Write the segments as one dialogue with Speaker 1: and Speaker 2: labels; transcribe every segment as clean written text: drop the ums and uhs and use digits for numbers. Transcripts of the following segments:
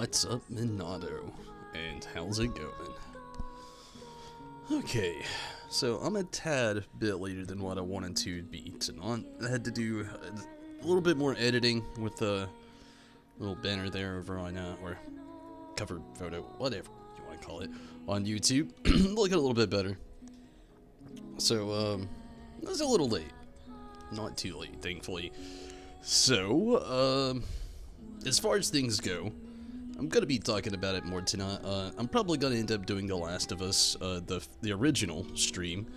Speaker 1: What's up, Minato? And how's it going? Okay, so I'm a tad bit later than what I wanted to be tonight. I had to do a little bit more editing with the little banner there over on, or cover photo, whatever you want to call it, on YouTube. Looking a little bit better. So, it was a little late. Not too late, thankfully. So, as far as things go, I'm gonna be talking about it more tonight. I'm probably gonna end up doing The Last of Us, the original stream,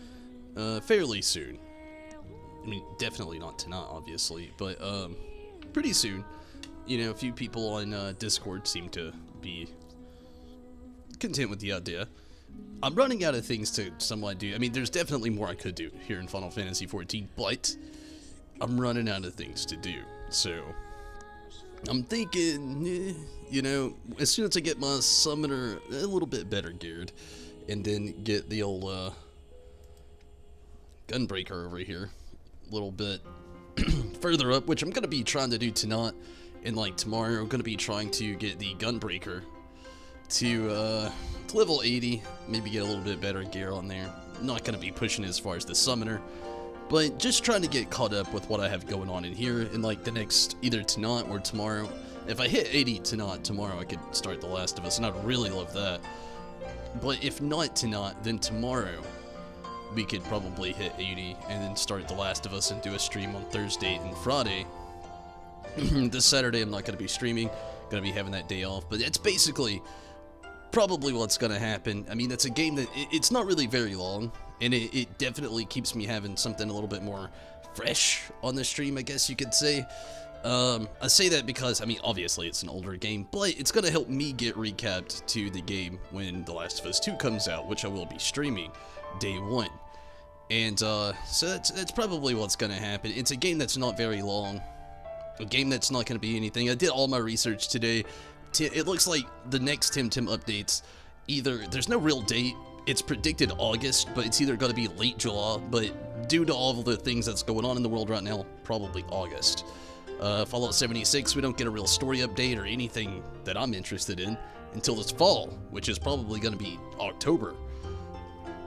Speaker 1: fairly soon. I mean, definitely not tonight, obviously, but, pretty soon. You know, a few people on, Discord seem to be content with the idea. I'm running out of things to somewhat do. I mean, there's definitely more I could do here in Final Fantasy XIV, but I'm running out of things to do, so I'm thinking, you know, as soon as I get my summoner a little bit better geared, and then get the old, gunbreaker over here a little bit further up, which I'm going to be trying to do tonight, and like tomorrow I'm going to be trying to get the gunbreaker to level 80, maybe get a little bit better gear on there. I'm not going to be pushing as far as the summoner, but just trying to get caught up with what I have going on in here in like the next, either tonight or tomorrow. If I hit 80 tonight, tomorrow I could start The Last of Us, and I'd really love that. But if not tonight, then tomorrow we could probably hit 80 and then start The Last of Us and do a stream on Thursday and Friday. This Saturday I'm not going to be streaming, going to be having that day off, but it's basically probably what's going to happen. I mean, it's a game that, it's not really very long, and it definitely keeps me having something a little bit more fresh on the stream, I guess you could say. I say that because, I mean, obviously it's an older game, but it's going to help me get recapped to the game when The Last of Us 2 comes out, which I will be streaming day one. And, so that's probably what's going to happen. It's a game that's not very long, a game that's not going to be anything. I did all my research today. It looks like the next Tim updates, either, there's no real date, it's predicted August, but it's either going to be late July, but due to all of the things that's going on in the world right now, probably August. Fallout 76, we don't get a real story update or anything that I'm interested in until this fall, which is probably going to be October.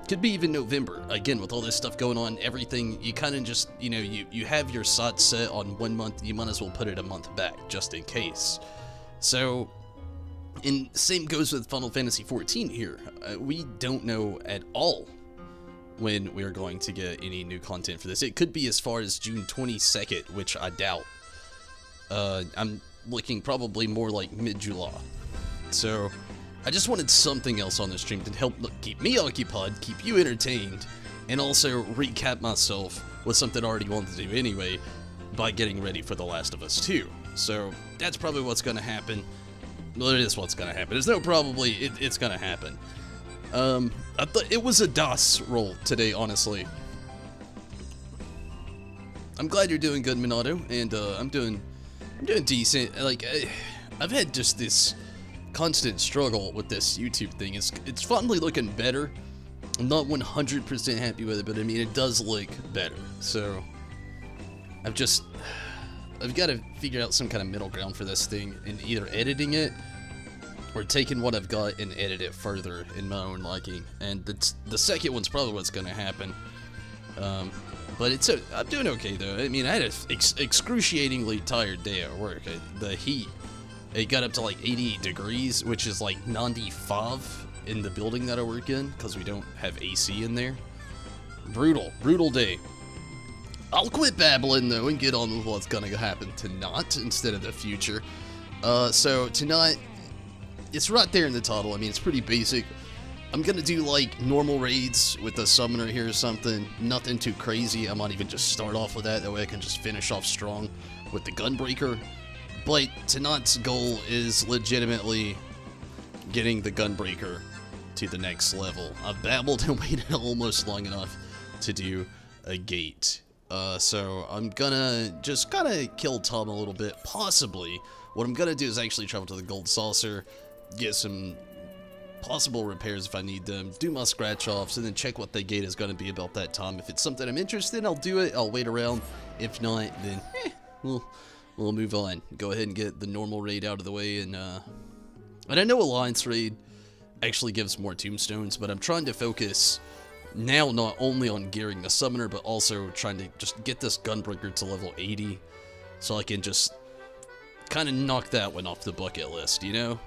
Speaker 1: Could be even November. Again, with all this stuff going on, everything, you kind of just, you know, you have your sights set on 1 month, you might as well put it a month back, just in case. So, and same goes with Final Fantasy XIV here. We don't know at all when we're going to get any new content for this. It could be as far as June 22nd, which I doubt. I'm looking probably more like mid-July. So, I just wanted something else on the stream to help keep me occupied, keep you entertained, and also recap myself with something I already wanted to do anyway by getting ready for The Last of Us 2. So, that's probably what's going to happen. Well, it is what's going to happen. There's no probably, it's going to happen. I thought it was a DOS roll today, honestly. I'm glad you're doing good, Minato, and I'm doing decent. Like, I've had just this constant struggle with this YouTube thing. It's finally looking better. I'm not 100% happy with it, but I mean, it does look better. So, I've got to figure out some kind of middle ground for this thing, and either editing it or taking what I've got and edit it further in my own liking. And the second one's probably what's going to happen. But I'm doing okay though. I mean, I had an excruciatingly tired day at work. The heat, it got up to like 88 degrees, which is like 95 in the building that I work in, because we don't have AC in there. Brutal day. I'll quit babbling though and get on with what's gonna happen tonight instead of the future. So tonight, it's right there in the title. I mean, it's pretty basic. I'm gonna do like normal raids with the summoner here or something. Nothing too crazy. I might even just start off with that way I can just finish off strong with the gunbreaker. But tonight's goal is legitimately getting the gunbreaker to the next level. I've babbled and waited almost long enough to do a gate. So I'm gonna just kind of kill Tom a little bit, possibly. What I'm gonna do is actually travel to the Gold Saucer, get some possible repairs if I need them, do my scratch-offs, and then check what the gate is gonna be about that time. If it's something I'm interested in, I'll do it. I'll wait around. If not, then we'll move on. Go ahead and get the normal raid out of the way and And I know Alliance Raid actually gives more tombstones, but I'm trying to focus now not only on gearing the summoner, but also trying to just get this Gunbreaker to level 80 so I can just kind of knock that one off the bucket list, you know?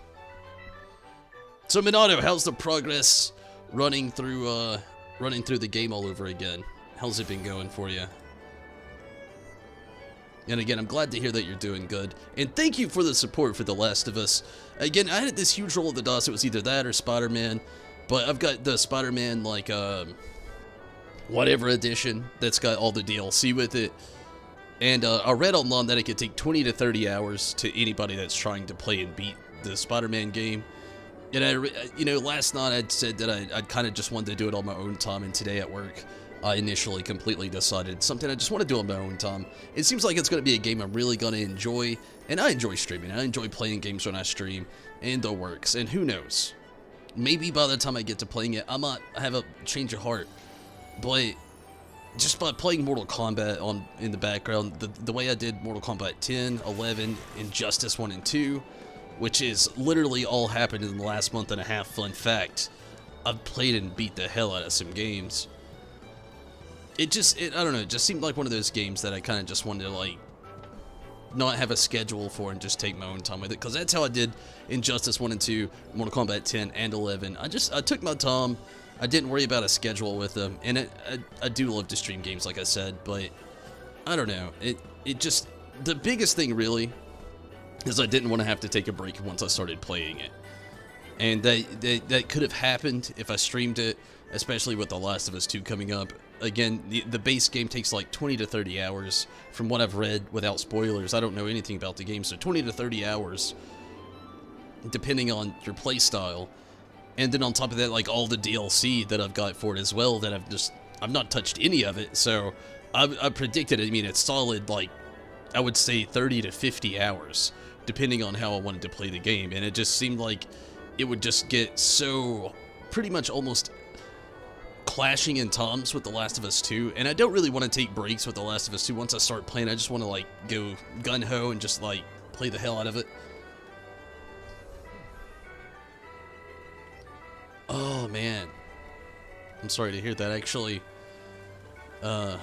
Speaker 1: So Minato, how's the progress running through the game all over again? How's it been going for you? And again, I'm glad to hear that you're doing good. And thank you for the support for The Last of Us. Again, I had this huge roll of the dice. It was either that or Spider-Man. But I've got the Spider-Man, like, whatever edition that's got all the DLC with it. And I read online that it could take 20 to 30 hours to anybody that's trying to play and beat the Spider-Man game. And you know, last night I'd said that I'd kind of just wanted to do it on my own time, and today at work I initially completely decided something I just want to do on my own time. It seems like it's going to be a game I'm really going to enjoy, and I enjoy streaming. I enjoy playing games when I stream, and the works, and who knows? Maybe by the time I get to playing it, I might have a change of heart. But just by playing Mortal Kombat in the background, the way I did Mortal Kombat 10, 11, Injustice 1 and 2, which is literally all happened in the last month and a half. Fun fact, I've played and beat the hell out of some games. I don't know, it just seemed like one of those games that I kind of just wanted to, like, not have a schedule for and just take my own time with it, because that's how I did Injustice 1 and 2, Mortal Kombat 10 and 11. I took my time. I didn't worry about a schedule with them, and I do love to stream games, like I said, but I don't know, it just, the biggest thing really is I didn't want to have to take a break once I started playing it. And that could have happened if I streamed it, especially with The Last of Us 2 coming up. Again, the base game takes like 20 to 30 hours, from what I've read, without spoilers. I don't know anything about the game, so 20 to 30 hours, depending on your playstyle. And then on top of that, like, all the DLC that I've got for it as well, that I've not touched any of it, so I predicted, I mean, it's solid, like, I would say 30 to 50 hours, depending on how I wanted to play the game, and it just seemed like it would just get so pretty much almost clashing in times with The Last of Us 2, and I don't really want to take breaks with The Last of Us 2. Once I start playing, I just want to, like, go gun-ho and just, like, play the hell out of it. Oh, man. I'm sorry to hear that, actually. I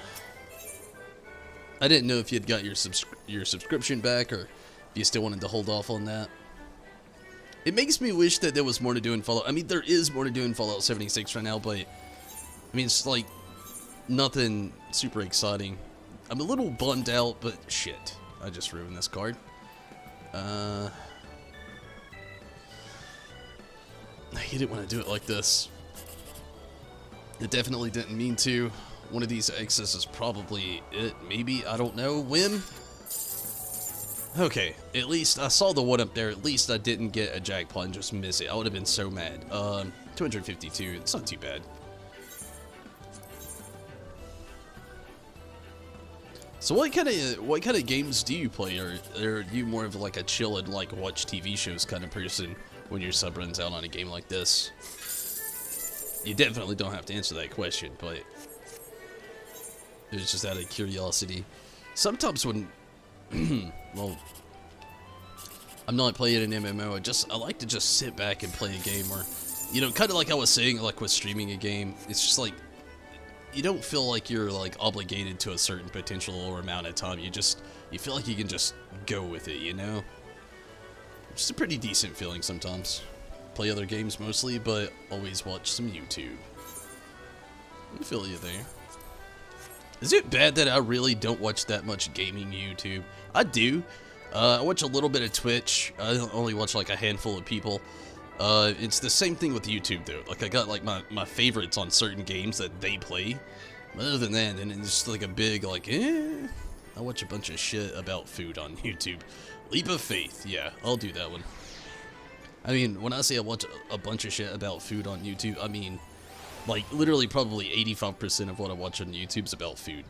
Speaker 1: didn't know if you'd got your subscription back, or if you still wanted to hold off on that. It makes me wish that there was more to do in Fallout. I mean, there is more to do in Fallout 76 right now, but I mean, it's like nothing super exciting. I'm a little bummed out, but shit, I just ruined this card. I hate it when I do it like this. I definitely didn't mean to. One of these X's is probably it. Maybe, I don't know. Whim? Okay, at least I saw the one up there. At least I didn't get a jackpot and just miss it. I would have been so mad. 252. It's not too bad. So what kind of games do you play? Or are you more of like a chill and like watch TV shows kind of person when your sub runs out on a game like this? You definitely don't have to answer that question, but it's just out of curiosity. Sometimes when well, I'm not playing an MMO, I like to just sit back and play a game, or, you know, kind of like I was saying, like with streaming a game, it's just like, you don't feel like you're like obligated to a certain potential or amount of time. You feel like you can just go with it, you know? It's a pretty decent feeling sometimes. Play other games mostly, but always watch some YouTube. I feel you there. Is it bad that I really don't watch that much gaming YouTube? I do. I watch a little bit of Twitch. I only watch like a handful of people. It's the same thing with YouTube though. Like I got like my favorites on certain games that they play. But other than that, then it's just like a big like, I watch a bunch of shit about food on YouTube. Leap of Faith. Yeah, I'll do that one. I mean, when I say I watch a bunch of shit about food on YouTube, I mean, like, literally probably 85% of what I watch on YouTube is about food.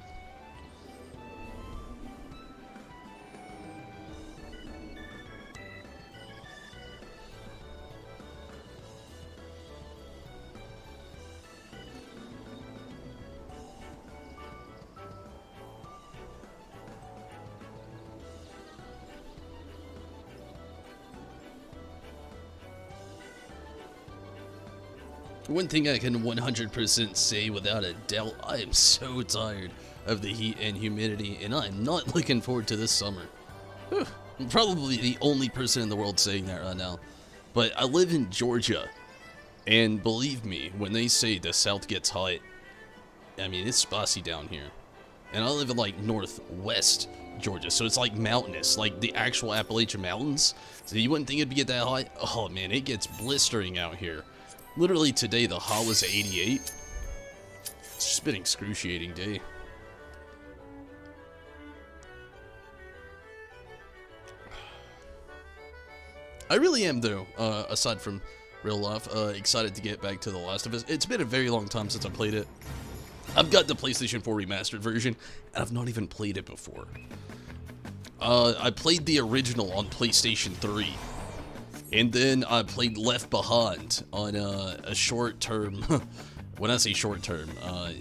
Speaker 1: One thing I can 100% say without a doubt, I am so tired of the heat and humidity, and I'm not looking forward to this summer. Whew. I'm probably the only person in the world saying that right now. But I live in Georgia, and believe me, when they say the South gets hot, I mean, it's spicy down here. And I live in, like, northwest Georgia, so it's, like, mountainous, like the actual Appalachian Mountains. So you wouldn't think it'd get that hot? Oh, man, it gets blistering out here. Literally today, the high was 88. It's just been an excruciating day. I really am, though, aside from real life, excited to get back to The Last of Us. It's been a very long time since I played it. I've got the PlayStation 4 remastered version, and I've not even played it before. I played the original on PlayStation 3, and then I played Left Behind on a short-term. When I say short-term, I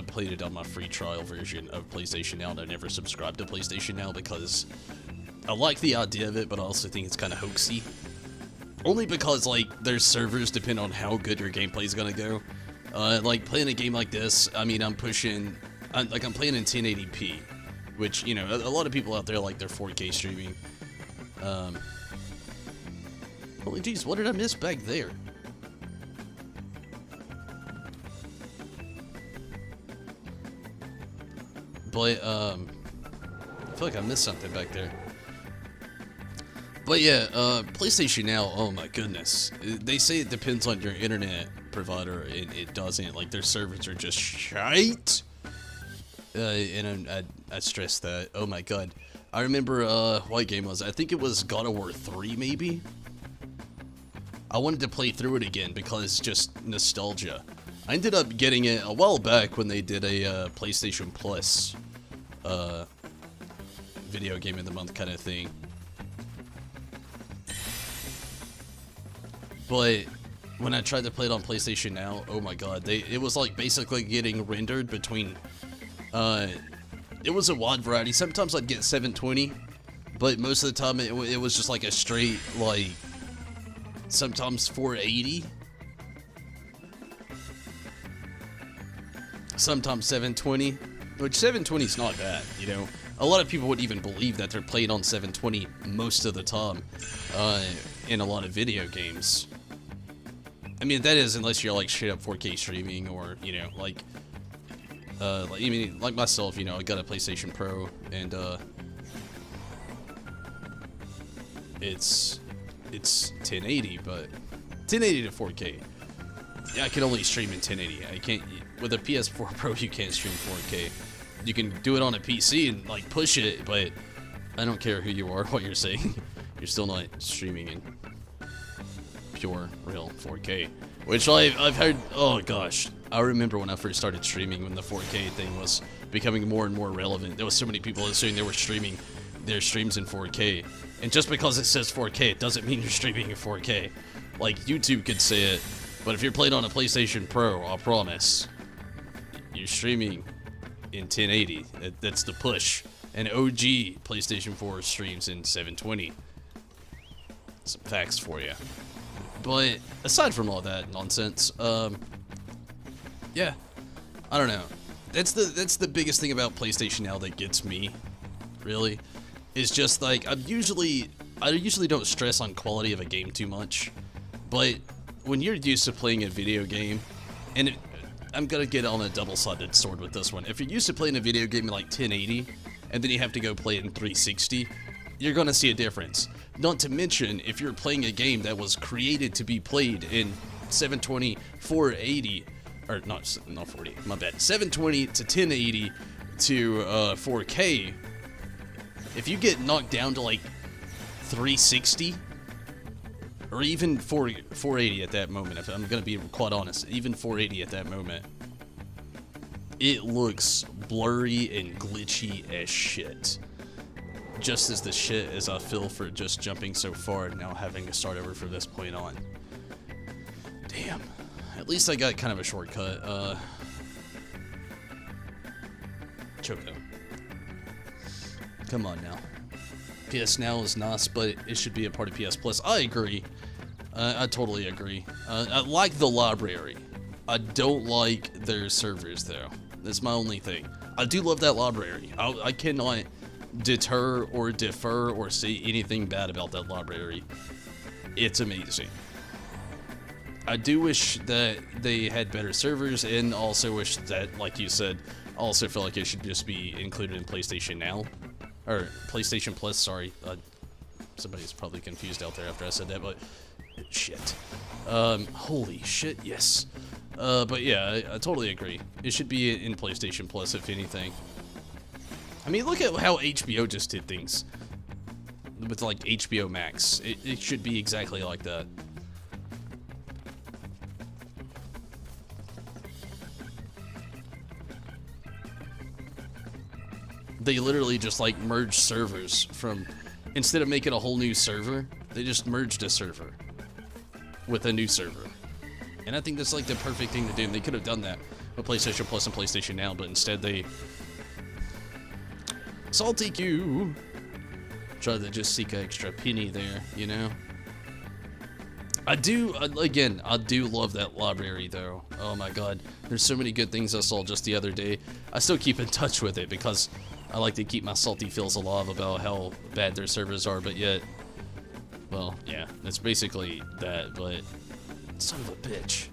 Speaker 1: played it on my free trial version of PlayStation Now, and I never subscribed to PlayStation Now because I like the idea of it, but I also think it's kind of hoaxy. Only because, like, their servers depend on how good your gameplay is gonna go. Like, playing a game like this, I mean, I'm playing in 1080p, which, you know, a lot of people out there like their 4K streaming. Holy jeez, what did I miss back there? But, I feel like I missed something back there. But yeah, PlayStation Now, oh my goodness. They say it depends on your internet provider, and it doesn't. Like, their servers are just shite. And I stress that. Oh my god. I remember, what game was it? I think it was God of War 3, maybe? I wanted to play through it again because just nostalgia. I ended up getting it a while back when they did a, PlayStation Plus, video game of the month kind of thing. But when I tried to play it on PlayStation Now, oh my god, it was like basically getting rendered between, it was a wide variety. Sometimes I'd get 720, but most of the time it was just like a straight, like, sometimes 480, sometimes 720, which 720 is not bad, you know. A lot of people wouldn't even believe that they're playing on 720 most of the time, in a lot of video games. I mean, that is unless you're like straight up 4K streaming, or, you know, like myself, you know, I got a PlayStation Pro, and it's 1080, but 1080 to 4K. Yeah, I can only stream in 1080. I can't, with a PS4 Pro, you can't stream 4K. You can do it on a PC and, like, push it, but I don't care who you are, what you're saying. You're still not streaming in pure, real 4K. Which I've heard, oh gosh. I remember when I first started streaming, when the 4K thing was becoming more and more relevant. There was so many people assuming they were streaming their streams in 4K. And just because it says 4K, it doesn't mean you're streaming in 4K. Like, YouTube could say it, but if you're playing on a PlayStation Pro, I promise, you're streaming in 1080. That's the push. And OG PlayStation 4 streams in 720. Some facts for you. But aside from all that nonsense, yeah, I don't know. That's the biggest thing about PlayStation Now that gets me, really. Is just like, I usually don't stress on quality of a game too much, but when you're used to playing a video game, and I'm gonna get on a double-sided sword with this one. If you're used to playing a video game in like 1080, and then you have to go play it in 360, you're gonna see a difference. Not to mention, if you're playing a game that was created to be played in 720, 480, or not 480, my bad, 720 to 1080 to 4K, if you get knocked down to like 360, or even 480 at that moment, if I'm gonna be quite honest, even 480 at that moment, it looks blurry and glitchy as shit. Just as the shit as I feel for just jumping so far and now having to start over from this point on. Damn. At least I got kind of a shortcut. Choco. Come on now. PS Now is nice, but it should be a part of PS Plus. I agree. I totally agree. I like the library. I don't like their servers, though. That's my only thing. I do love that library. I cannot deter or defer or say anything bad about that library. It's amazing. I do wish that they had better servers, and also wish that, like you said, I also feel like it should just be included in PlayStation Now. Or PlayStation Plus, sorry. Somebody's probably confused out there after I said that, but shit. Holy shit, yes. But yeah, I totally agree. It should be in PlayStation Plus, if anything. I mean, look at how HBO just did things. With, like, HBO Max. It should be exactly like that. They literally just, like, merged servers from... Instead of making a whole new server, they just merged a server with a new server. And I think that's, like, the perfect thing to do. And they could have done that with PlayStation Plus and PlayStation Now, but instead they... Salty Q! Try to just seek an extra penny there, you know? I do, again, I do love that library, though. Oh my god. There's so many good things I saw just the other day. I still keep in touch with it because I like to keep my salty feels alive about how bad their servers are, but yet... Well, yeah, it's basically that, but... Son of a bitch.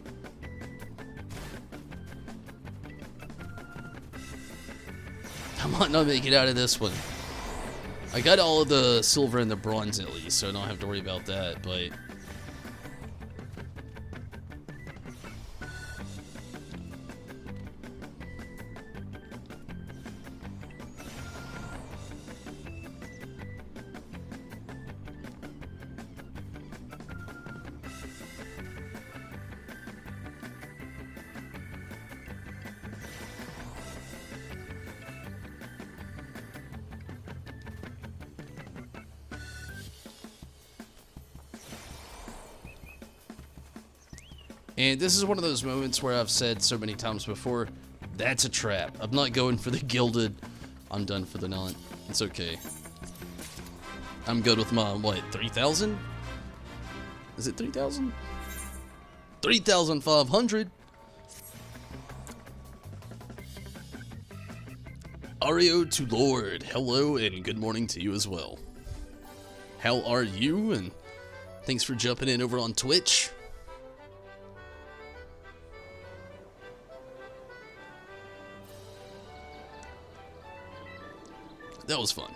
Speaker 1: I might not make it out of this one. I got all of the silver and the bronze at least, so I don't have to worry about that, but... And this is one of those moments where I've said so many times before, that's a trap. I'm not going for the gilded. I'm done for the non. It's okay. I'm good with my, what, 3,000? Is it 3,000? 3,500! Ario to Lord, hello and good morning to you as well. How are you? And thanks for jumping in over on Twitch. That was fun.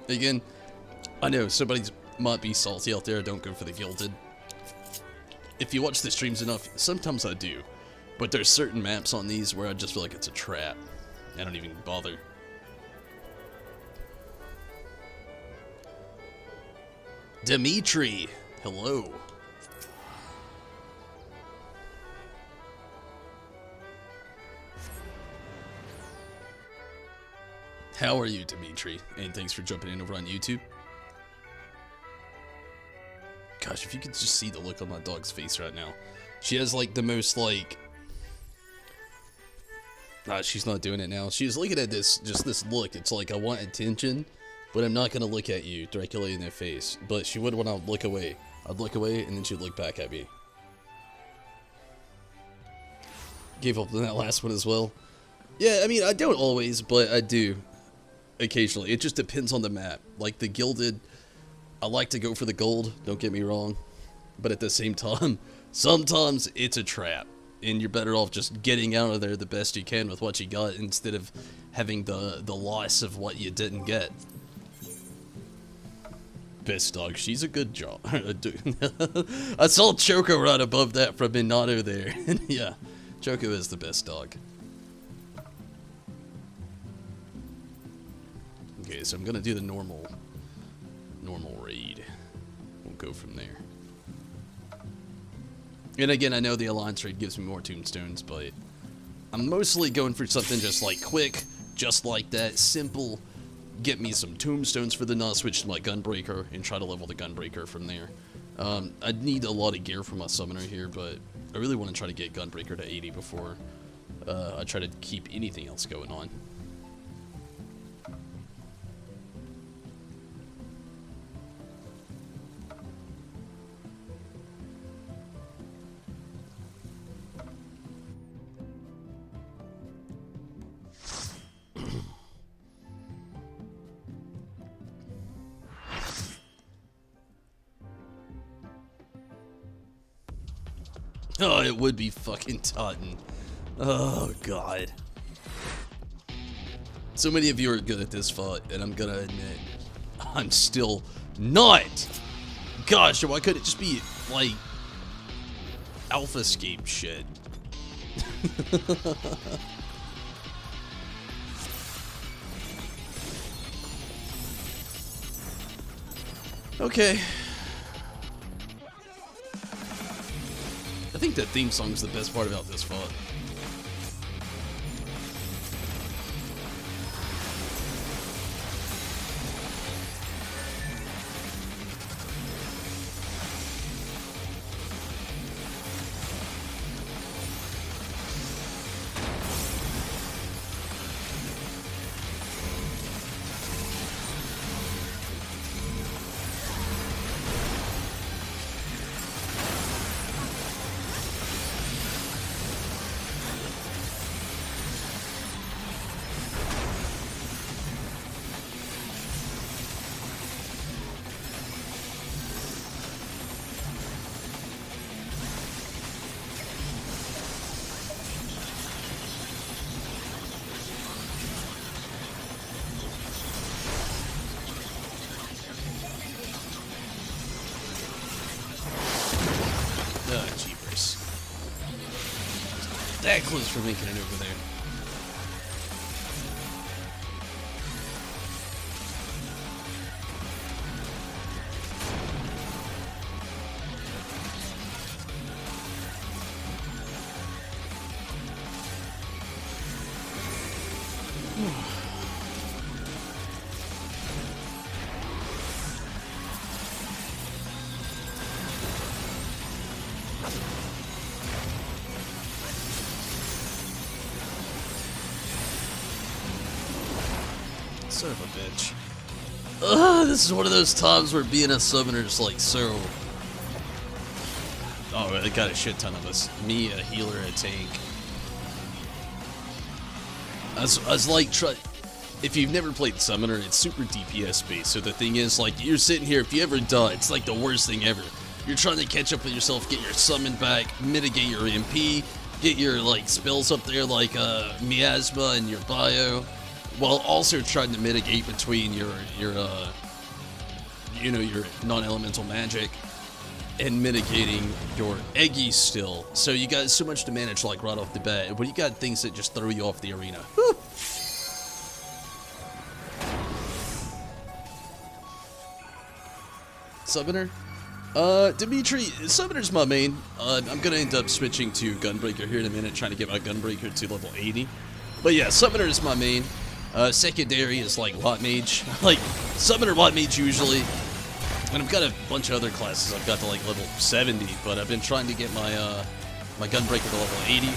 Speaker 1: Again, I know somebody might be salty out there, don't go for the gilded. If you watch the streams enough, sometimes I do. But there's certain maps on these where I just feel like it's a trap. I don't even bother. Dimitri, hello. How are you, Dimitri? And thanks for jumping in over on YouTube. Gosh, if you could just see the look on my dog's face right now. She has, like, the most, like... Nah, she's not doing it now. She's looking at this, just this look. It's like, I want attention, but I'm not going to look at you directly in the face. But she would when I would look away. I'd look away, and then she'd look back at me. Gave up on that last one as well. Yeah, I mean, I don't always, but I do. Occasionally. It just depends on the map. Like the gilded, I like to go for the gold, don't get me wrong. But at the same time, sometimes it's a trap. And you're better off just getting out of there the best you can with what you got instead of having the loss of what you didn't get. Best dog, she's a good job. I saw Choco right above that from Minato there. Yeah, Choco is the best dog. Okay, so I'm gonna do the normal raid. We'll go from there. And again, I know the Alliance raid gives me more tombstones, but I'm mostly going for something just like quick, just like that, simple. Get me some tombstones for the nut, switch to my Gunbreaker, and try to level the Gunbreaker from there. I need a lot of gear for my Summoner here, but I really want to try to get Gunbreaker to 80 before I try to keep anything else going on. Oh, it would be fucking Totten. Oh, God. So many of you are good at this fight, and I'm gonna admit, I'm still not. Gosh, why couldn't it just be, like, Alpha Escape shit? Okay. I think that theme song's the best part about this fight. Jeepers. That close for making it over there. Son of a bitch. Ugh, this is one of those times where being a summoner is like so... Oh, they got a shit ton of us. Me, a healer, a tank. I was like, if you've never played Summoner, it's super DPS based. So the thing is, like, you're sitting here, if you ever die, it's like the worst thing ever. You're trying to catch up with yourself, get your summon back, mitigate your MP, get your, like, spells up there like Miasma and your bio, while also trying to mitigate between your non-elemental magic and mitigating your Eggy still. So you got so much to manage, like, right off the bat, but you got things that just throw you off the arena. Whew. Summoner? Dimitri, Summoner's my main. I'm gonna end up switching to Gunbreaker here in a minute, trying to get my Gunbreaker to level 80. But yeah, Summoner is my main. Secondary is like Lot Mage. Like, Summoner, Lot Mage usually. And I've got a bunch of other classes I've got to like level 70, but I've been trying to get my my Gunbreaker to level 80.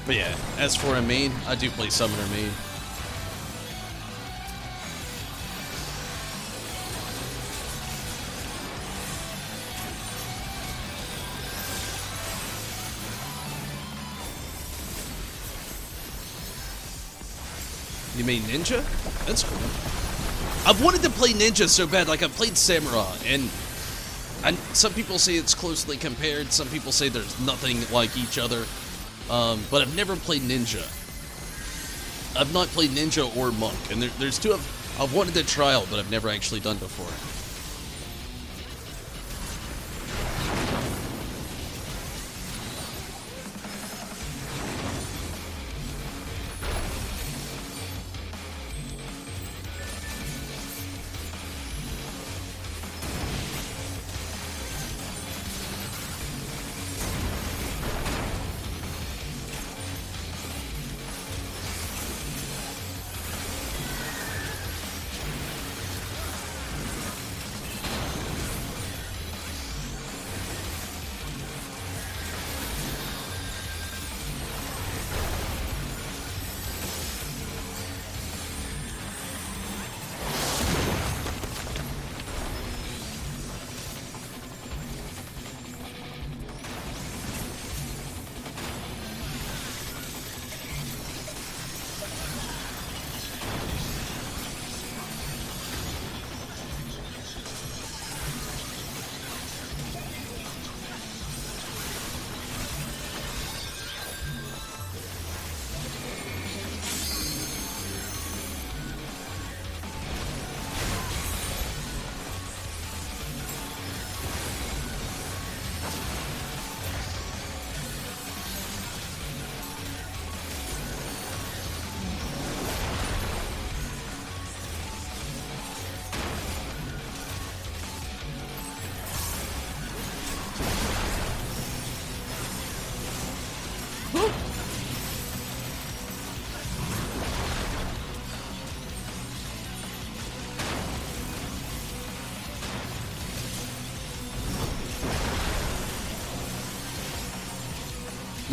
Speaker 1: But yeah, as for a main, I do play Summoner main. You mean Ninja? That's cool. I've wanted to play Ninja so bad. Like, I've played Samurai, and some people say it's closely compared. Some people say there's nothing like each other. But I've never played Ninja. I've not played Ninja or Monk, and there's two I've wanted to try out, but I've never actually done before.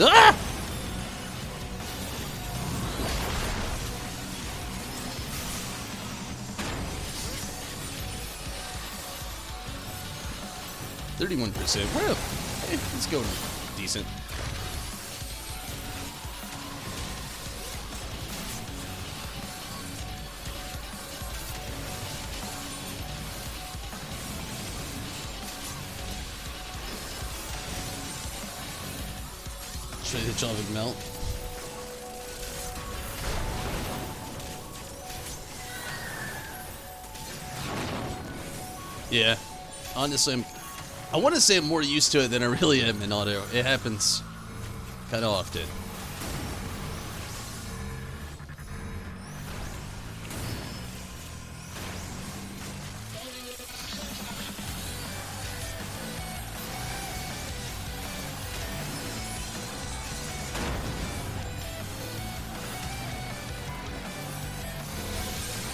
Speaker 1: Ah! %. Well, hey, it's going decent. Try to job of melt. Yeah, honestly, I want to say I'm more used to it than I really am in auto. It happens kind of often.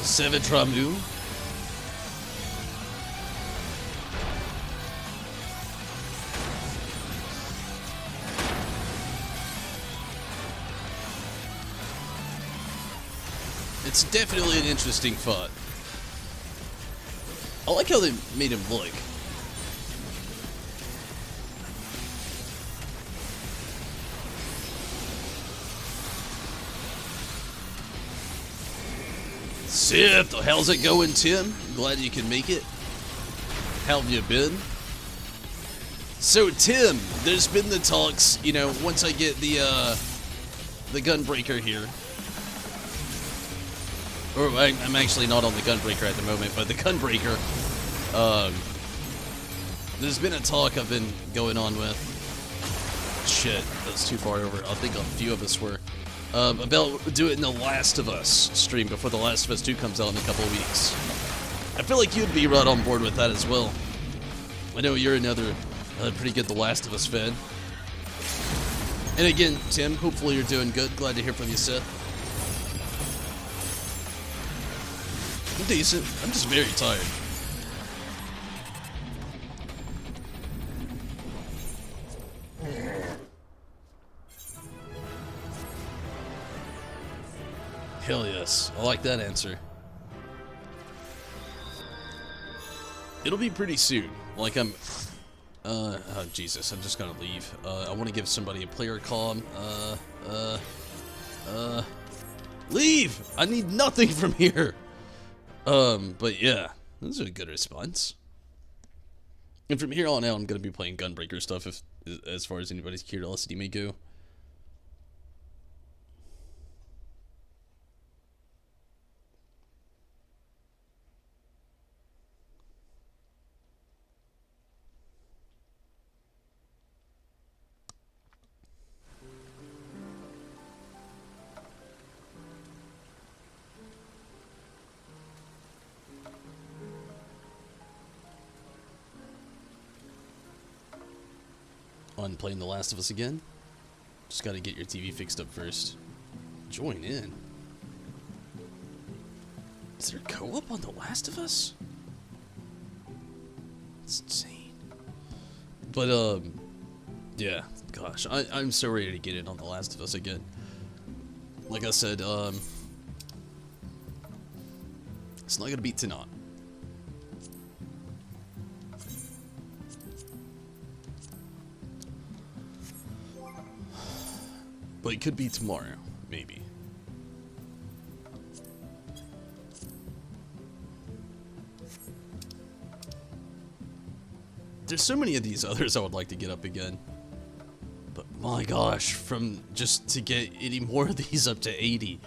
Speaker 1: Sevitramu. It's definitely an interesting fight. I like how they made him look. Sith, how's it going, Tim? Glad you can make it. How have you been? So, Tim, there's been the talks, you know, once I get the Gunbreaker here. Or, I'm actually not on the Gunbreaker at the moment, but the Gunbreaker, there's been a talk I've been going on with. Shit, that's too far over. I think a few of us were. About doing the Last of Us stream before the Last of Us 2 comes out in a couple of weeks. I feel like you'd be right on board with that as well. I know you're another pretty good The Last of Us fan. And again, Tim, hopefully you're doing good. Glad to hear from you, Seth. I'm decent. I'm just very tired. Hell yes. I like that answer. It'll be pretty soon. Like oh Jesus, I'm just gonna leave. I want to give somebody a player comm. Leave! I need nothing from here. But yeah, this is a good response. And from here on out, I'm gonna be playing Gunbreaker stuff as far as anybody's curiosity may go. On playing The Last of Us again. Just gotta get your TV fixed up first. Join in. Is there co-op on The Last of Us? It's insane. But, yeah. Gosh, I'm so ready to get in on The Last of Us again. Like I said, it's not gonna beat tonight. But it could be tomorrow, maybe. There's so many of these others I would like to get up again. But my gosh, from just to get any more of these up to 80.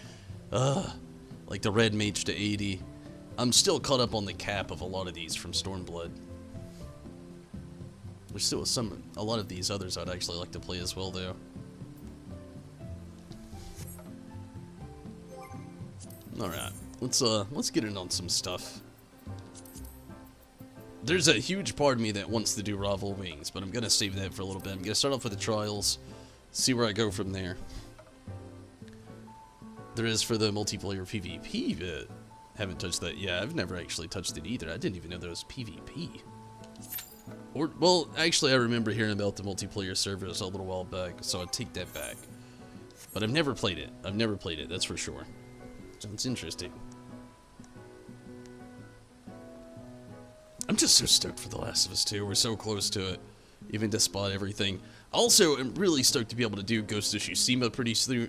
Speaker 1: Like the Red Mage to 80. I'm still caught up on the cap of a lot of these from Stormblood. There's still a lot of these others I'd actually like to play as well, though. Alright, let's get in on some stuff. There's a huge part of me that wants to do Rival Wings, but I'm gonna save that for a little bit. I'm gonna start off with the trials, see where I go from there. There is for the multiplayer PvP, but haven't touched that. Yeah, I've never actually touched it either. I didn't even know there was PvP. Or, well, actually, I remember hearing about the multiplayer servers a little while back, so I'd take that back. But I've never played it. I've never played it, that's for sure. Sounds interesting. I'm just so stoked for The Last of Us 2. We're so close to it, even despite everything. Also, I'm really stoked to be able to do Ghost of Tsushima pretty soon.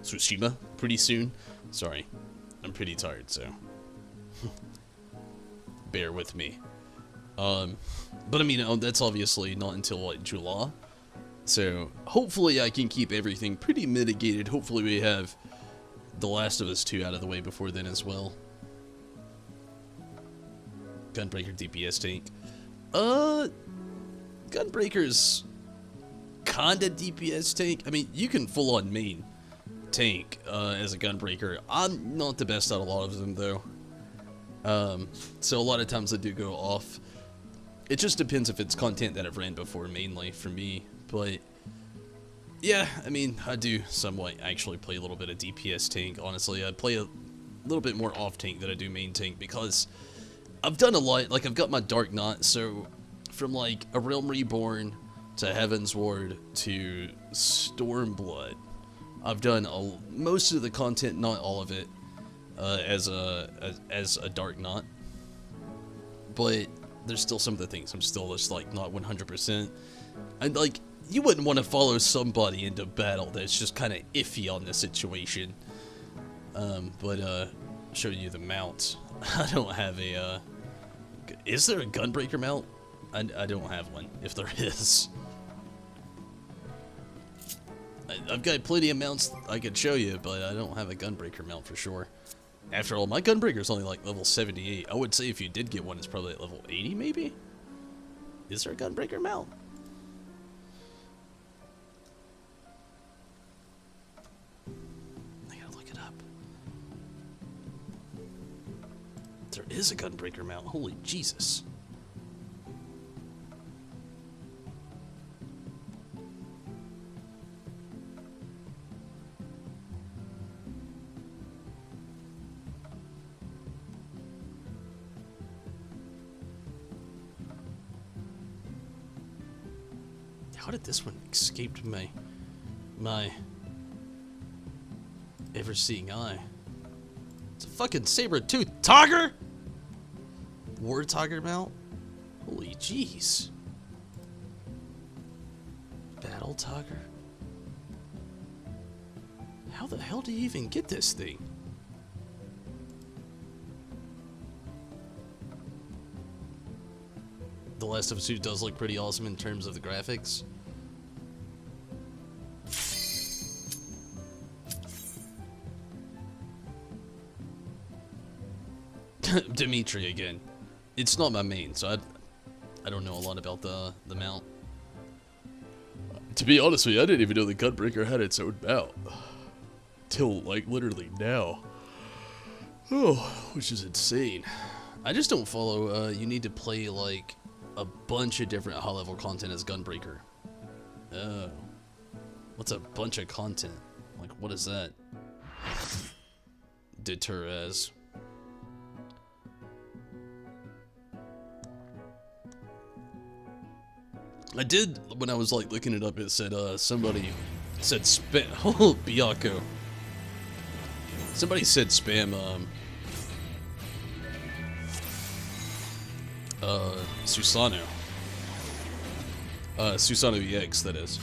Speaker 1: Tsushima pretty soon. Sorry, I'm pretty tired, so bear with me. But I mean, that's obviously not until like July. So hopefully I can keep everything pretty mitigated. Hopefully we have The Last of Us 2 out of the way before then as well. Gunbreaker DPS tank. Gunbreaker's kinda DPS tank. I mean, you can full on main tank as a Gunbreaker. I'm not the best at a lot of them though. So a lot of times I do go off. It just depends if it's content that I've ran before mainly for me. But yeah, I mean, I do somewhat actually play a little bit of DPS tank. Honestly, I play a little bit more off tank than I do main tank because I've done a lot. Like, I've got my Dark Knot, so from like A Realm Reborn to Heaven's Ward to Stormblood, I've done most of the content, not all of it, as a Dark Knot. But there's still some of the things I'm still just like not 100%. And like, you wouldn't want to follow somebody into battle that's just kind of iffy on the situation. But show you the mount. I don't have a. Is there a Gunbreaker mount? I don't have one. If there is, I've got plenty of mounts I could show you, but I don't have a Gunbreaker mount for sure. After all, my Gunbreaker is only like level 78. I would say if you did get one, it's probably at level 80 maybe? Is there a Gunbreaker mount? I gotta look it up. There is a Gunbreaker mount. Holy Jesus. How did this one escape my ever-seeing eye? It's a fucking saber-tooth tiger! War tiger mount? Holy jeez. Battle tiger? How the hell do you even get this thing? The Last of Us 2 does look pretty awesome in terms of the graphics. Dimitri again. It's not my main, so I don't know a lot about the mount. To be honest with you, I didn't even know the Gunbreaker had its own mount. Till, like, literally now. Oh, which is insane. I just don't follow, you need to play, like, a bunch of different high-level content as Gunbreaker. Oh. What's a bunch of content? Like, what is that? Deter as. I did, when I was like looking it up, it said, somebody said spam. Oh, Biako. Somebody said spam, Susano. Susano EX, that is.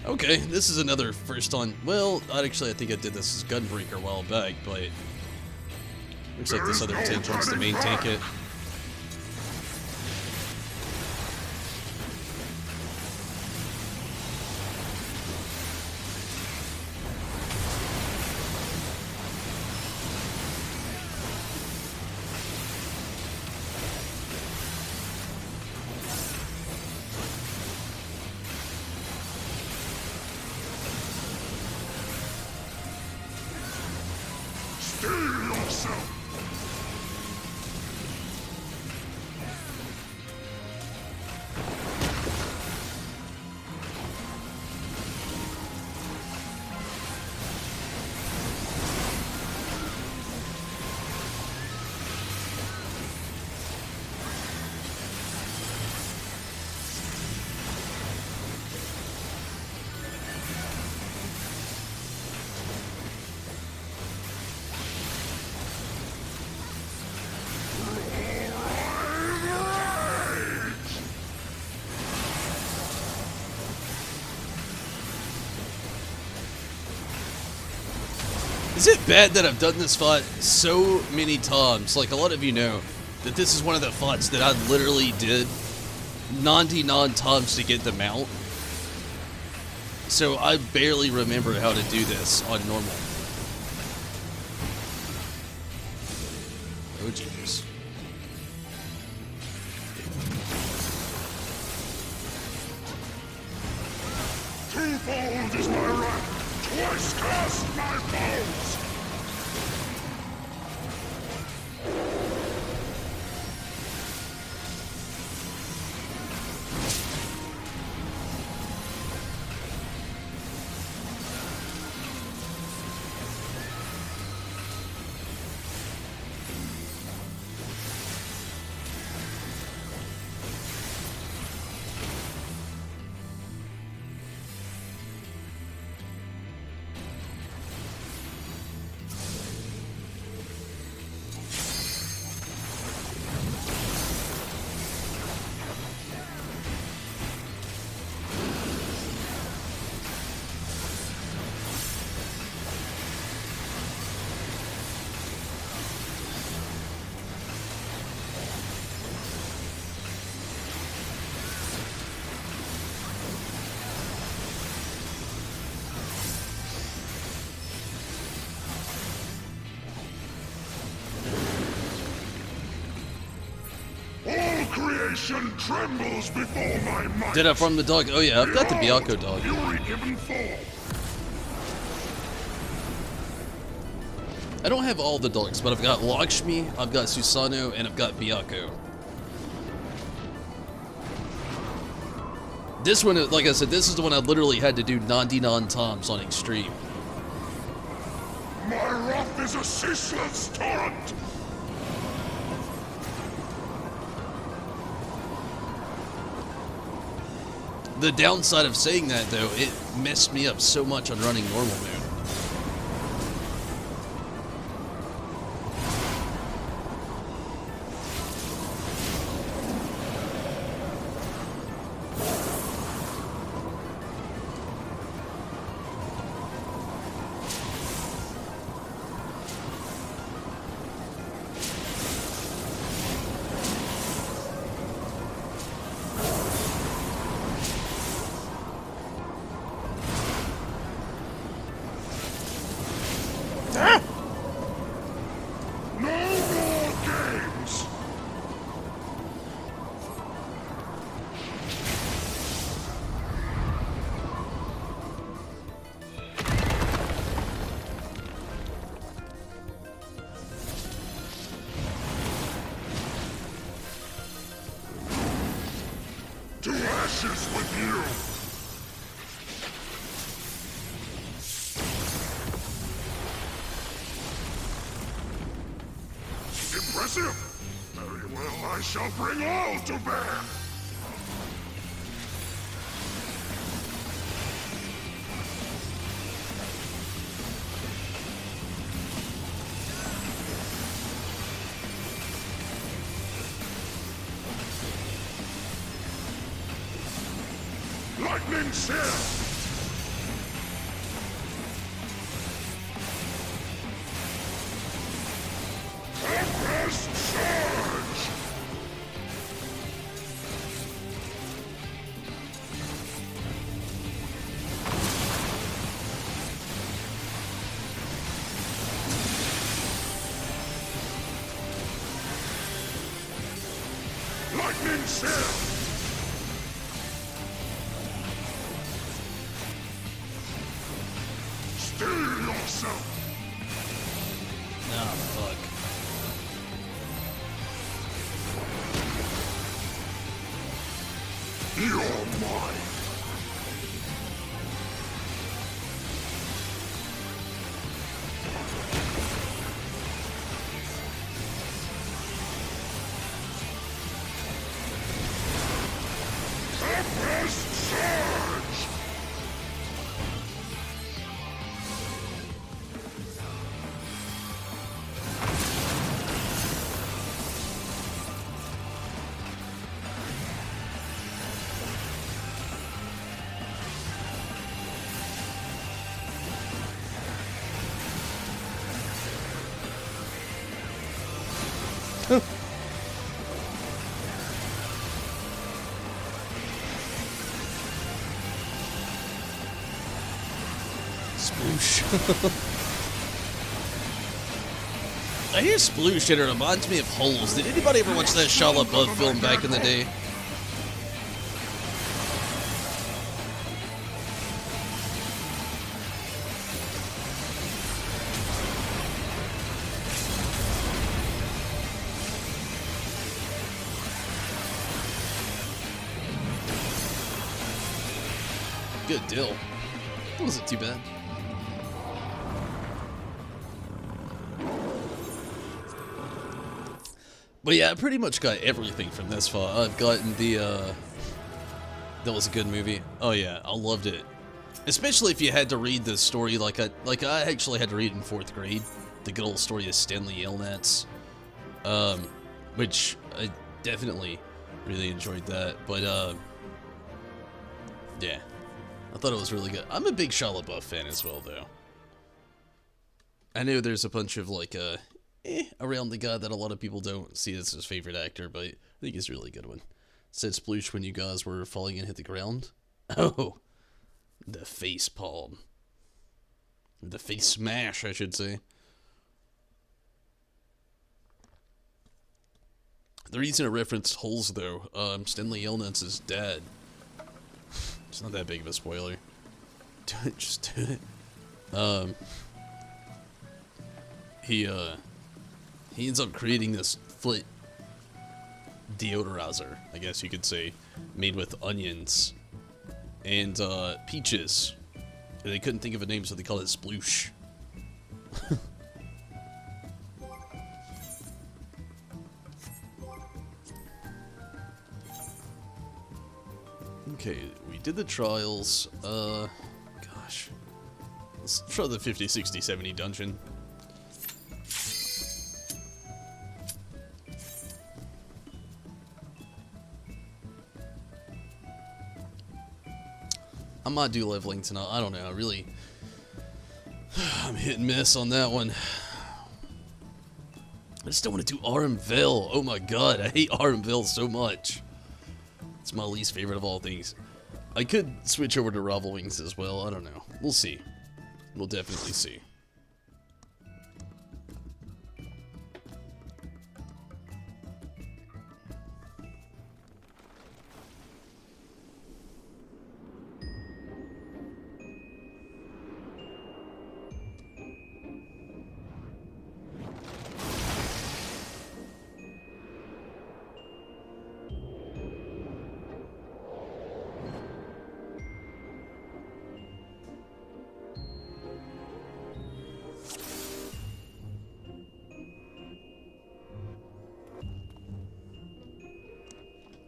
Speaker 1: Okay, this is another first on. Well, actually, I think I did this as Gunbreaker a while back, but looks like this other tank wants to main tank it. Is it bad that I've done this fight so many times? Like, a lot of you know that this is one of the fights that I literally did 99 times to get the mount. So I barely remember how to do this on normal. Oh, jeez.
Speaker 2: Twofold is my wrath, twice cast my foes! Creation trembles before my might.
Speaker 1: Did I farm the dog? Oh yeah, I've got the Byakko dog.
Speaker 2: Fury given fall.
Speaker 1: I don't have all the dogs, but I've got Lakshmi, I've got Susanoo, and I've got Byakko. This one, like I said, this is the one I literally had to do 99 times on extreme.
Speaker 2: My wrath is a ceaseless torrent.
Speaker 1: The downside of saying that, though, it messed me up so much on running normal mode.
Speaker 2: To ashes with you! Impressive! Very well, I shall bring all to bear! Lightning Shell! Tempest Surge! Lightning Shell! Steel yourself!
Speaker 1: Ah, fuck.
Speaker 2: You're mine! Tempest Surge!
Speaker 1: Sploosh. I hear sploosh and it reminds me of holes. Did anybody ever watch that Shia LaBeouf film back in the day? Good deal. That wasn't too bad. But yeah, I pretty much got everything from this far. I've gotten the, that was a good movie. Oh yeah, I loved it. Especially if you had to read the story like I actually had to read in 4th grade. The good old story of Stanley Yelnats. Which I definitely really enjoyed that. But, yeah. I thought it was really good. I'm a big Shia LaBeouf fan as well, though. I know there's a bunch of, like, around the guy that a lot of people don't see as his favorite actor, but I think he's a really good one. Said sploosh when you guys were falling and hit the ground. Oh, the face palm. The face smash, I should say. The reason I referenced holes, though, Stanley Yelnats' dad. It's not that big of a spoiler. Do it, just do it. He ends up creating this foot deodorizer, I guess you could say, made with onions and peaches. And they couldn't think of a name, so they called it Sploosh. Okay, we did the trials. Gosh. Let's try the 50, 60, 70 dungeon. I might do leveling tonight. I don't know. I'm hit and miss on that one. I just don't want to do Armville. Oh my god, I hate Armville so much. It's my least favorite of all things. I could switch over to Ravel Wings as well. I don't know. We'll see. We'll definitely see.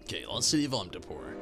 Speaker 1: Okay, Lost City of Omnipore.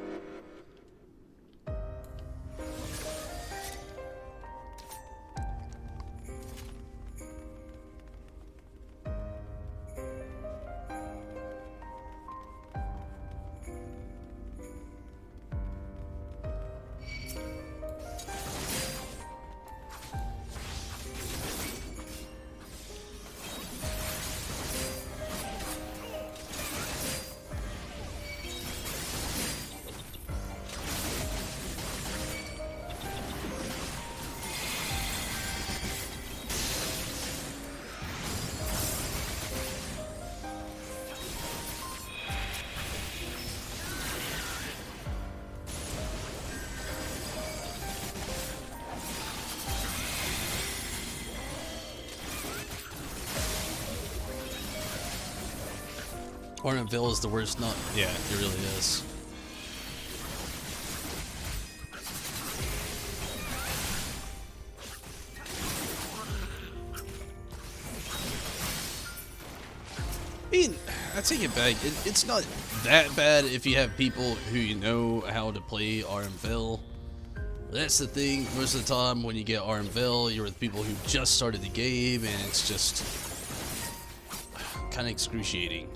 Speaker 1: Arnaville is the worst, not... Yeah, it really is. I mean, I take it back. It's not that bad if you have people who you know how to play Armville. That's the thing. Most of the time when you get Armville, you're with people who just started the game, and it's just kind of excruciating.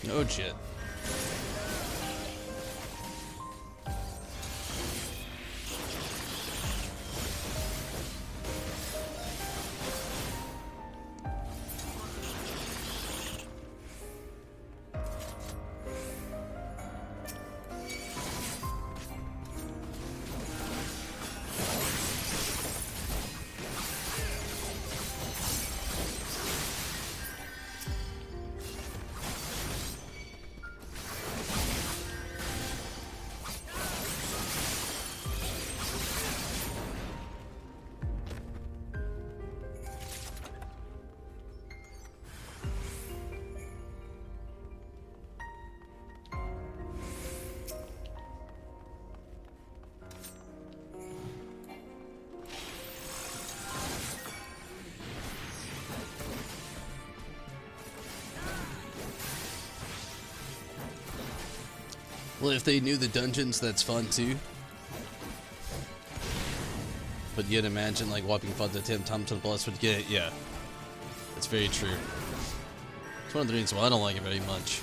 Speaker 1: Oh shit. Well, if they knew the dungeons, that's fun too. But yet imagine like wiping 5 to 10 times to the boss would get it. Yeah, that's very true. It's one of the reasons why I don't like it very much.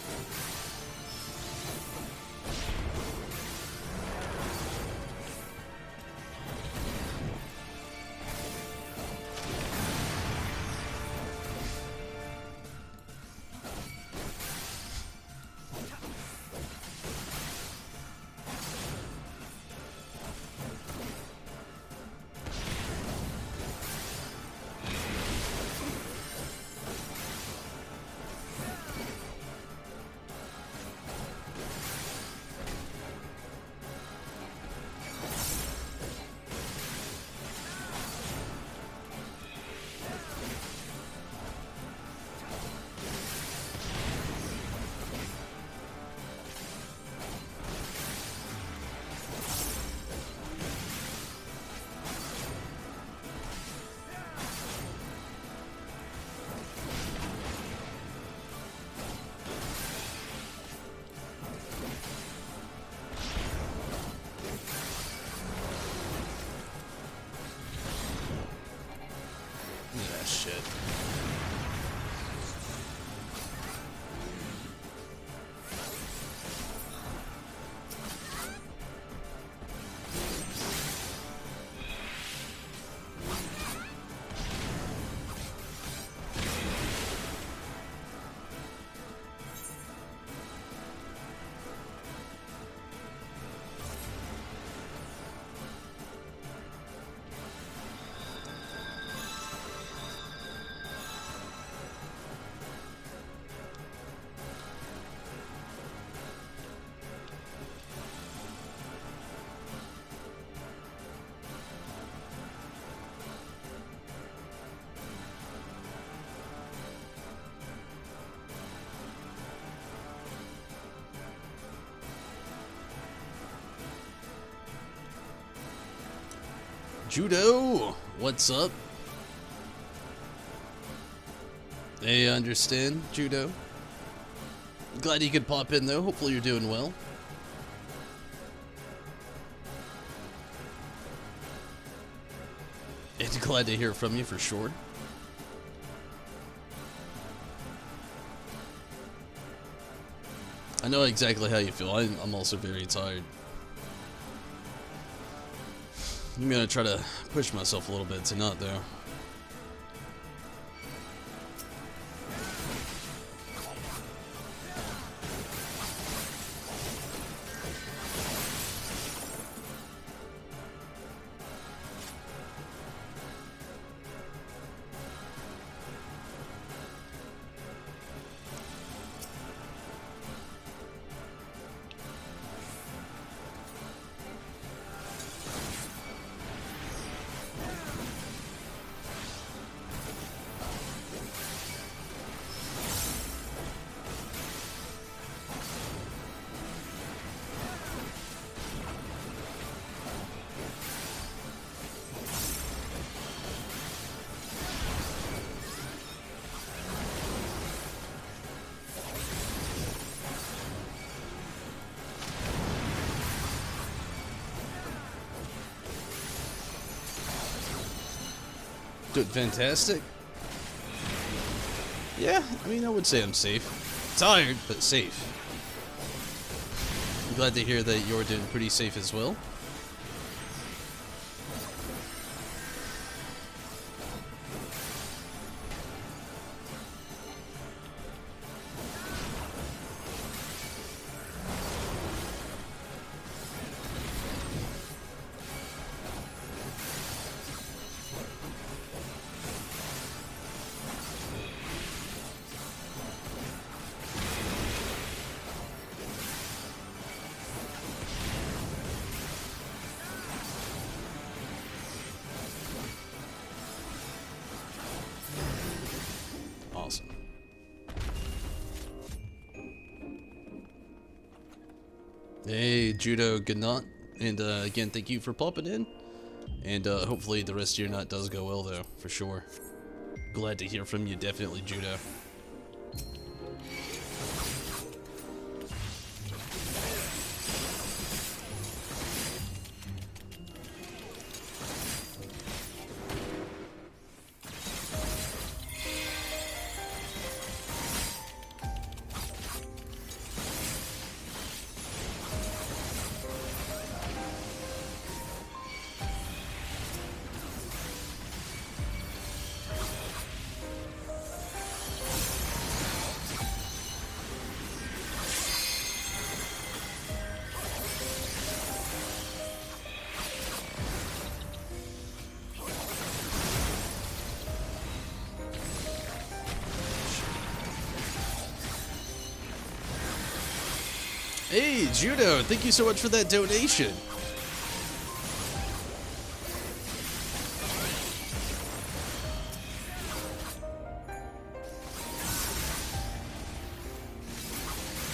Speaker 1: Yeah, shit. Judo, what's up? Hey, understand, Judo. Glad you could pop in though. Hopefully you're doing well. And glad to hear from you for sure. I know exactly how you feel. I'm also very tired. I'm gonna try to push myself a little bit tonight, though. Doing fantastic. Yeah, I mean, I would say I'm safe. Tired, but safe. I'm glad to hear that you're doing pretty safe as well. Awesome. Hey, Judo, good night. And again, thank you for popping in. And hopefully the rest of your night does go well, though, for sure. Glad to hear from you, definitely, Judo. Hey, Judo, thank you so much for that donation.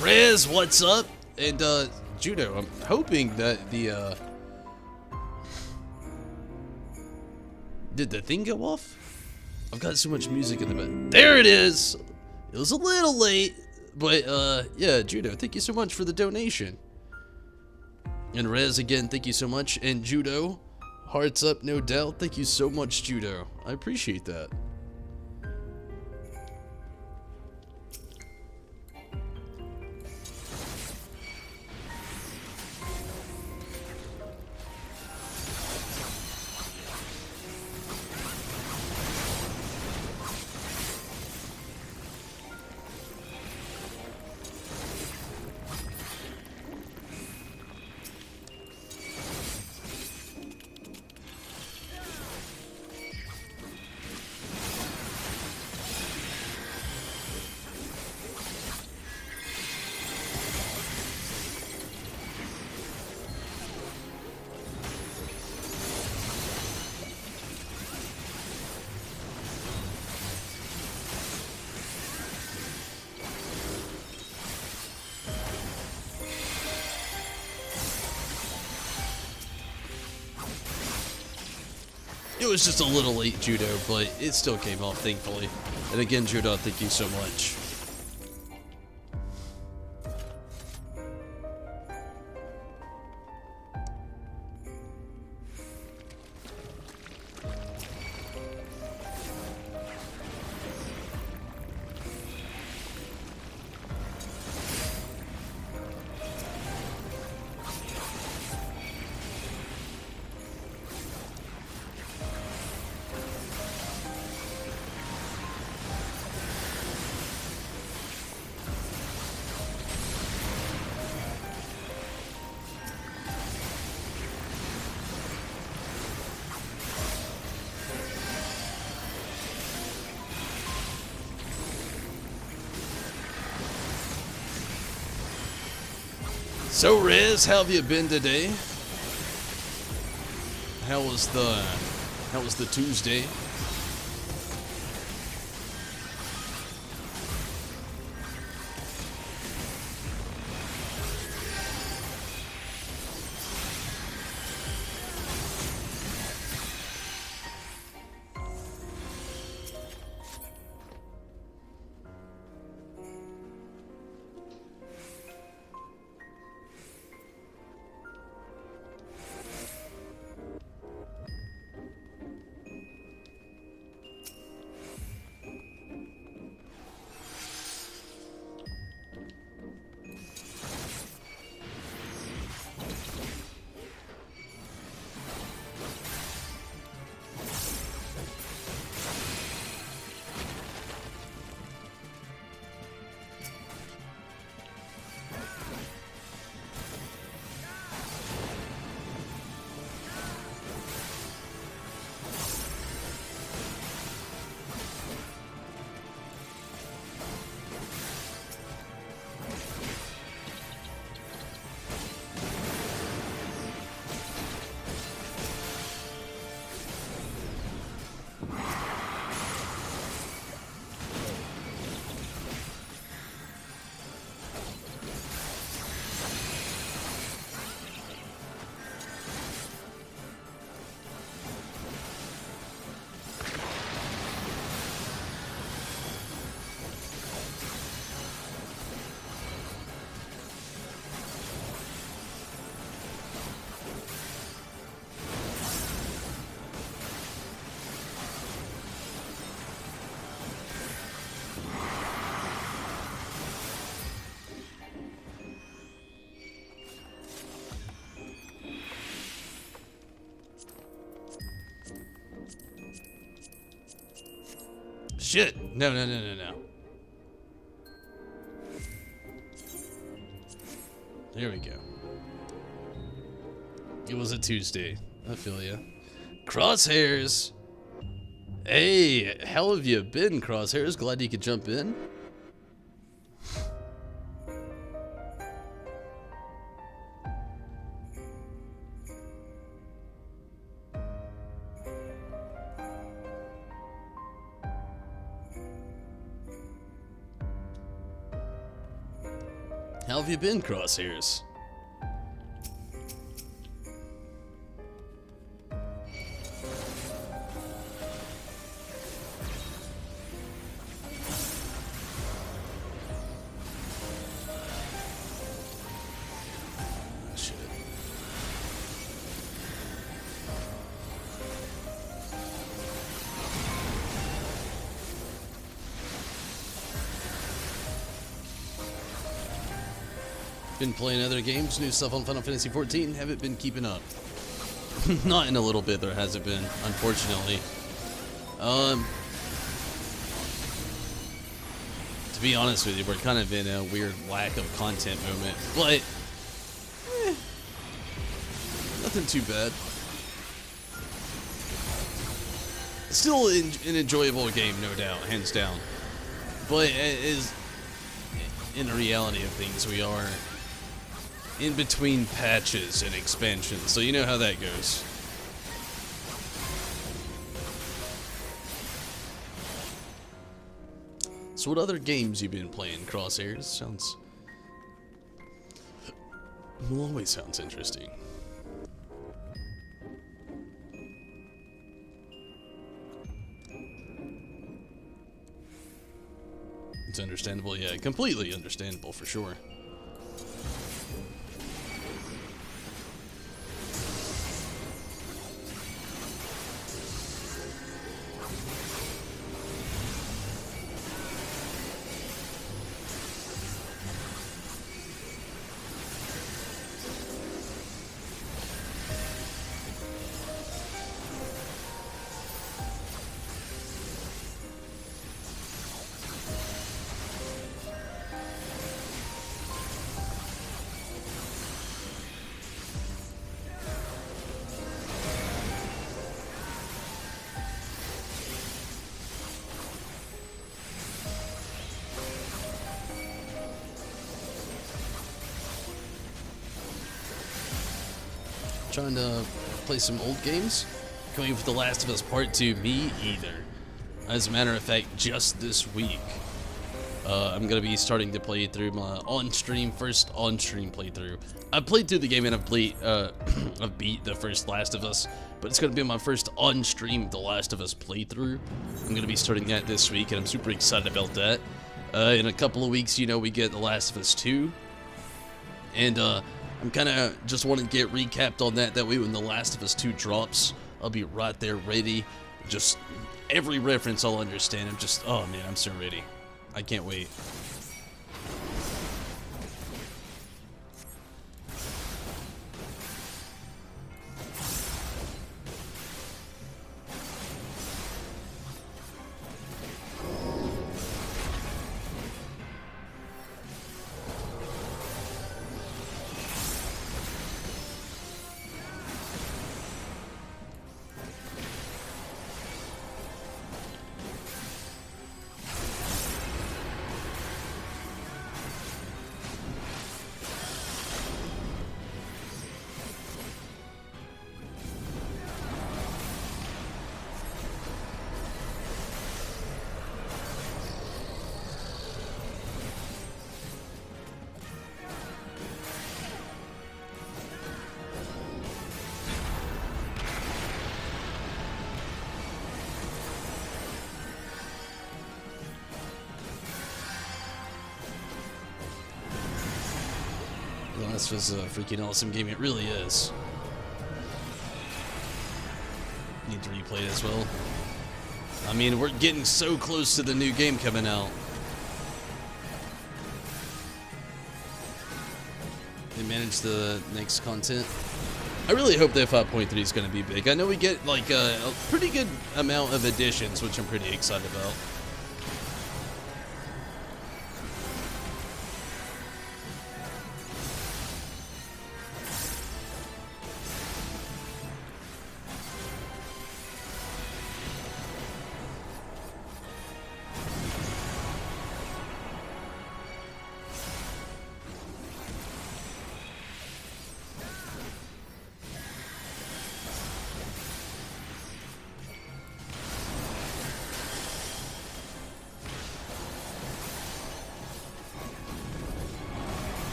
Speaker 1: Riz, what's up? And, Judo, I'm hoping that the, did the thing go off? I've got so much music in the back. There it is! It was a little late. But, yeah, Judo, thank you so much for the donation. And Rez, again, thank you so much. And Judo, hearts up, no doubt. Thank you so much, Judo. I appreciate that. It was just a little late, Judo, but it still came off, thankfully. And again, Judo, thank you so much. So Riz, how have you been today? How was the Tuesday? Shit! No, no, no, no, no. There we go. It was a Tuesday. I feel ya. Crosshairs! Hey, how have you been, Crosshairs? Glad you could jump in. How have you been, Crosshairs? Shit. Been playing other games, new stuff on Final Fantasy XIV. Haven't been keeping up. Not in a little bit, there hasn't been, unfortunately. To be honest with you, we're kind of in a weird lack of content moment, but nothing too bad. Still an enjoyable game, no doubt, hands down. But is in the reality of things, we are in between patches and expansions, so you know how that goes. So what other games you been playing, Crosshairs? Sounds... Well, always sounds interesting. It's understandable, yeah, completely understandable for sure. Trying to play some old games. Coming for The Last of Us Part 2, me either. As a matter of fact, just this week, I'm gonna be starting to play through my first on-stream playthrough. I played through the game and I've beat the first Last of Us, but it's gonna be my first on-stream The Last of Us playthrough. I'm gonna be starting that this week, and I'm super excited about that. In a couple of weeks, you know, we get The Last of Us 2, and I'm kind of just want to get recapped on that. That way when The Last of Us 2 drops, I'll be right there ready. Just every reference I'll understand. I'm just, oh man, I'm so ready. I can't wait. This was a freaking awesome game. It really is. Need to replay it as well. I mean, we're getting so close to the new game coming out. They manage the next content. I really hope that 5.3 is going to be big. I know we get like a pretty good amount of additions, which I'm pretty excited about.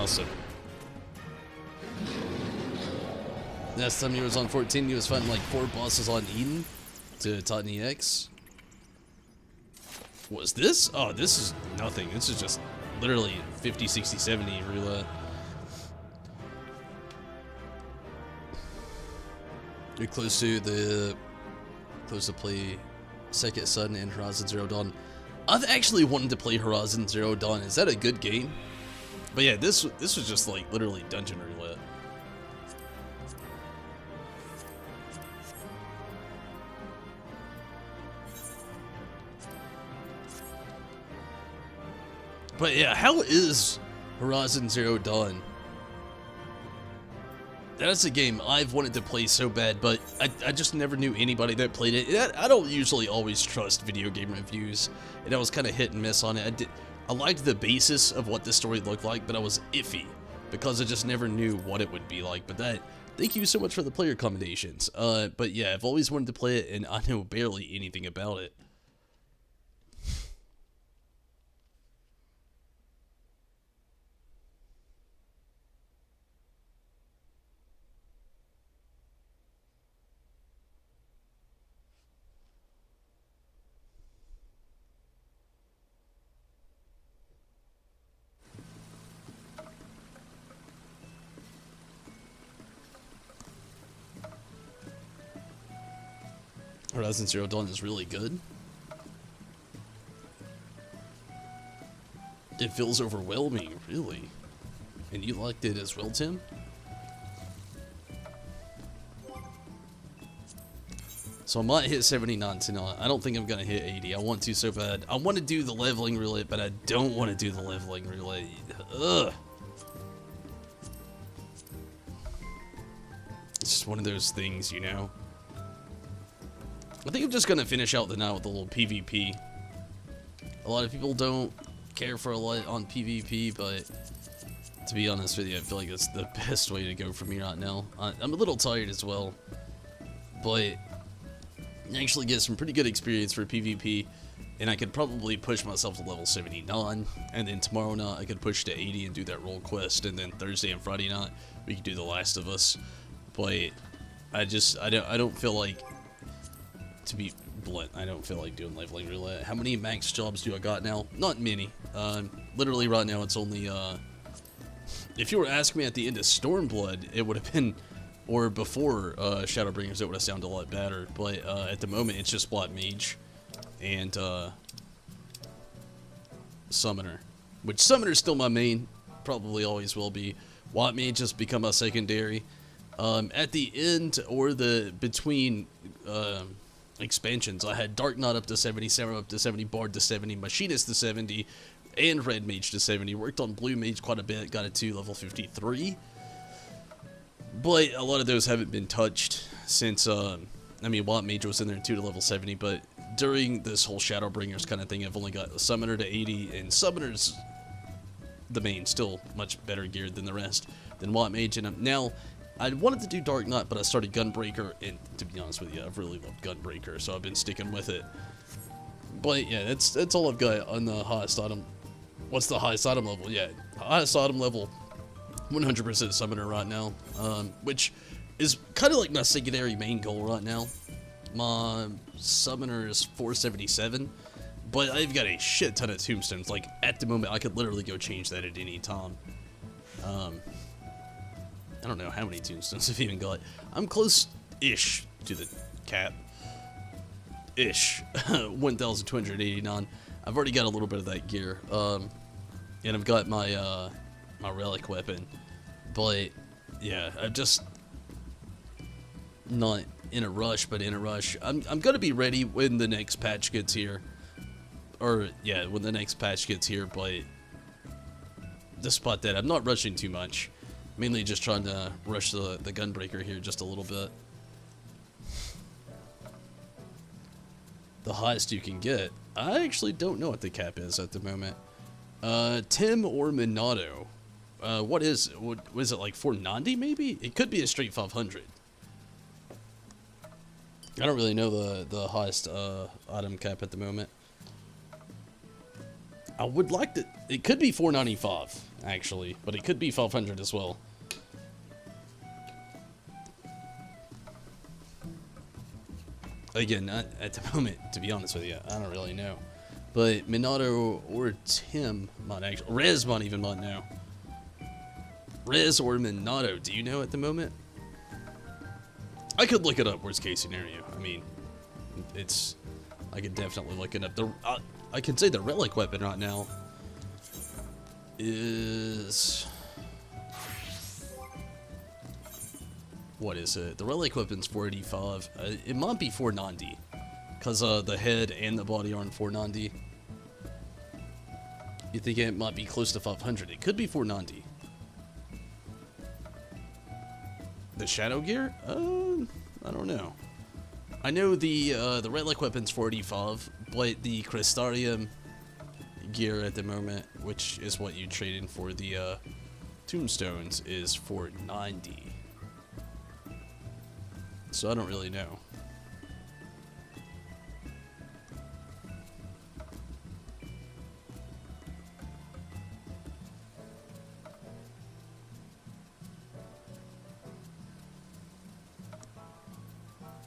Speaker 1: Awesome. Last time he was on 14, he was fighting like 4 bosses on Eden to Titan EX. What's this? Oh, this is nothing. This is just literally 50, 60, 70 roulette. You're close to play Second Sun and Horizon Zero Dawn. I've actually wanted to play Horizon Zero Dawn. Is that a good game? But yeah, this was just like literally dungeon roulette. But yeah, how is Horizon Zero Dawn? That's a game I've wanted to play so bad, but I just never knew anybody that played it. I don't usually always trust video game reviews, and I was kind of hit and miss on it. I liked the basis of what the story looked like, but I was iffy because I just never knew what it would be like. But thank you so much for the player commendations. But yeah, I've always wanted to play it, and I know barely anything about it. Horizon Zero Dawn is really good. It feels overwhelming, really. And you liked it as well, Tim? So I might hit 79 tonight. I don't think I'm gonna hit 80. I want to so bad. I want to do the leveling roulette, but I don't want to do the leveling roulette. Ugh. It's just one of those things, you know? I think I'm just gonna finish out the night with a little PvP. A lot of people don't care for a lot on PvP, but to be honest with you, I feel like it's the best way to go for me right now. I'm a little tired as well, but I actually get some pretty good experience for PvP, and I could probably push myself to level 79, and then tomorrow night I could push to 80 and do that role quest, and then Thursday and Friday night we could do The Last of Us. But I don't feel like, to be blunt, I don't feel like doing leveling roulette. How many max jobs do I got now? Not many. Literally right now it's only, if you were asking me at the end of Stormblood, it would have been, or before Shadowbringers, it would have sounded a lot better. But at the moment it's just Black Mage and Summoner. Which Summoner's still my main, probably always will be. White Mage just become a secondary. At the end, or between expansions, I had Dark Knight up to 70, Samurai up to 70, Bard to 70, Machinist to 70, and Red Mage to 70. Worked on Blue Mage quite a bit, got it to level 53. But a lot of those haven't been touched since, I mean, White Mage was in there too to level 70, but during this whole Shadowbringers kind of thing, I've only got Summoner to 80, and Summoner's the main, still much better geared than the rest, than White Mage, and now I wanted to do Dark Knight, but I started Gunbreaker, and to be honest with you, I've really loved Gunbreaker, so I've been sticking with it. But yeah, that's all I've got on the highest item. What's the highest item level? Yeah, highest item level, 100% Summoner right now, which is kind of like my secondary main goal right now. My Summoner is 477, but I've got a shit ton of tombstones. Like, at the moment, I could literally go change that at any time. I don't know how many tombstones I've even got. I'm close-ish to the cap. Ish. 1,289. I've already got a little bit of that gear. And I've got my, my relic weapon. But, yeah, I'm just not in a rush, but in a rush. I'm gonna be ready when the next patch gets here. Or, yeah, when the next patch gets here, but despite that, I'm not rushing too much. Mainly just trying to rush the Gunbreaker here just a little bit. The highest you can get. I actually don't know what the cap is at the moment. Tim or Minato. What is it, like 490 maybe? It could be a straight 500. I don't really know the highest item cap at the moment. I would like to, it could be 495. actually, but it could be 500 as well. Again, not at the moment, to be honest with you. I don't really know. But Minato or Tim might actually... Rez might even might know. Rez or Minato, do you know at the moment? I could look it up, worst case scenario. I mean, it's... I could definitely look it up. I can say the relic weapon right now is... What is it? The relic weapon's 485. It might be 490. Because the head and the body aren't 490. You think it might be close to 500. It could be 490. The Shadow Gear? I don't know. I know the relic weapon's 485, but the Crystarium gear at the moment, which is what you trade in for the tombstones, is 490. So I don't really know.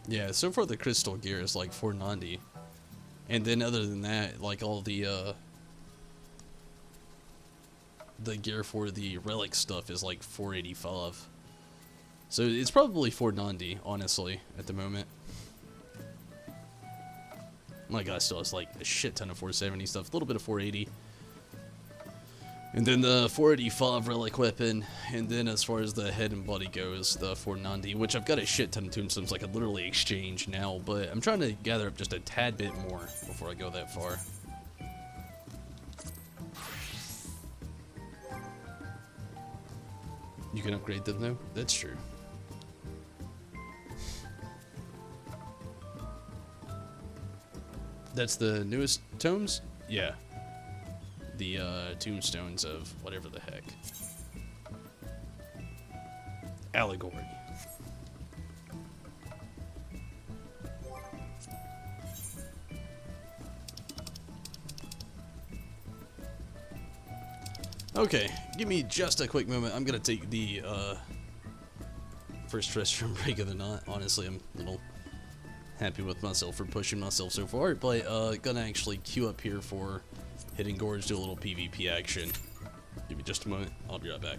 Speaker 1: Yeah, so far the crystal gear is like 490. And then other than that, like all the gear for the relic stuff is like 485. So it's probably 490, honestly, at the moment. My guy still has like a shit ton of 470 stuff, a little bit of 480. And then the 485 relic weapon, and then as far as the head and body goes, the 490, which I've got a shit ton of tombstones I could literally exchange now, but I'm trying to gather up just a tad bit more before I go that far. You can upgrade them though? That's true. That's the newest tomes? Yeah. The tombstones of whatever the heck. Allegory. Okay, give me just a quick moment. I'm gonna take the first restroom break of the night. Honestly, I'm a little happy with myself for pushing myself so far, but gonna actually queue up here for Hidden Gorge, do a little PvP action. Give me just a moment, I'll be right back.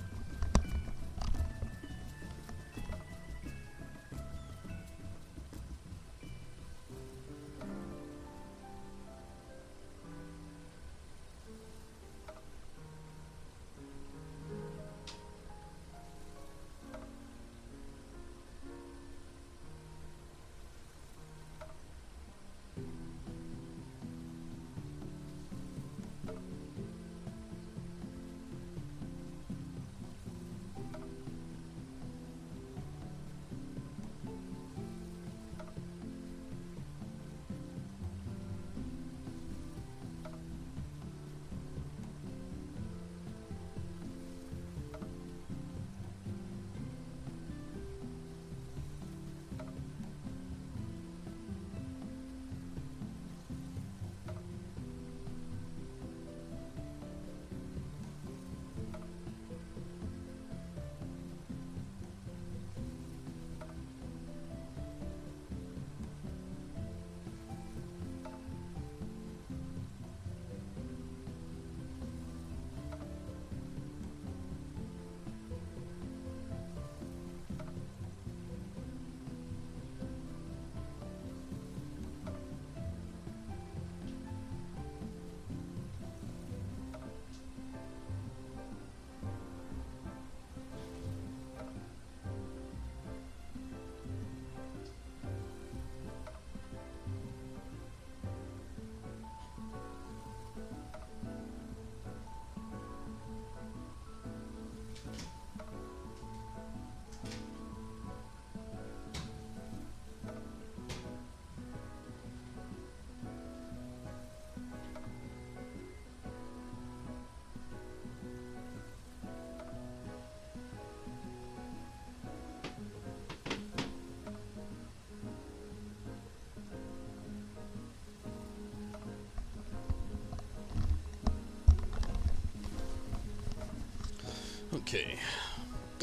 Speaker 1: Okay.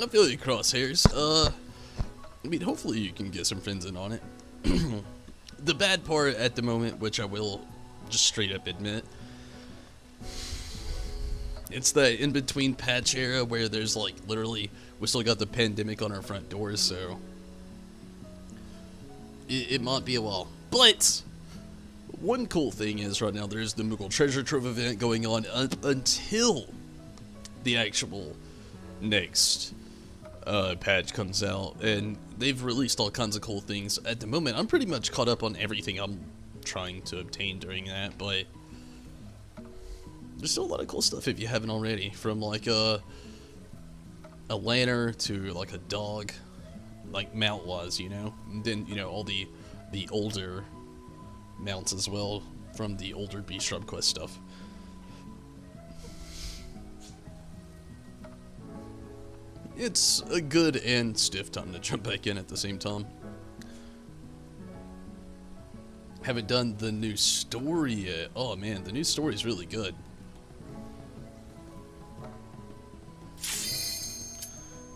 Speaker 1: I feel you, Crosshairs. I mean, hopefully you can get some friends in on it. The bad part at the moment, which I will just straight up admit, it's the in-between patch era where there's like literally, we still got the pandemic on our front doors, so it might be a while. But one cool thing is right now there's the Moogle Treasure Trove event going on until the actual next patch comes out, and they've released all kinds of cool things. At the moment, I'm pretty much caught up on everything I'm trying to obtain during that, but there's still a lot of cool stuff if you haven't already, from like a lantern to like a dog, like mount wise, you know, and then, you know, all the older mounts as well from the older Beast Shrub Quest stuff. It's a good and stiff time to jump back in at the same time. Haven't done the new story yet. Oh man, the new story is really good.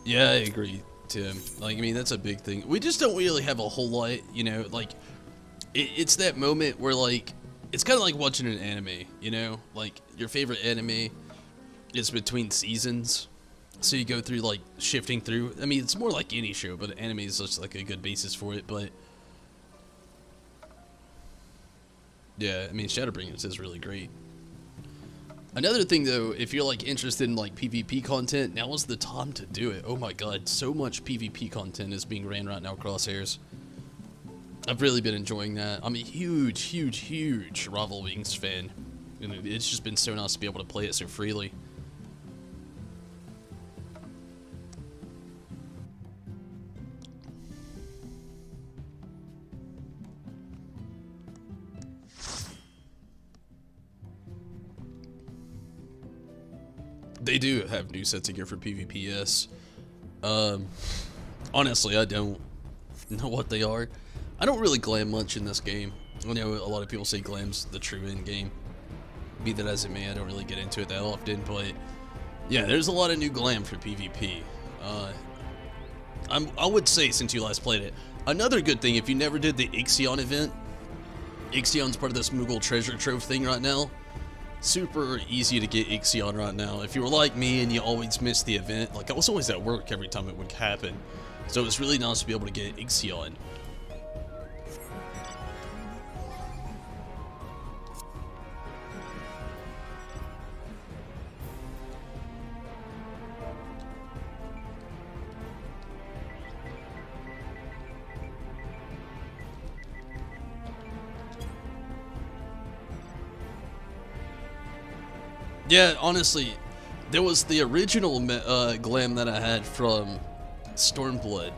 Speaker 1: Yeah, I agree, Tim. Like, I mean, that's a big thing. We just don't really have a whole lot, you know, like, it's that moment where, like, it's kind of like watching an anime, you know? Like, your favorite anime is between seasons. So you go through, like, shifting through. I mean, it's more like any show, but anime is just, like, a good basis for it, but yeah, I mean, Shadowbringers is really great. Another thing, though, if you're, like, interested in, like, PvP content, now is the time to do it. Oh my god, so much PvP content is being ran right now, Crosshairs. I've really been enjoying that. I'm a huge, huge, huge Rival Wings fan. And it's just been so nice to be able to play it so freely. They do have new sets of gear for PvP, yes. Honestly, I don't know what they are. I don't really glam much in this game. I know a lot of people say glam's the true end game. Be that as it may, I don't really get into it that often, but yeah, there's a lot of new glam for PvP. I would say, since you last played it, another good thing, if you never did the Ixion event, Ixion's part of this Moogle Treasure Trove thing right now. Super easy to get Ixion right now. If you were like me and you always missed the event, like I was always at work every time it would happen, so it was really nice to be able to get Ixion. Yeah, honestly, there was the original glam that I had from Stormblood,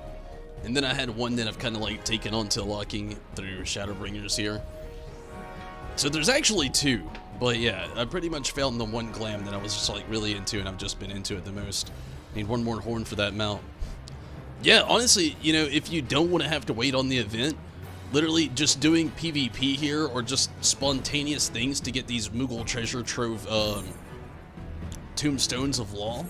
Speaker 1: and then I had one that I've kind of like taken on to locking through Shadowbringers here. So there's actually two, but yeah, I pretty much found the one glam that I was just like really into, and I've just been into it the most. Need one more horn for that mount. Yeah, honestly, you know, if you don't want to have to wait on the event, literally just doing PvP here, or just spontaneous things to get these Moogle Treasure Trove Tombstones of Law,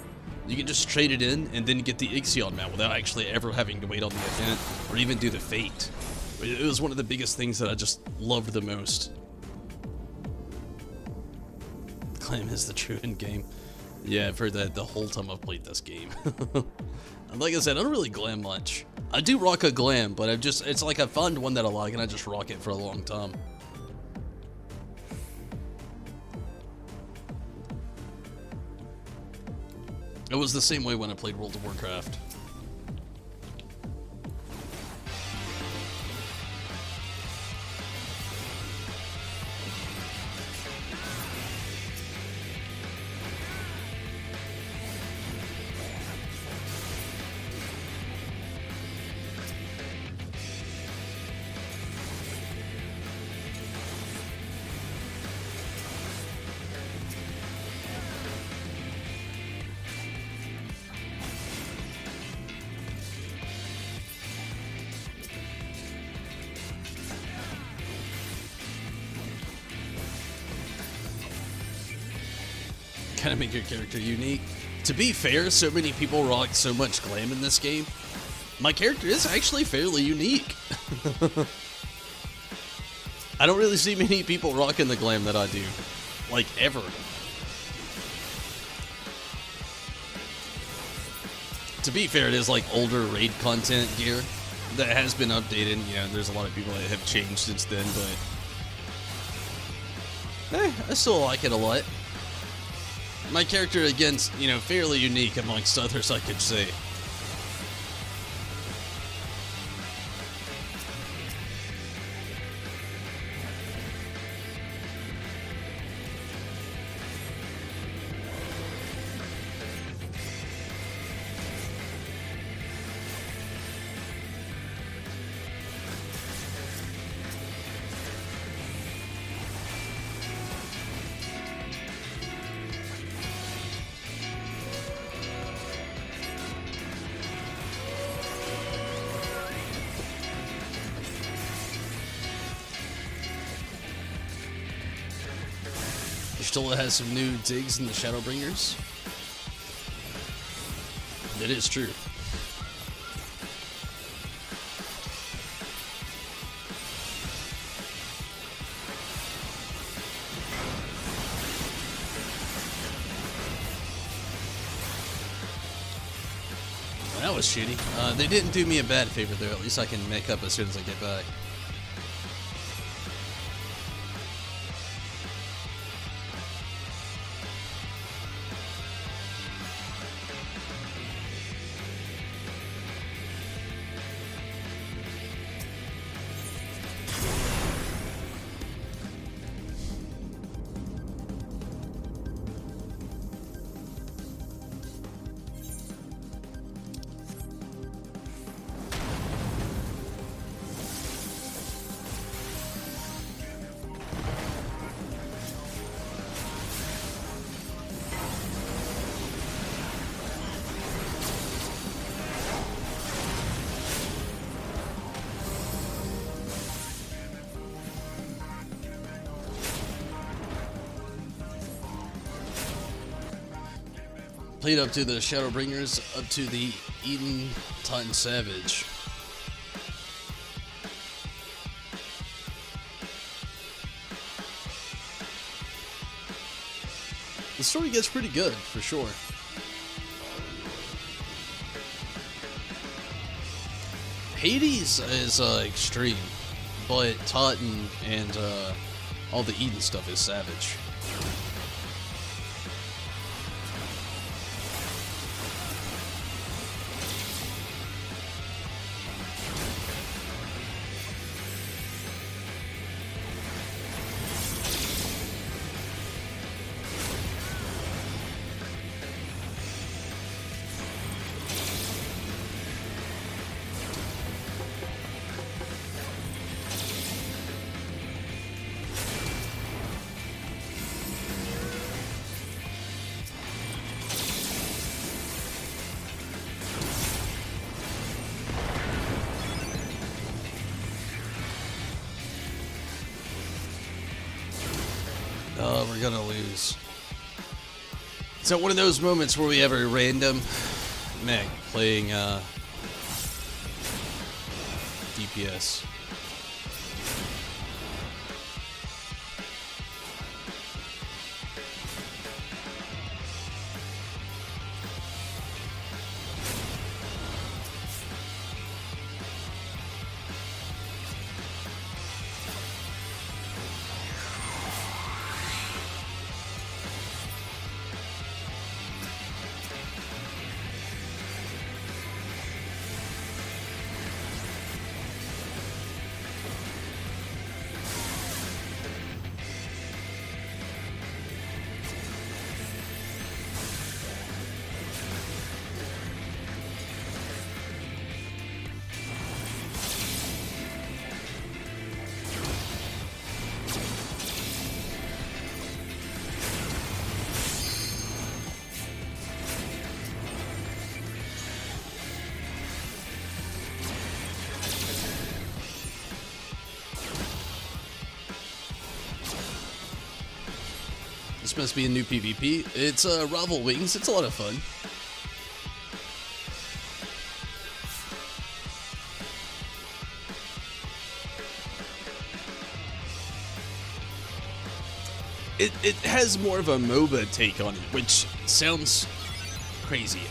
Speaker 1: you can just trade it in and then get the Ixion mount without actually ever having to wait on the event or even do the fate. It was one of the biggest things that I just loved the most. Glam is the true end game. Yeah, I've heard that the whole time I've played this game. Like I said, I don't really glam much. I do rock a glam, but it's like I find one that I like and I just rock it for a long time. It was the same way when I played World of Warcraft. Kind of make your character unique. To be fair, so many people rock so much glam in this game. My character is actually fairly unique. I don't really see many people rocking the glam that I do. Like, ever. To be fair, it is like older raid content gear that has been updated. Yeah, there's a lot of people that have changed since then, but I still like it a lot. My character, again, you know, fairly unique amongst others, I could say. Still has some new digs in the Shadowbringers. It is true. Well, that was shitty. They didn't do me a bad favor though. At least I can make up as soon as I get back. Played up to the Shadowbringers, up to the Eden Titan Savage. The story gets pretty good, for sure. Hades is extreme, but Titan and all the Eden stuff is savage. We're gonna lose. Is that one of those moments where we have a random mech playing DPS? must be a new PvP. It's Rival Wings. It's a lot of fun. It has more of a MOBA take on it, which sounds crazy.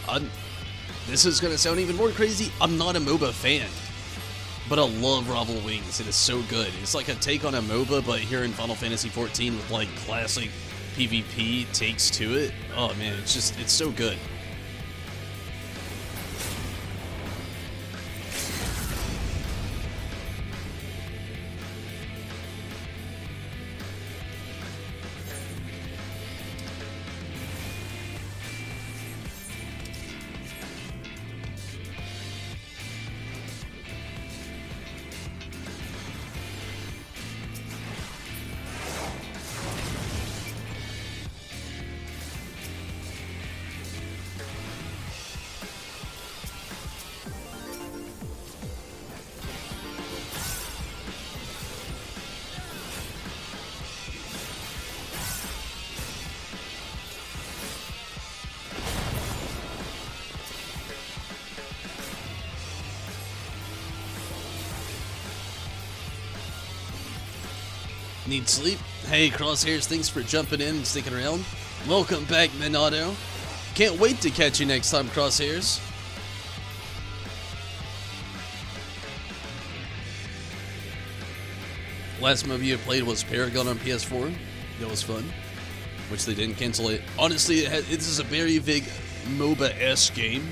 Speaker 1: This is gonna sound even more crazy. I'm not a MOBA fan, but I love Rival Wings. It is so good. It's like a take on a MOBA, but here in Final Fantasy XIV with like classic PvP takes to it. Oh man, it's so good. Need sleep? Hey, Crosshairs, thanks for jumping in and sticking around. Welcome back, Minato. Can't wait to catch you next time, Crosshairs. Last movie I played was Paragon on PS4. That was fun. Which they didn't cancel it. Honestly, this is a very big MOBA-esque game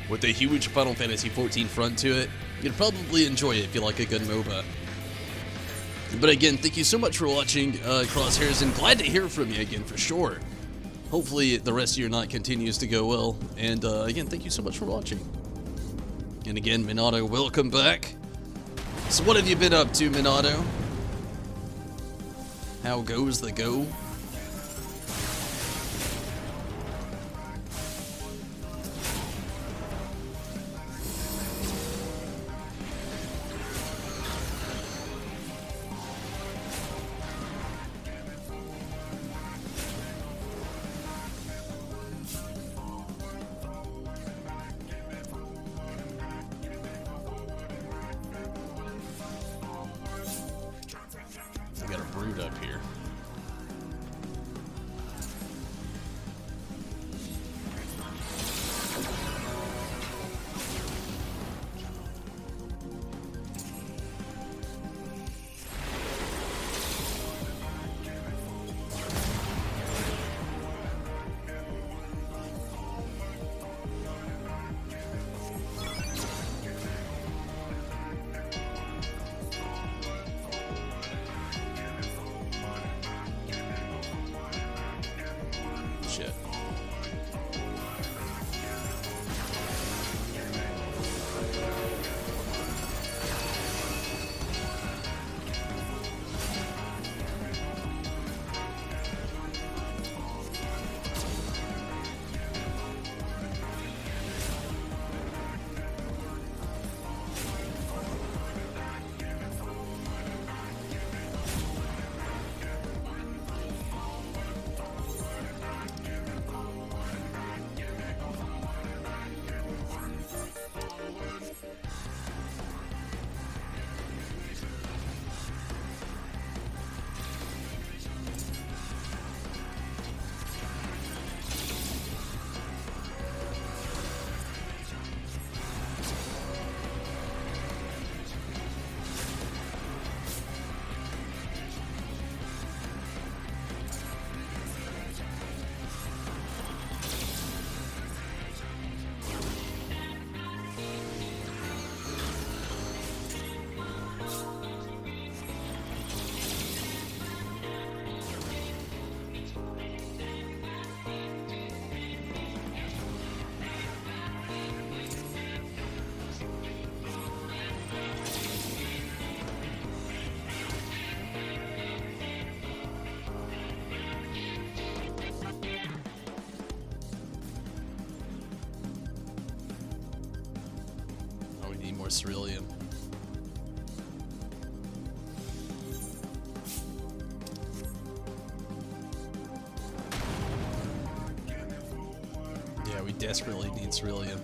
Speaker 1: with a huge Final Fantasy XIV front to it. You'd probably enjoy it if you like a good MOBA. But again, thank you so much for watching, Crosshairs, and glad to hear from you again, for sure. Hopefully the rest of your night continues to go well, and again, thank you so much for watching. And again, Minato, welcome back. So what have you been up to, Minato? How goes the go? I got a brood up here. Shit. More cerulean. Yeah, we desperately need ceruleum.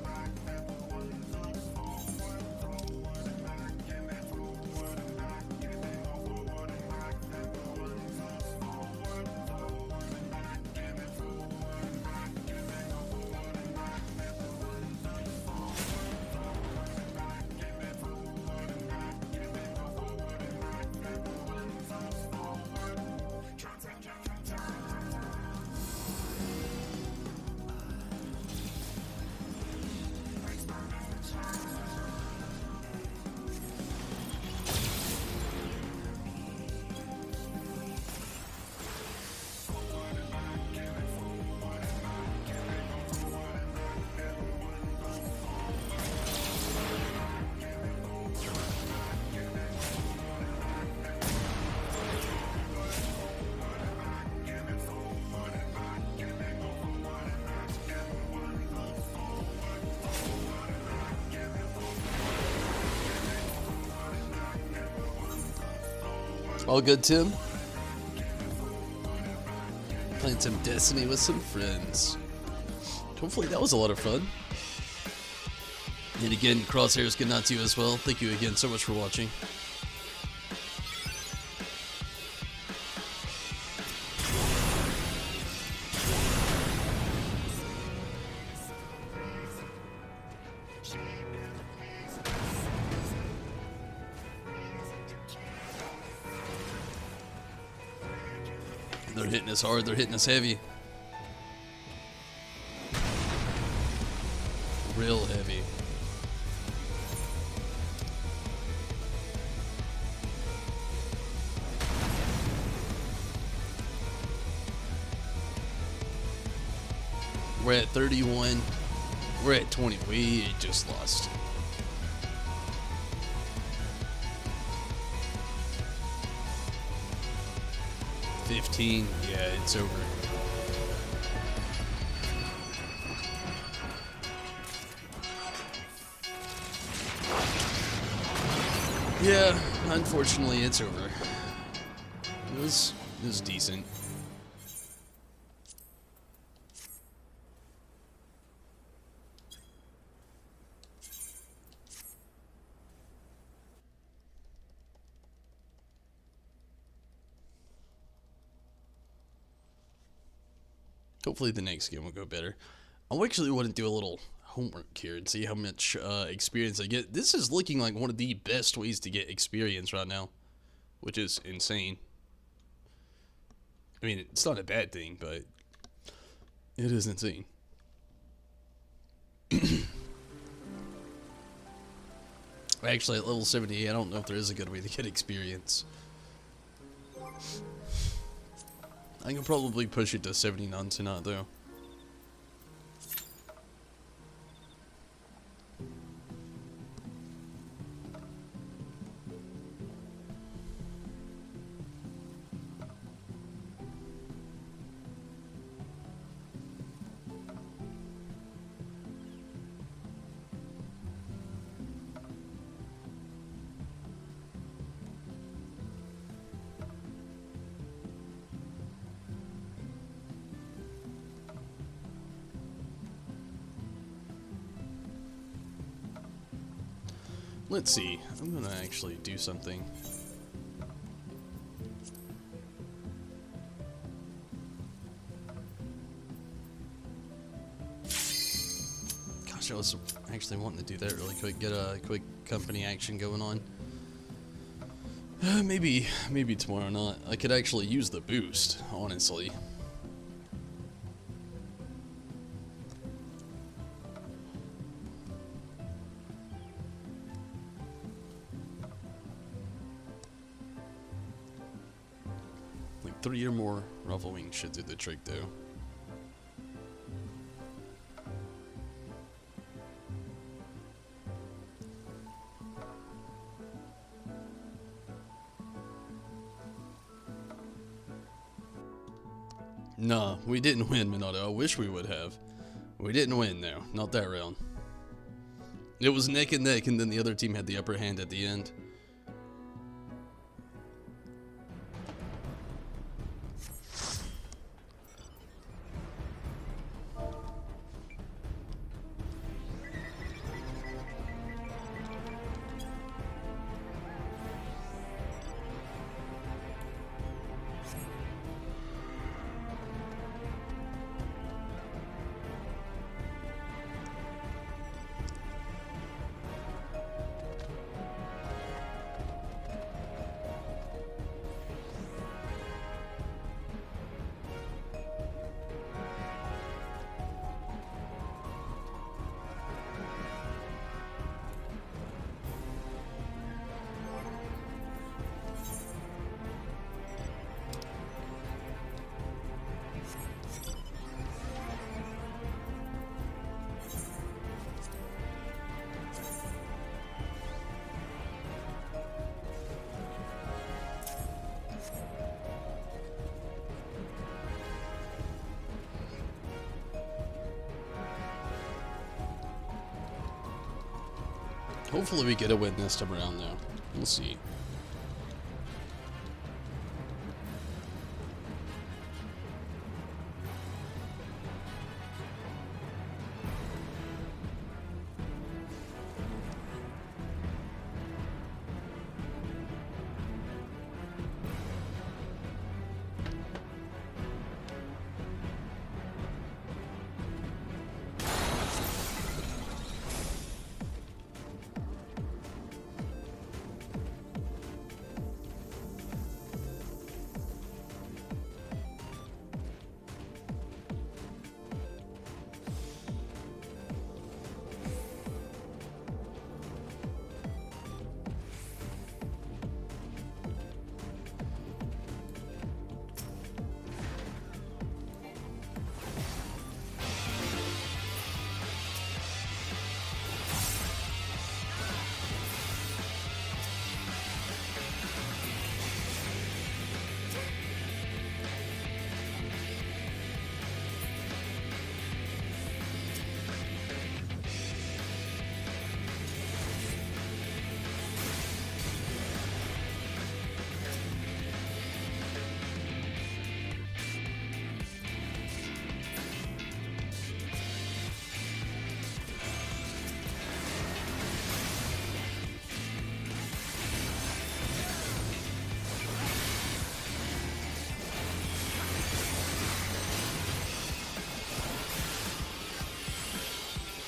Speaker 1: All good, Tim? Playing some Destiny with some friends. Hopefully that was a lot of fun. And again, Crosshairs, good night to you as well. Thank you again so much for watching. They're hitting us hard, they're hitting us heavy. Real heavy. We're at 31. We're at 20. We just lost. $15. Yeah, it's over. Yeah, unfortunately, it's over. It was decent. Hopefully the next game will go better. I actually want to do a little homework here and see how much experience I get. This is looking like one of the best ways to get experience right now, which is insane. I mean, it's not a bad thing, but it is insane. Actually, at level 78, I don't know if there is a good way to get experience. I can probably push it to 79 tonight, though. Let's see. I'm gonna actually do something. Gosh, I was actually wanting to do that really quick. Get a quick company action going on. Maybe tomorrow not. I could actually use the boost, honestly. Like 3 or more ruffle wings should do the trick, though. Nah, we didn't win, Minato. I wish we would have. We didn't win, though. Not that round. It was neck and neck, and then the other team had the upper hand at the end. Hopefully we get a win this time around, though. We'll see.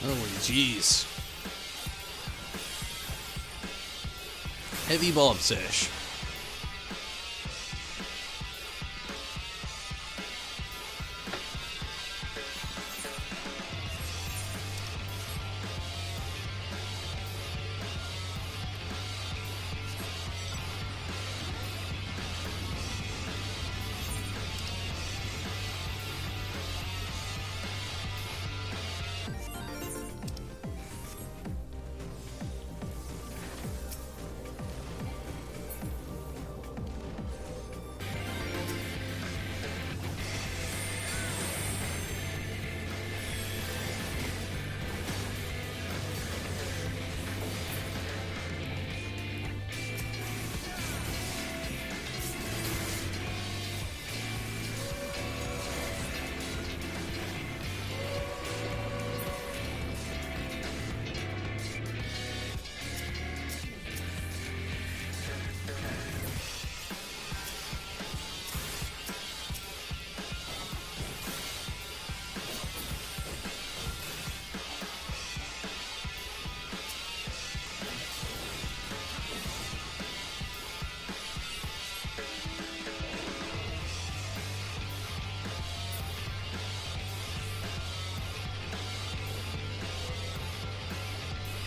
Speaker 1: Oh, jeez. Heavy bob sesh.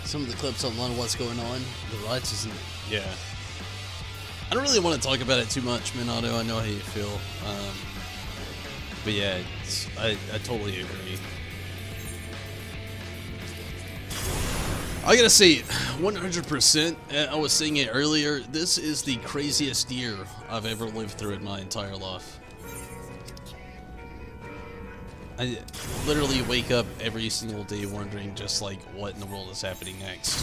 Speaker 1: Some of the clips online, what's going on. The lights isn't. Yeah. I don't really want to talk about it too much, Minato. I know how you feel. But yeah, I totally agree. I gotta say, 100%, I was saying it earlier, this is the craziest year I've ever lived through in my entire life. I literally wake up every single day wondering just like what in the world is happening next.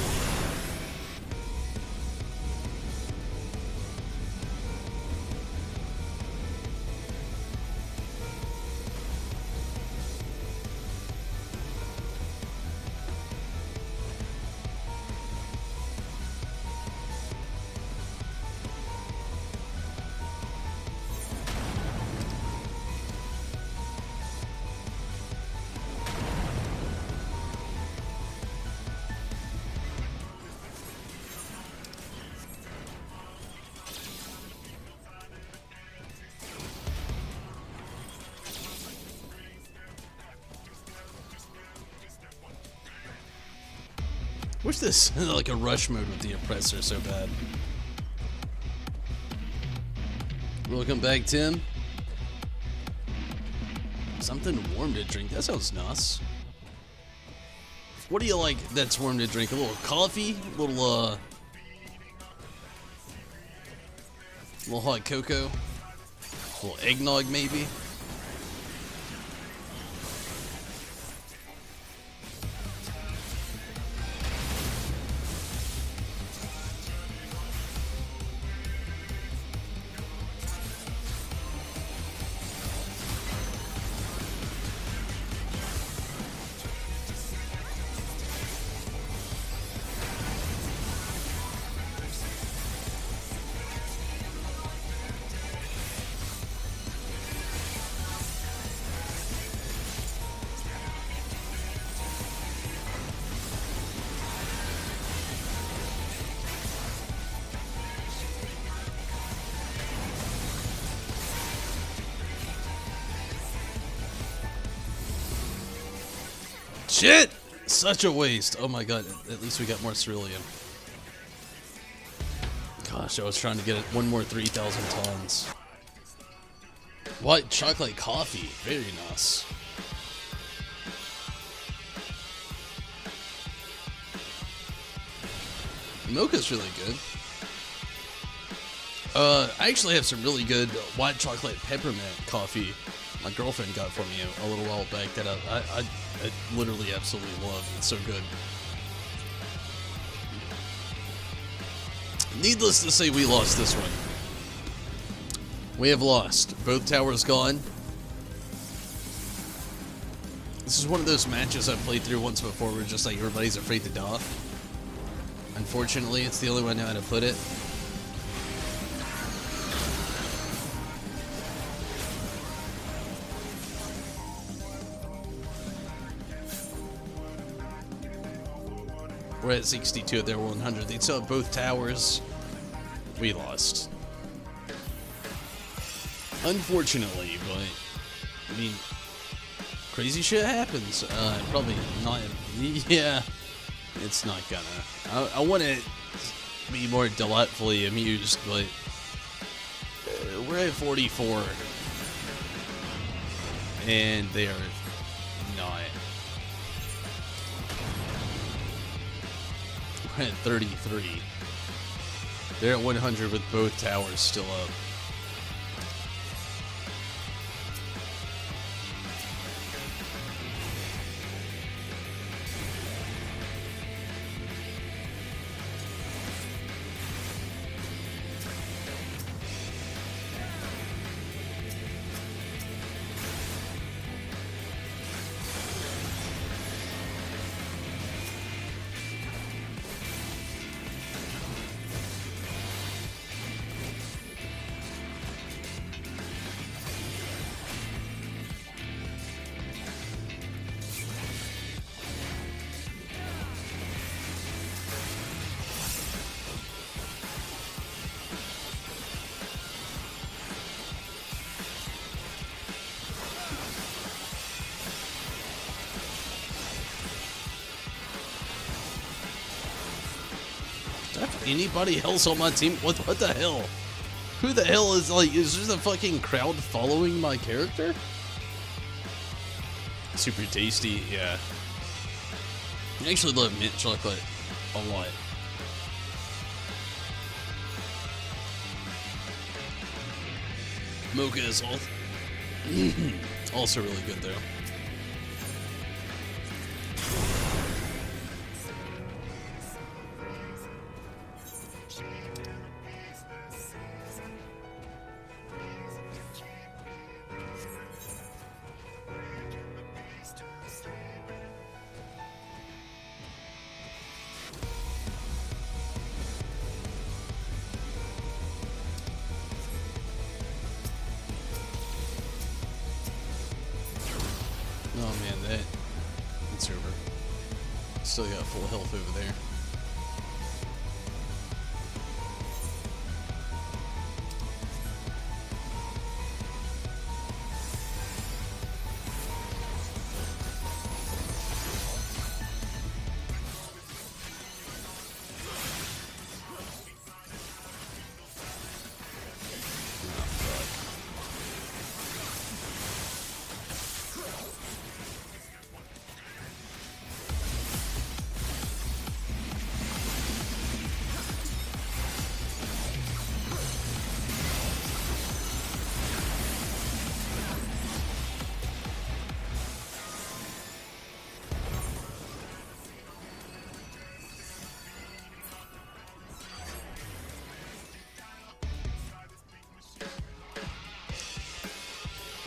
Speaker 1: Wish this like a rush mode with the oppressor so bad. Welcome back, Tim. Something warm to drink. That sounds nice. What do you like that's warm to drink? A little coffee? A little hot cocoa? A little eggnog, maybe? Shit! Such a waste. Oh my god, at least we got more cerulean. Gosh, I was trying to get it one more 3,000 tons. White chocolate coffee. Very nice. Mocha's really good. I actually have some really good white chocolate peppermint coffee my girlfriend got for me a little while back that I literally absolutely love. It's so good. Needless to say, we lost this one. We have lost. Both towers gone. This is one of those matches I've played through once before where just like everybody's afraid to die. Unfortunately, it's the only way I know how to put it. We're at 62 at their 100. They still have both towers. We lost. Unfortunately, but I mean, crazy shit happens. Probably not. Yeah, it's not gonna. I want to be more delightfully amused, but we're at 44, and they are not. We're at 33. They're at 100 with both towers still up. Anybody else on my team? What the hell? Who the hell is like, is there a fucking crowd following my character? Super tasty, yeah. I actually love mint chocolate a lot. Mocha is also really good though. Oh man, it's over. Still got full health over there.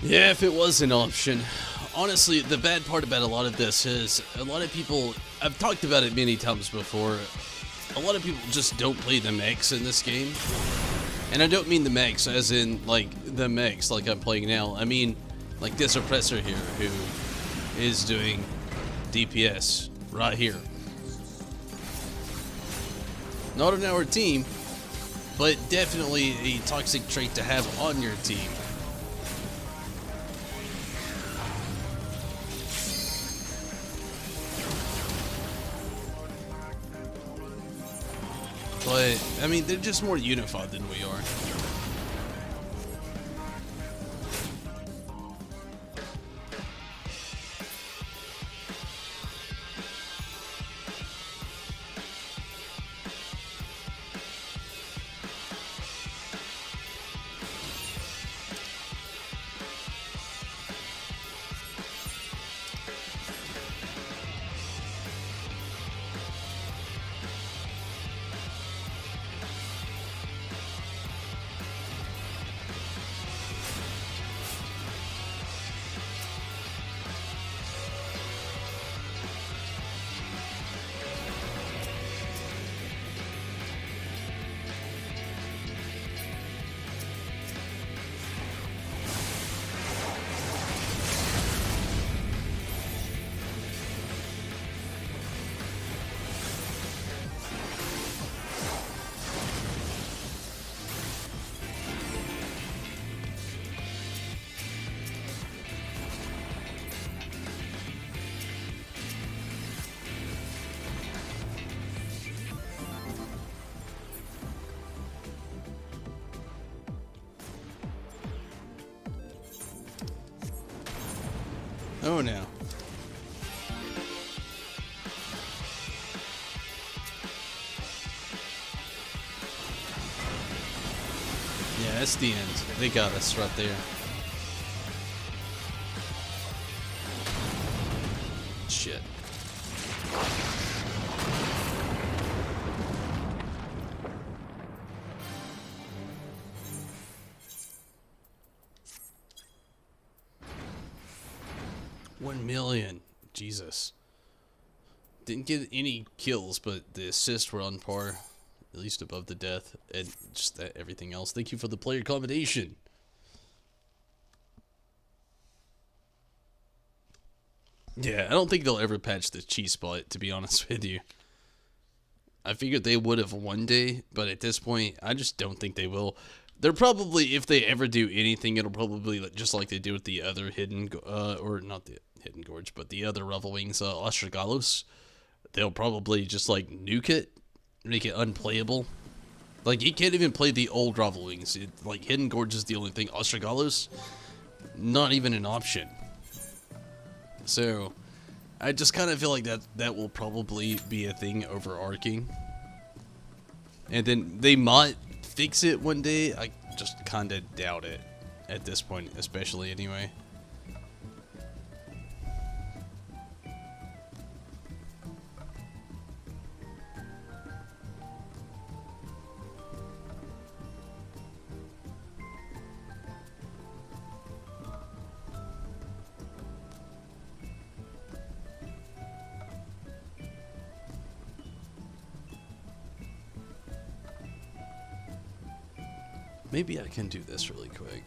Speaker 1: Yeah, if it was an option. Honestly, the bad part about a lot of this is a lot of people, I've talked about it many times before, a lot of people just don't play the mechs in this game. And I don't mean the mechs as in, like, the mechs like I'm playing now. I mean, like this oppressor here who is doing DPS right here. Not on our team, but definitely a toxic trait to have on your team. But, I mean, they're just more unified than we are. Oh no. Yeah, that's the end. They got us right there. Shit. $1,000,000. Jesus. Didn't get any kills, but the assists were on par. At least above the death. And just that everything else. Thank you for the player accommodation. Yeah, I don't think they'll ever patch the cheese spot, to be honest with you. I figured they would have one day, but at this point, I just don't think they will. They're probably, if they ever do anything, it'll probably just like they do with the other hidden, or not the hidden gorge, but the other Revel Wings, Ostragalos. They'll probably just like nuke it, make it unplayable. Like, you can't even play the old Revel Wings. Like, hidden gorge is the only thing. Ostragalos, not even an option. So, I just kind of feel like that will probably be a thing overarching. And then they might fix it one day. I just kind of doubt it at this point, especially anyway. Maybe I can do this really quick.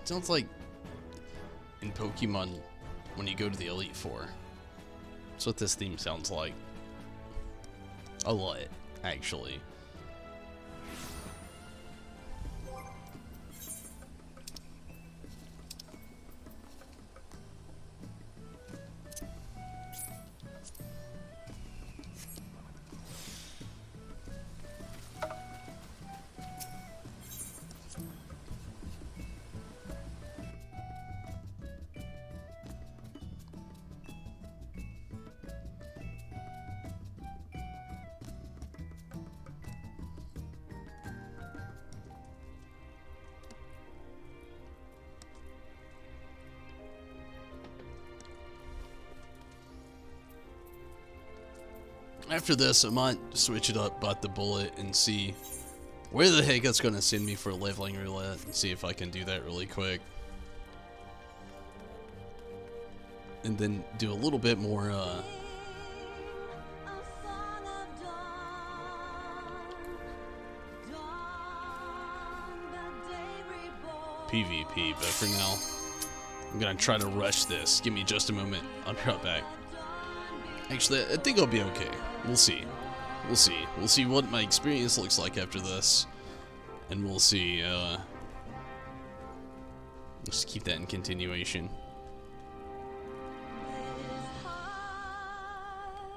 Speaker 1: Sounds like in Pokemon when you go to the Elite Four. That's what this theme sounds like. A lot, actually. After this, I might switch it up, bite the bullet, and see where the heck it's going to send me for leveling roulette, and see if I can do that really quick. And then do a little bit more, PvP, but for now, I'm going to try to rush this. Give me just a moment. I'll be right back. Actually, I think I'll be okay. We'll see. We'll see. We'll see what my experience looks like after this. And we'll see, just keep that in continuation.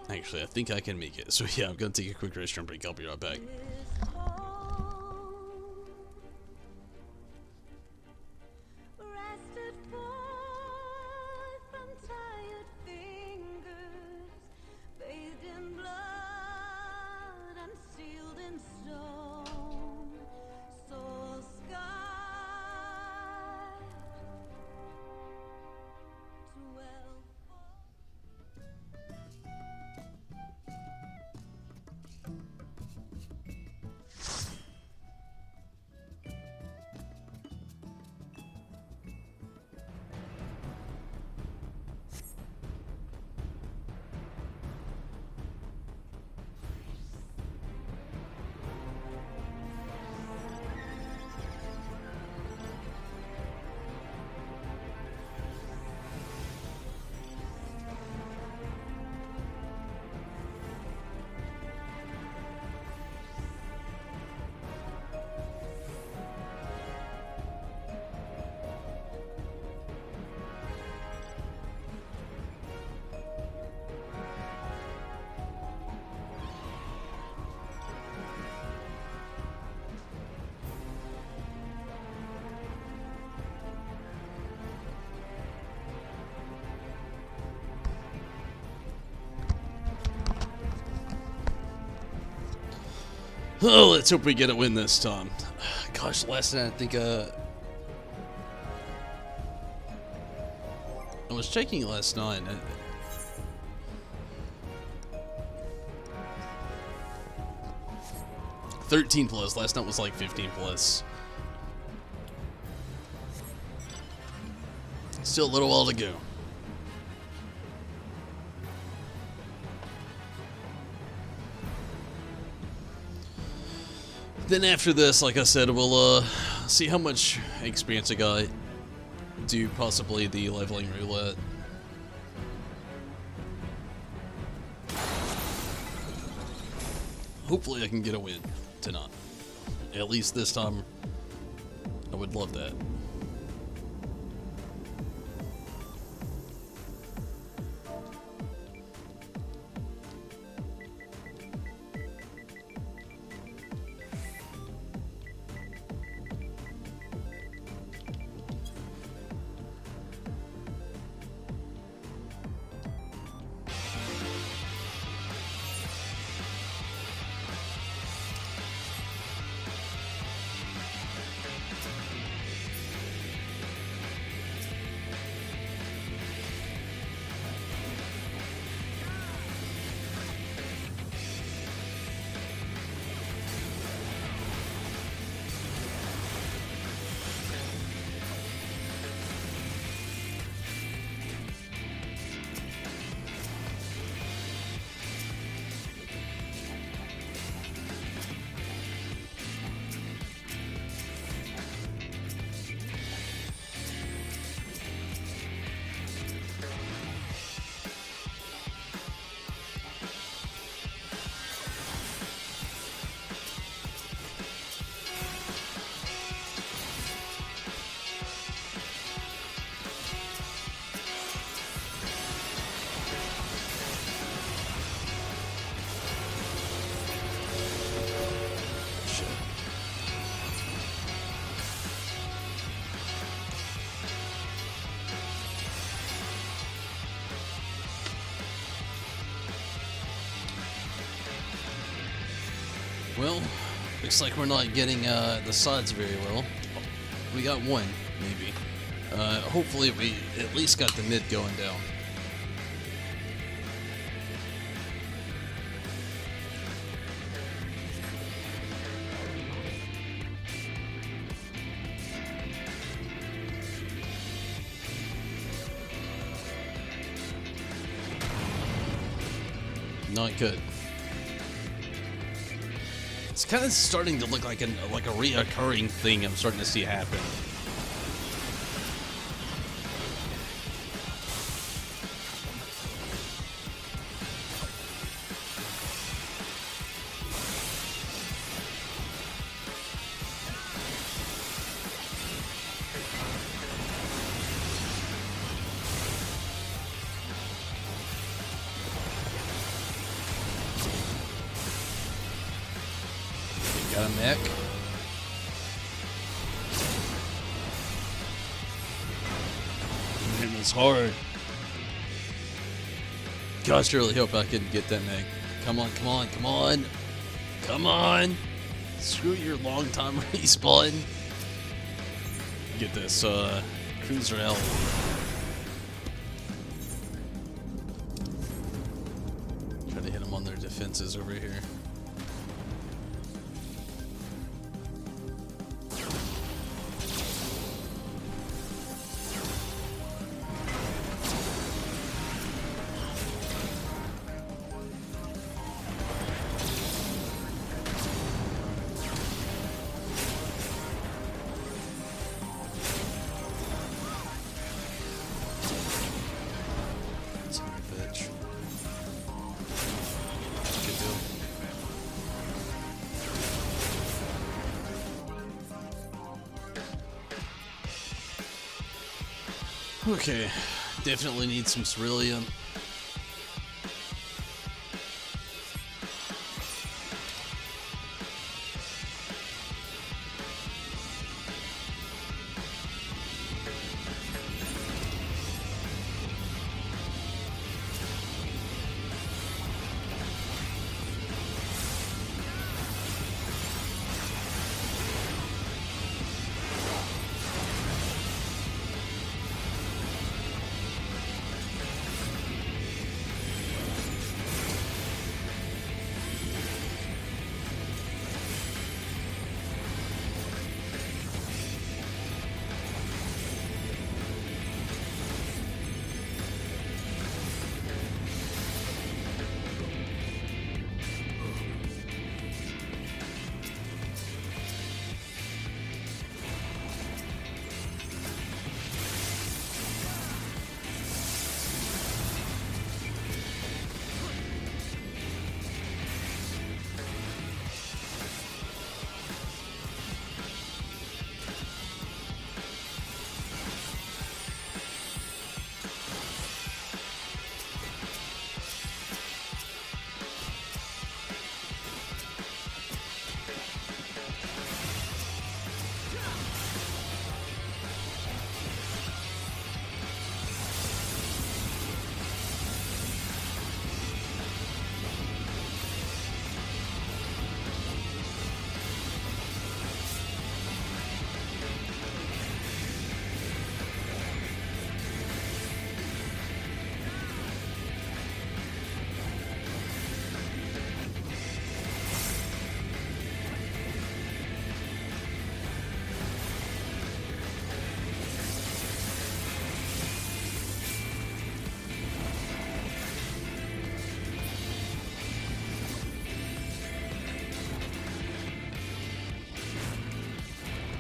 Speaker 1: Actually, I think I can make it. So yeah, I'm gonna take a quick restroom break. I'll be right back. Oh, let's hope we get a win this time. Gosh, last night I think I was checking last night. 13 plus. Last night was like 15 plus. Still a little while to go. Then after this, like I said, we'll see how much experience I got. Do possibly the leveling roulette. Hopefully I can get a win tonight. At least this time, I would love that. Well, looks like we're not getting the sods very well. We got one, maybe. Hopefully we at least got the mid going down. Not good. It's kind of starting to look like a reoccurring thing I'm starting to see happen. Got a mech. Man, it's hard. Gosh, I really hope I can get that mech. Come on, come on, come on. Come on. Screw your long time respawn. Get this cruiser out. Try to hit them on their defenses over here. Okay, definitely need some cerulean.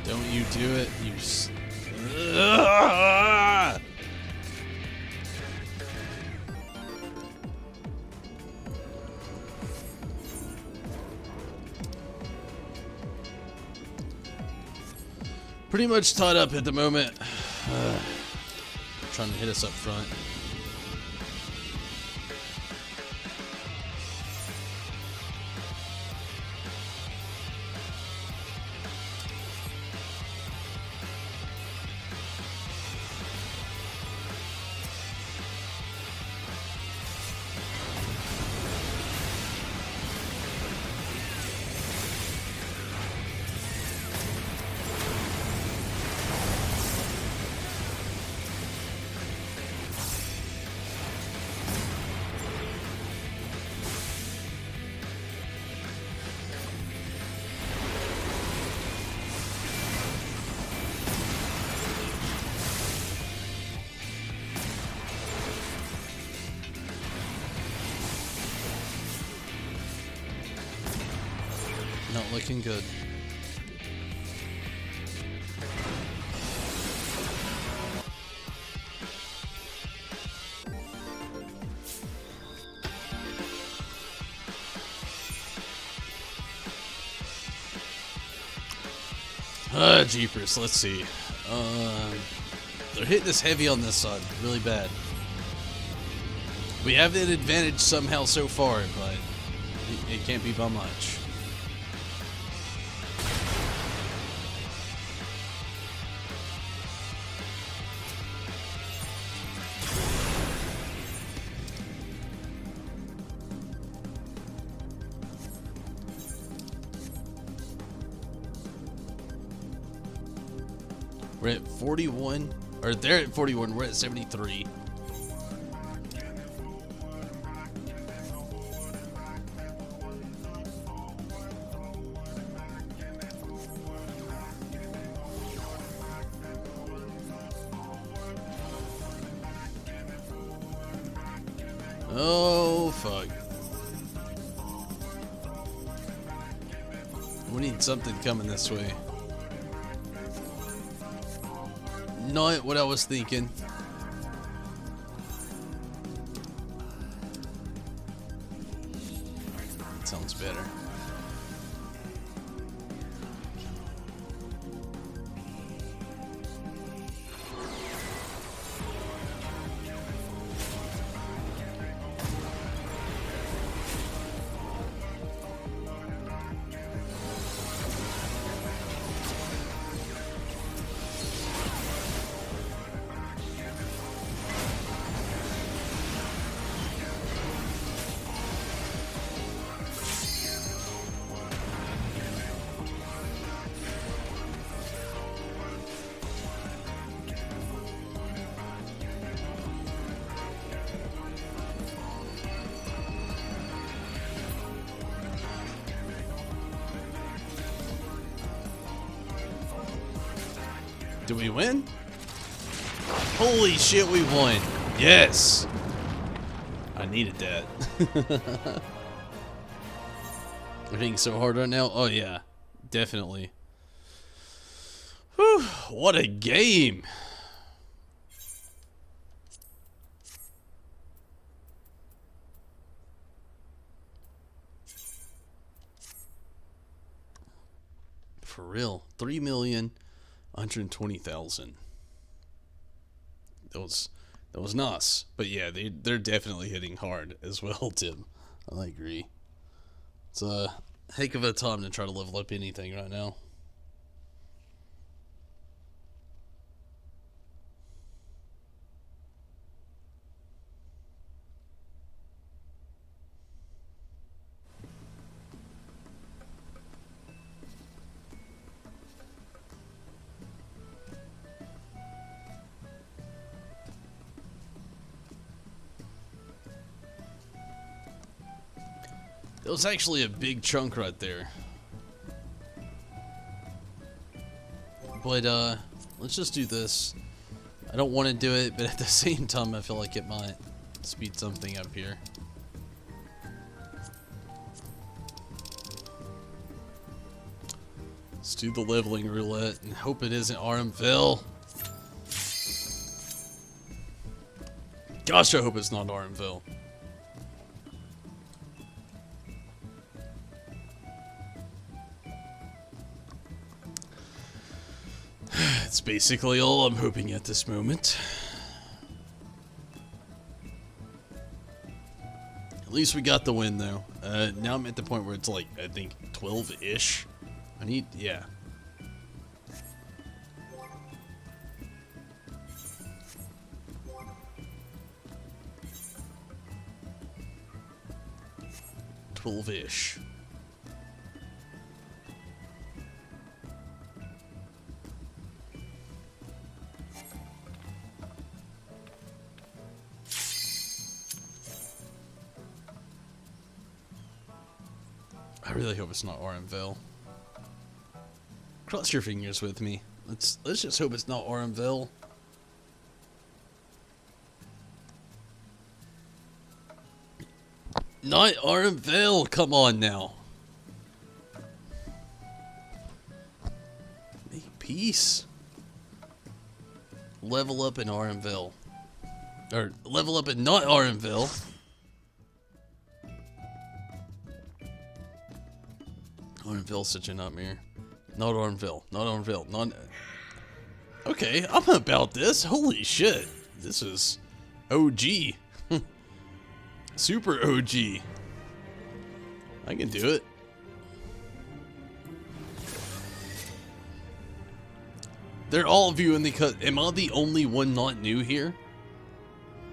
Speaker 1: Don't you do it, you Pretty much tied up at the moment. Trying to hit us up front. not looking good. Jeepers, let's see. They're hitting us heavy on this side, really bad. We have an advantage somehow so far, but it can't be by much. We're at 41, or they're at 41, we're at 73. Oh, fuck. We need something coming this way. Not what I was thinking. Sounds better. Did we win? Holy shit, we won. Yes. I needed that. We're hitting so hard right now. Oh, yeah. Definitely. Whew, what a game. For real. 3,120,000. That was nice. But yeah, they're definitely hitting hard as well, Tim. I agree. It's a heck of a time to try to level up anything right now. It was actually a big chunk right there. But, let's just do this. I don't want to do it, but at the same time, I feel like it might speed something up here. Let's do the leveling roulette and hope it isn't RMville. Gosh, I hope it's not RMville. That's basically all I'm hoping at this moment. At least we got the win, though. Now I'm at the point where it's like, I think, 12-ish. I need, yeah. $12-ish. I really hope it's not RMville. Cross your fingers with me. Let's just hope it's not RMville. Not RMville, come on now. Make peace. Level up in Armville. Or level up in not Armville. Armville's such a nightmare. Not Armville. Not Armville. Not. Okay, I'm about this. Holy shit. This is OG. Super OG. I can do it. They're all viewing the cut. Am I the only one not new here?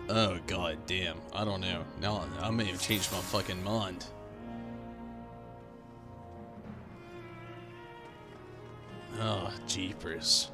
Speaker 1: Oh god damn. I don't know. Now I may have changed my fucking mind. Oh, jeepers.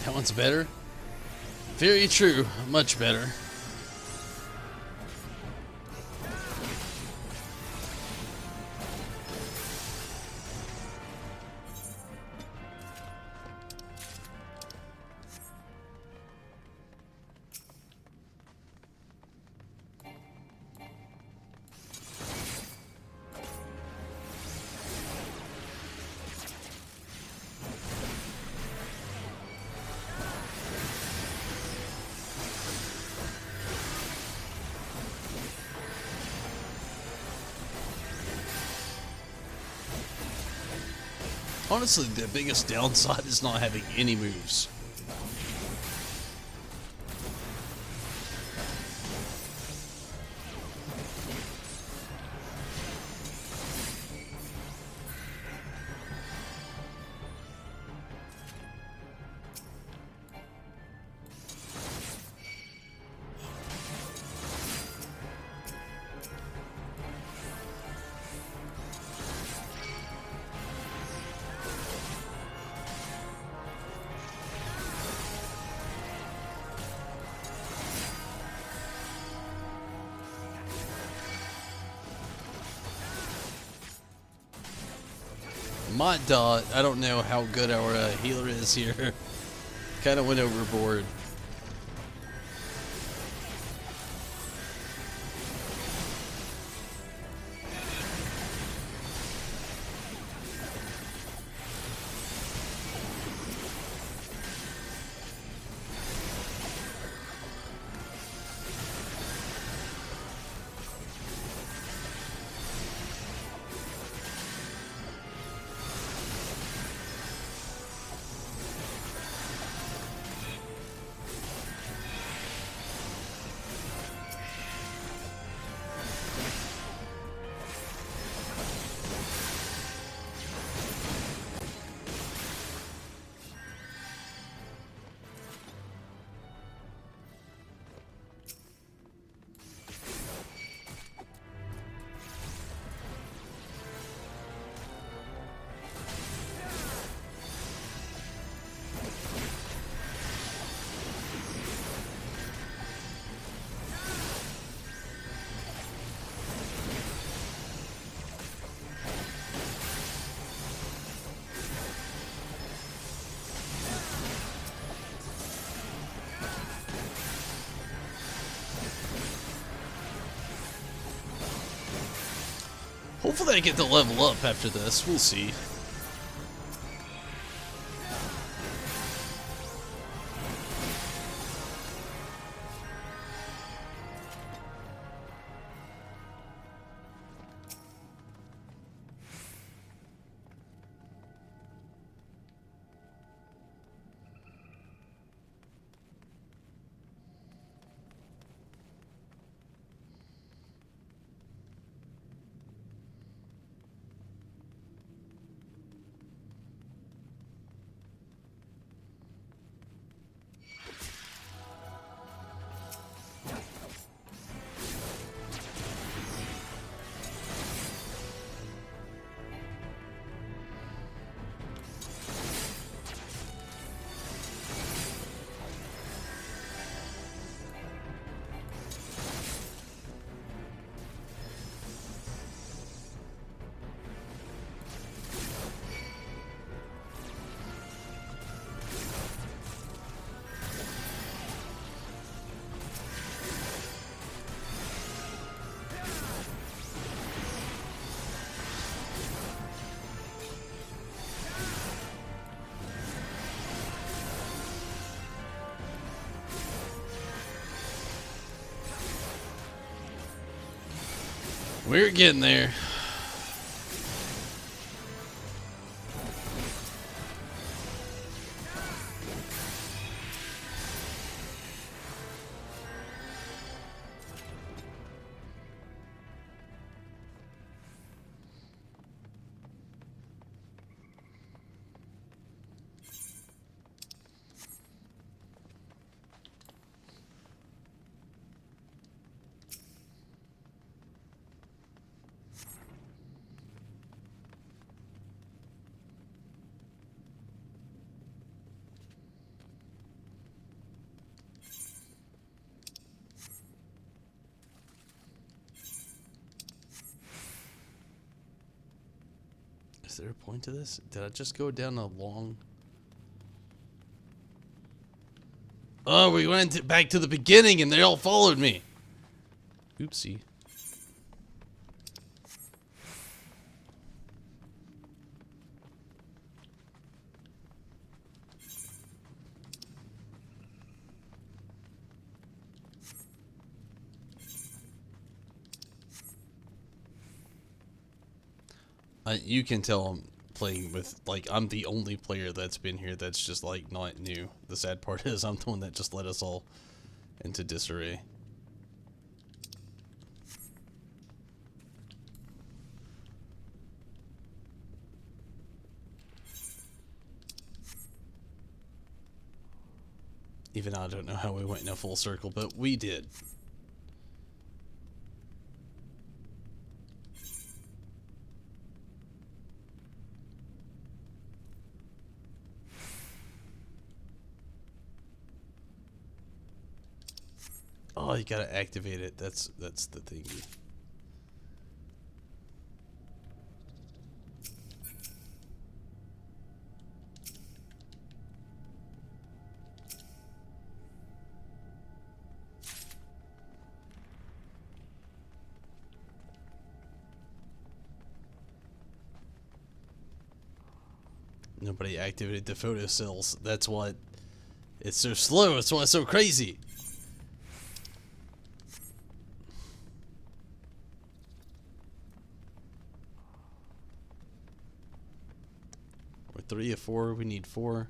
Speaker 1: That one's better. Very true. Much better. Honestly, the biggest downside is not having any moves. My dot, I don't know how good our healer is here. Kind of went overboard. Hopefully I get to level up after this. We'll see. We're getting there. Is there a point to this? Did I just go down a long... Oh, we went back to the beginning and they all followed me. Oopsie. You can tell I'm playing with, like, I'm the only player that's been here that's just, like, not new. The sad part is I'm the one that just led us all into disarray. Even I don't know how we went in a full circle, but we did. Oh, you gotta activate it. That's the thing. Nobody activated the photo cells. That's what. It's so slow. That's why it's so crazy. We're 3 of 4. We need 4.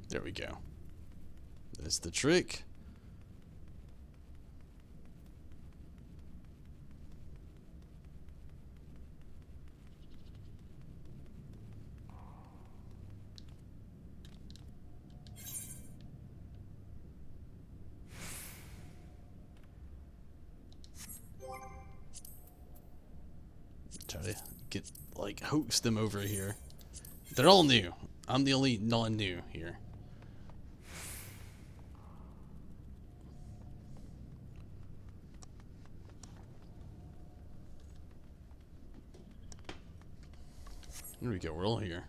Speaker 1: There we go. That's the trick. Try to get, like, hoax them over here. They're all new. I'm the only non-new here. Here we go, we're all here.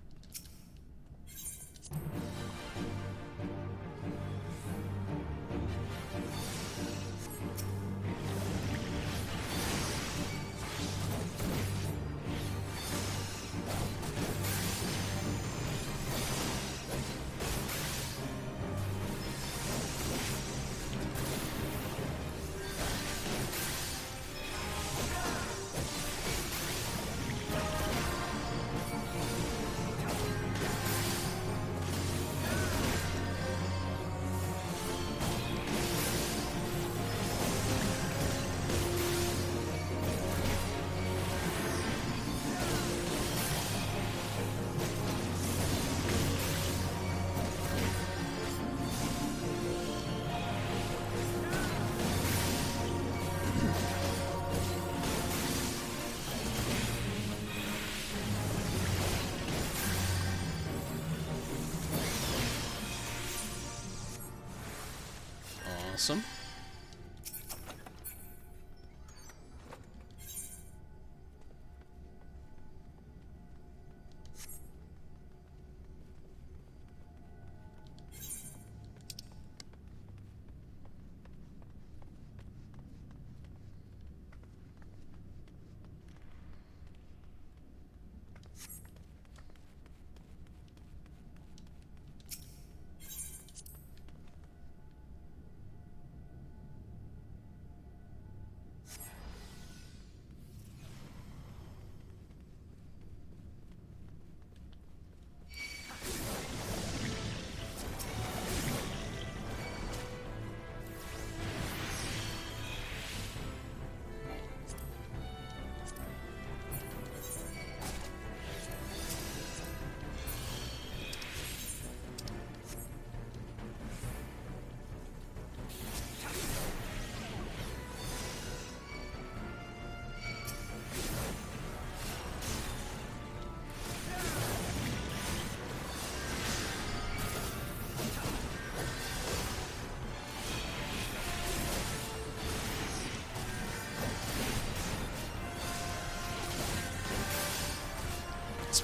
Speaker 1: Awesome.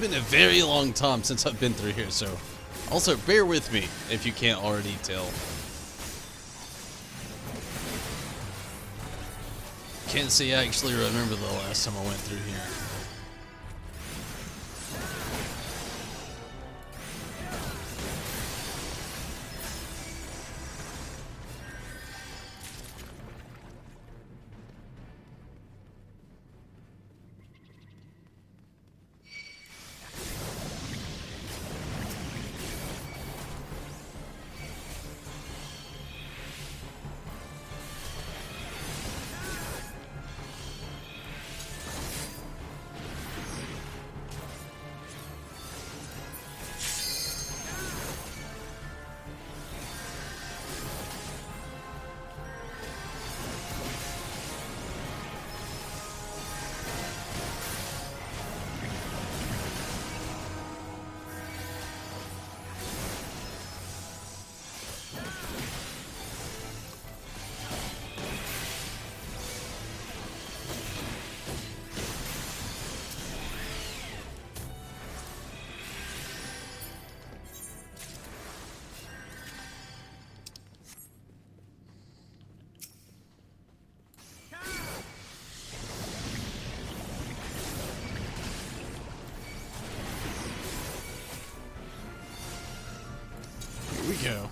Speaker 1: been a very long time since I've been through here, so also bear with me if you can't already tell. Can't say I actually remember the last time I went through here. Here we go.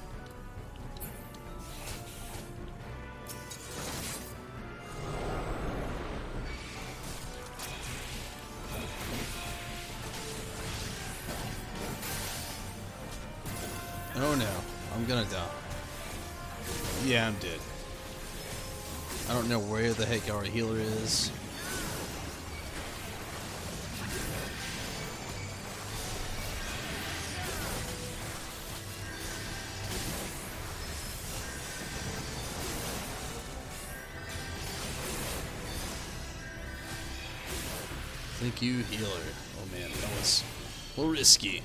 Speaker 1: Oh no, I'm gonna die. Yeah, I'm dead. I don't know where the heck our healer is. Thank you, healer. Oh man, that was a little risky.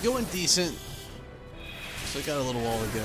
Speaker 1: Going decent. So I got a little while to go.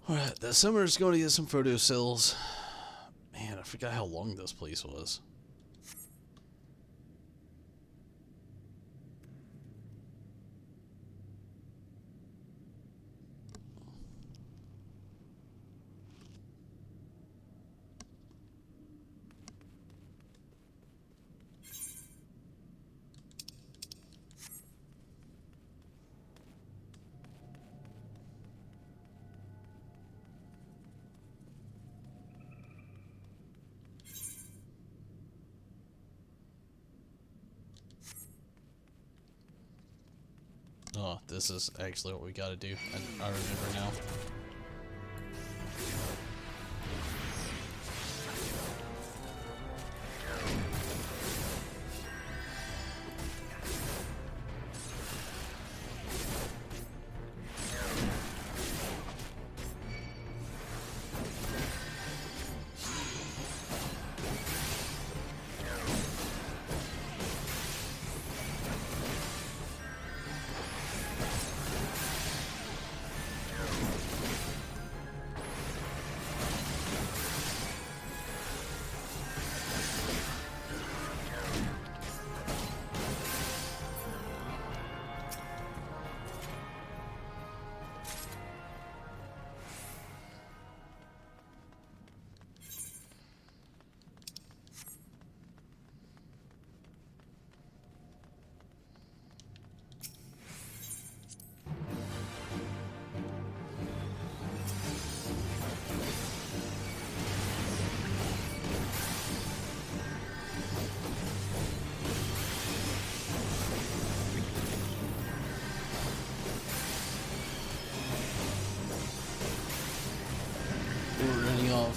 Speaker 1: Alright, that summer's going to get some photo cells. Man, I forgot how long this place was. Oh, this is actually what we gotta do. I remember now.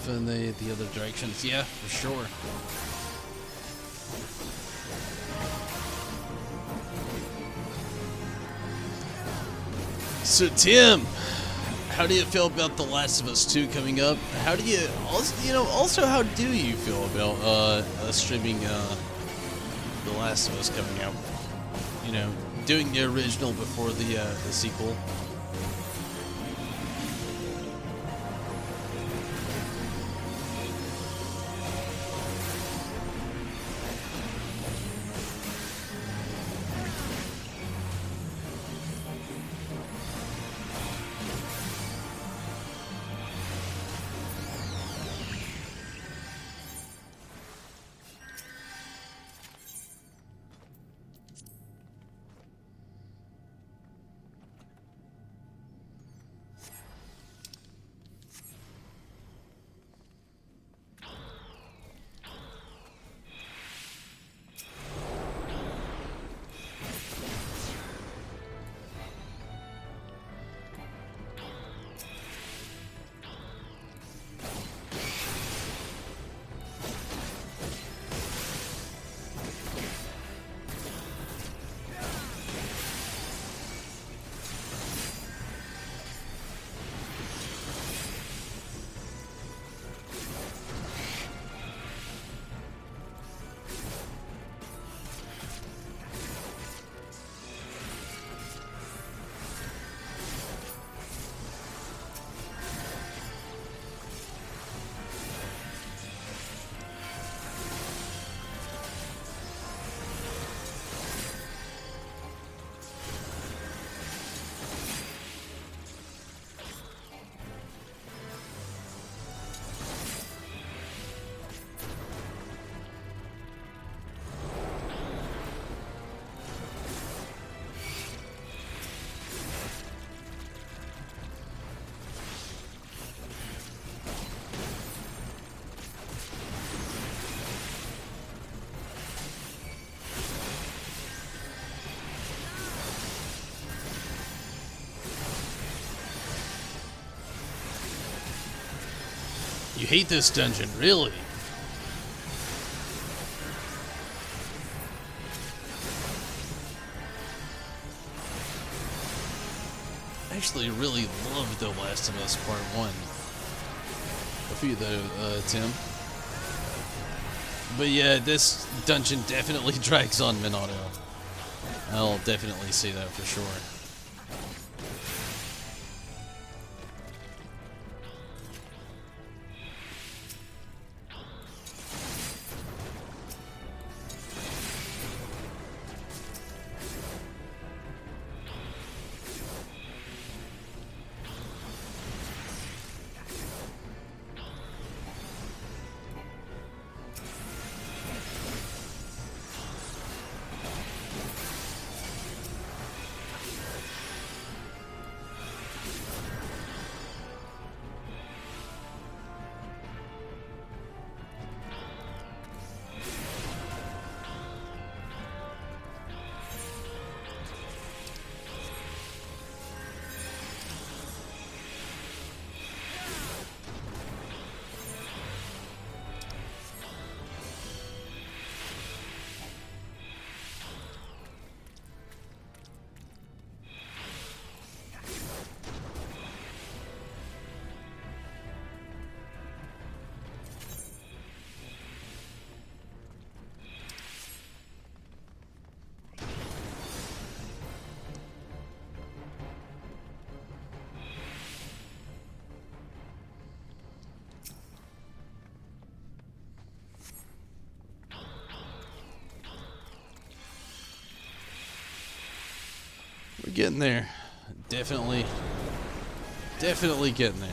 Speaker 1: in the other directions. Yeah, for sure. So Tim, how do you feel about The Last of Us 2 coming up? How do you also how do you feel about streaming The Last of Us coming out? You know, doing the original before the sequel. You hate this dungeon, really? I actually really loved The Last of Us Part 1. A few though, Tim. But yeah, this dungeon definitely drags on Minato. I'll definitely say that for sure. We're getting there. Definitely getting there.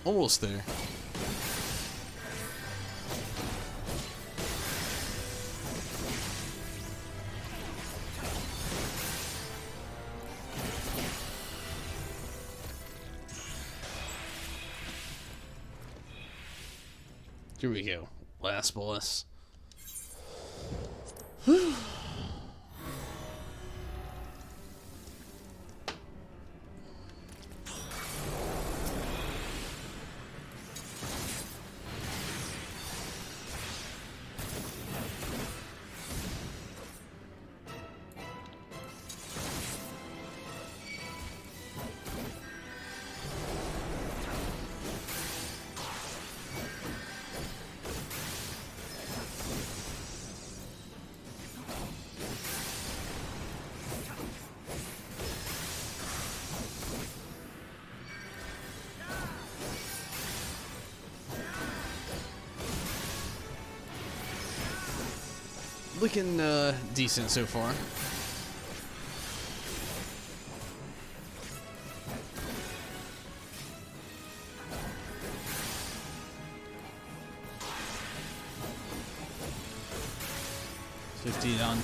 Speaker 1: Almost there. Here we go. Last boss. Looking decent so far.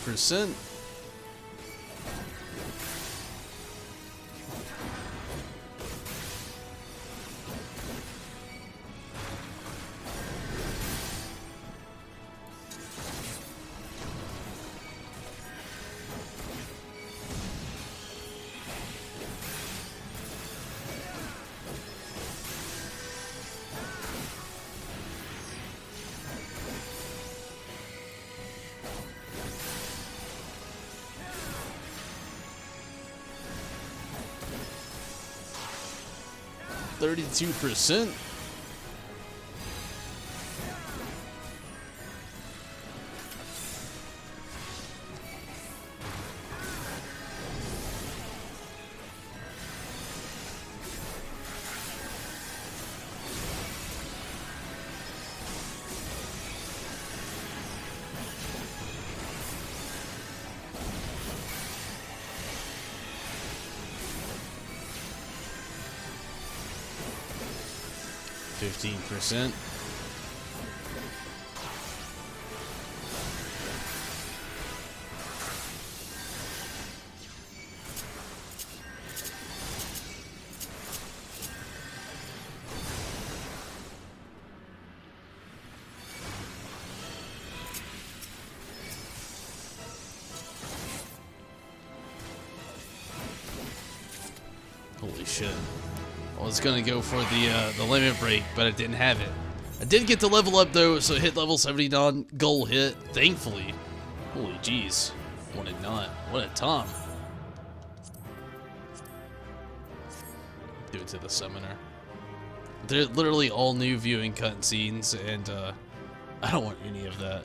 Speaker 1: %. 32%. %. Holy shit. I was gonna go for the limit break, but I didn't have it. I did get the level up though, so hit level 79, goal hit, thankfully. Holy jeez. What a nut. What a Tom. Do it to the summoner. They're literally all new viewing cutscenes, and I don't want any of that.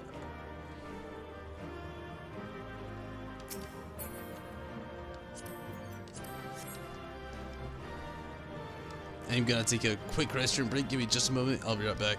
Speaker 1: I'm gonna take a quick restroom break. Give me just a moment. I'll be right back.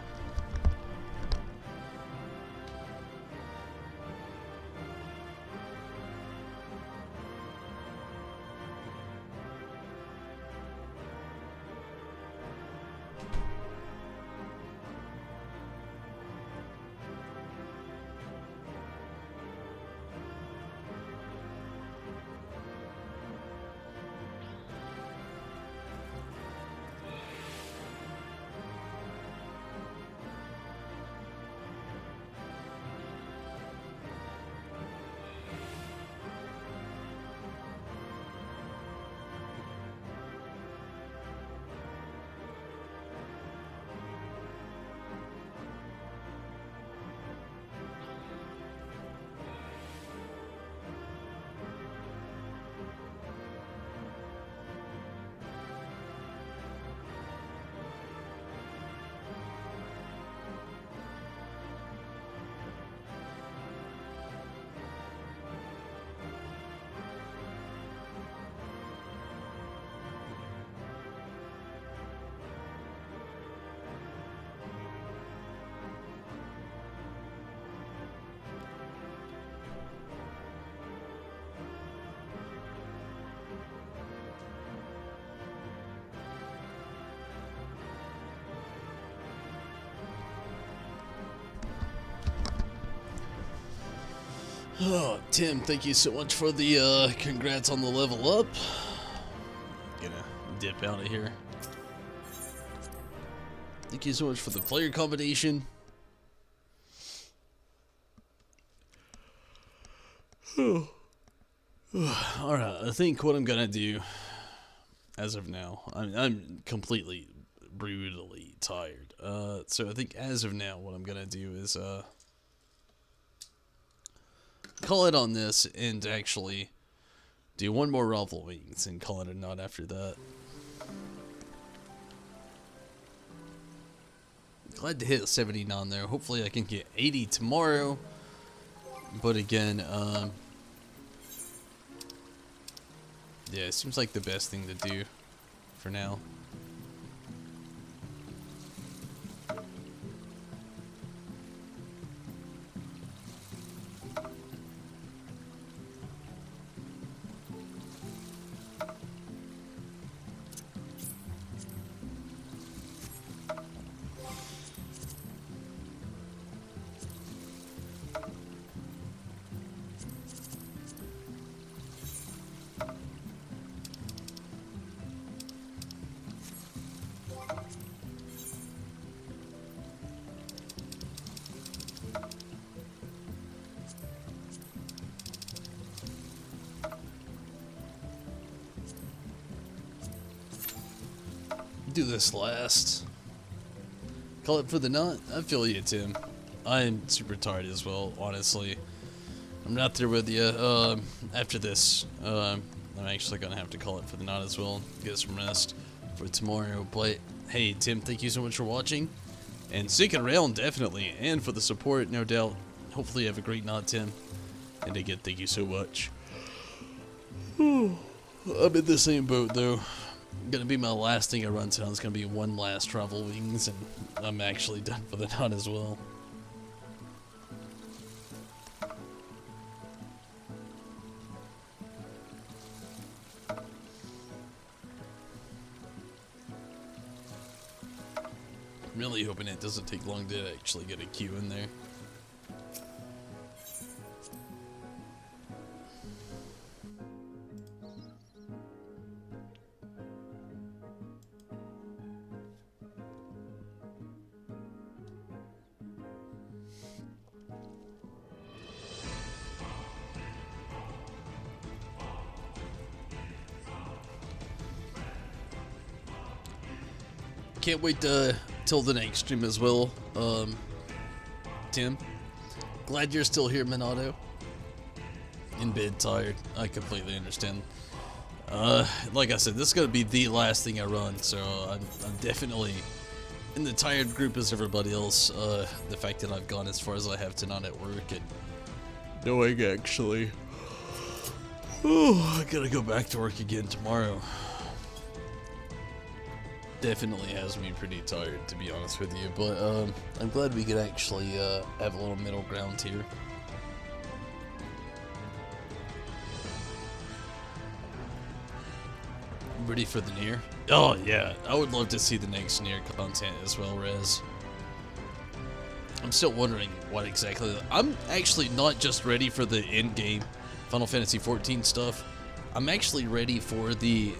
Speaker 1: Oh, Tim, thank you so much for the congrats on the level up. Gonna dip out of here. Thank you so much for the player combination. Alright, I think what I'm gonna do, as of now, I'm completely, brutally tired. So I think as of now, what I'm gonna do is, call it on this and actually do one more Raffle Wings and call it a knot after that. Glad to hit 79 there. Hopefully I can get 80 tomorrow. But again, yeah, it seems like the best thing to do for now. Do this last. Call it for the knot. I feel you, Tim. I'm super tired as well, honestly. I'm not there with you. After this, I'm actually gonna have to call it for the knot as well. Get some rest for tomorrow. But hey, Tim, thank you so much for watching and sticking around, definitely, and for the support, no doubt. Hopefully, you have a great knot, Tim. And again, thank you so much. I'm in the same boat though. Gonna be my last thing I run town. It's gonna be one last Travel Wings, and I'm actually done for the knot as well. I'm really hoping it doesn't take long to actually get a queue in there. Can't wait till the next stream as well. Tim, glad you're still here, Minato. In bed, tired. I completely understand. Like I said, this is gonna be the last thing I run, so I'm definitely in the tired group as everybody else. The fact that I've gone as far as I have tonight at work and knowing actually, I gotta go back to work again tomorrow. Definitely has me pretty tired, to be honest with you, but I'm glad we could actually have a little middle ground here. Ready for the near? Oh yeah, I would love to see the next near content as well, Rez. I'm still wondering what exactly. I'm actually not just ready for the end game Final Fantasy XIV stuff. I'm actually ready for the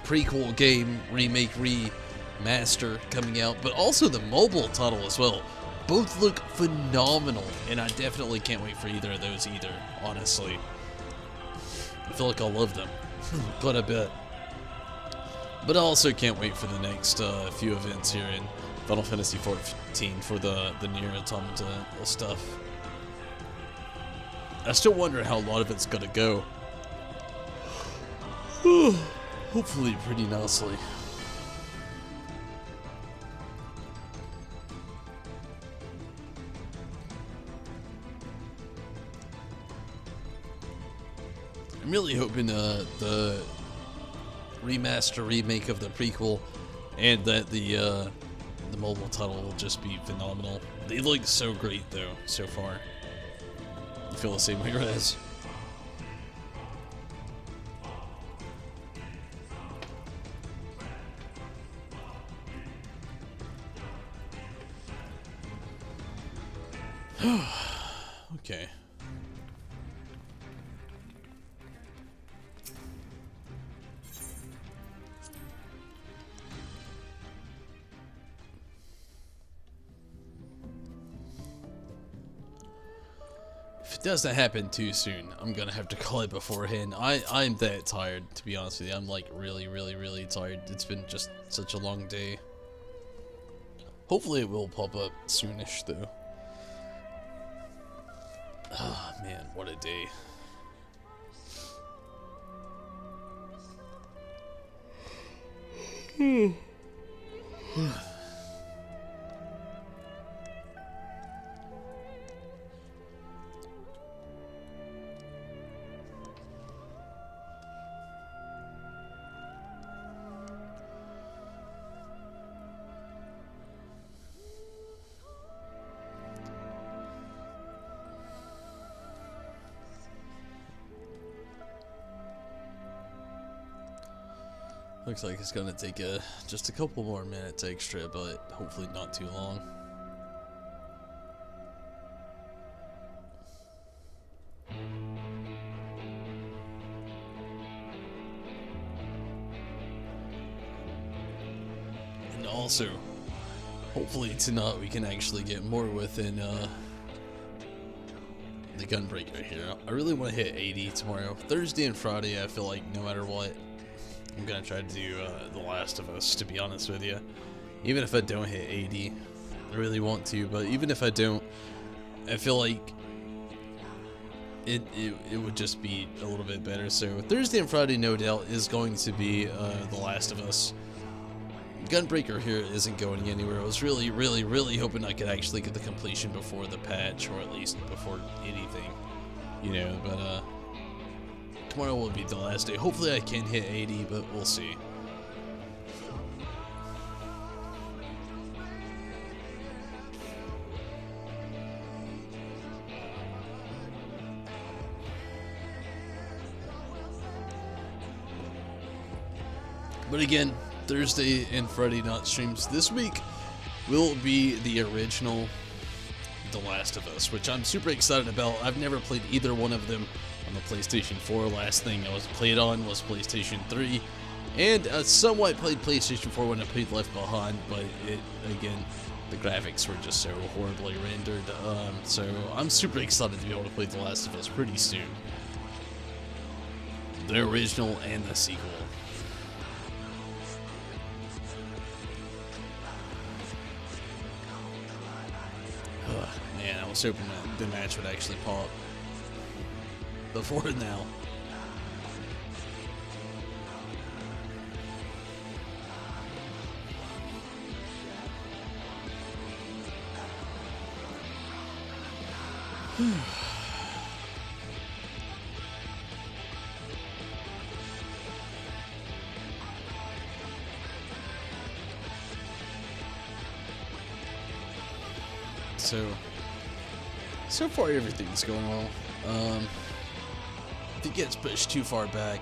Speaker 1: prequel game remake remaster coming out, but also the mobile title as well. Both look phenomenal, and I definitely can't wait for either of those either, honestly. I feel like I'll love them quite a bit. But I also can't wait for the next few events here in Final Fantasy XIV for the Nier Automata stuff. I still wonder how a lot of it's gonna go. Hopefully pretty nicely. I'm really hoping the remaster remake of the prequel and that the mobile title will just be phenomenal. They look so great though so far. I feel the same way, Rez. Okay. it doesn't happen too soon, I'm gonna have to call it beforehand. I'm that tired, to be honest with you. I'm like really tired. It's been just such a long day. Hopefully it will pop up soonish though. Ah, man, what a day. Looks like it's gonna take just a couple more minutes extra, but hopefully not too long. And also, hopefully tonight we can actually get more within the gunbreaker here. I really want to hit 80 tomorrow. Thursday and Friday, I feel like no matter what, I'm gonna try to do The Last of Us, to be honest with you. Even if I don't hit 80, I really want to, but even if I don't, I feel like it would just be a little bit better. So Thursday and Friday, no doubt, is going to be The Last of Us. Gunbreaker here isn't going anywhere. I was really hoping I could actually get the completion before the patch, or at least before anything, you know, but tomorrow will be the last day. Hopefully I can hit 80, but we'll see. But again, Thursday and Friday night streams this week will be the original The Last of Us, which I'm super excited about. I've never played either one of them on the PlayStation 4. Last thing I was played on was PlayStation 3, and I somewhat played PlayStation 4 when I played Left Behind, but again, the graphics were just so horribly rendered. So I'm super excited to be able to play The Last of Us pretty soon. The original and the sequel. Man, I was hoping that the match would actually pop before now. So far everything's going well. If it gets pushed too far back,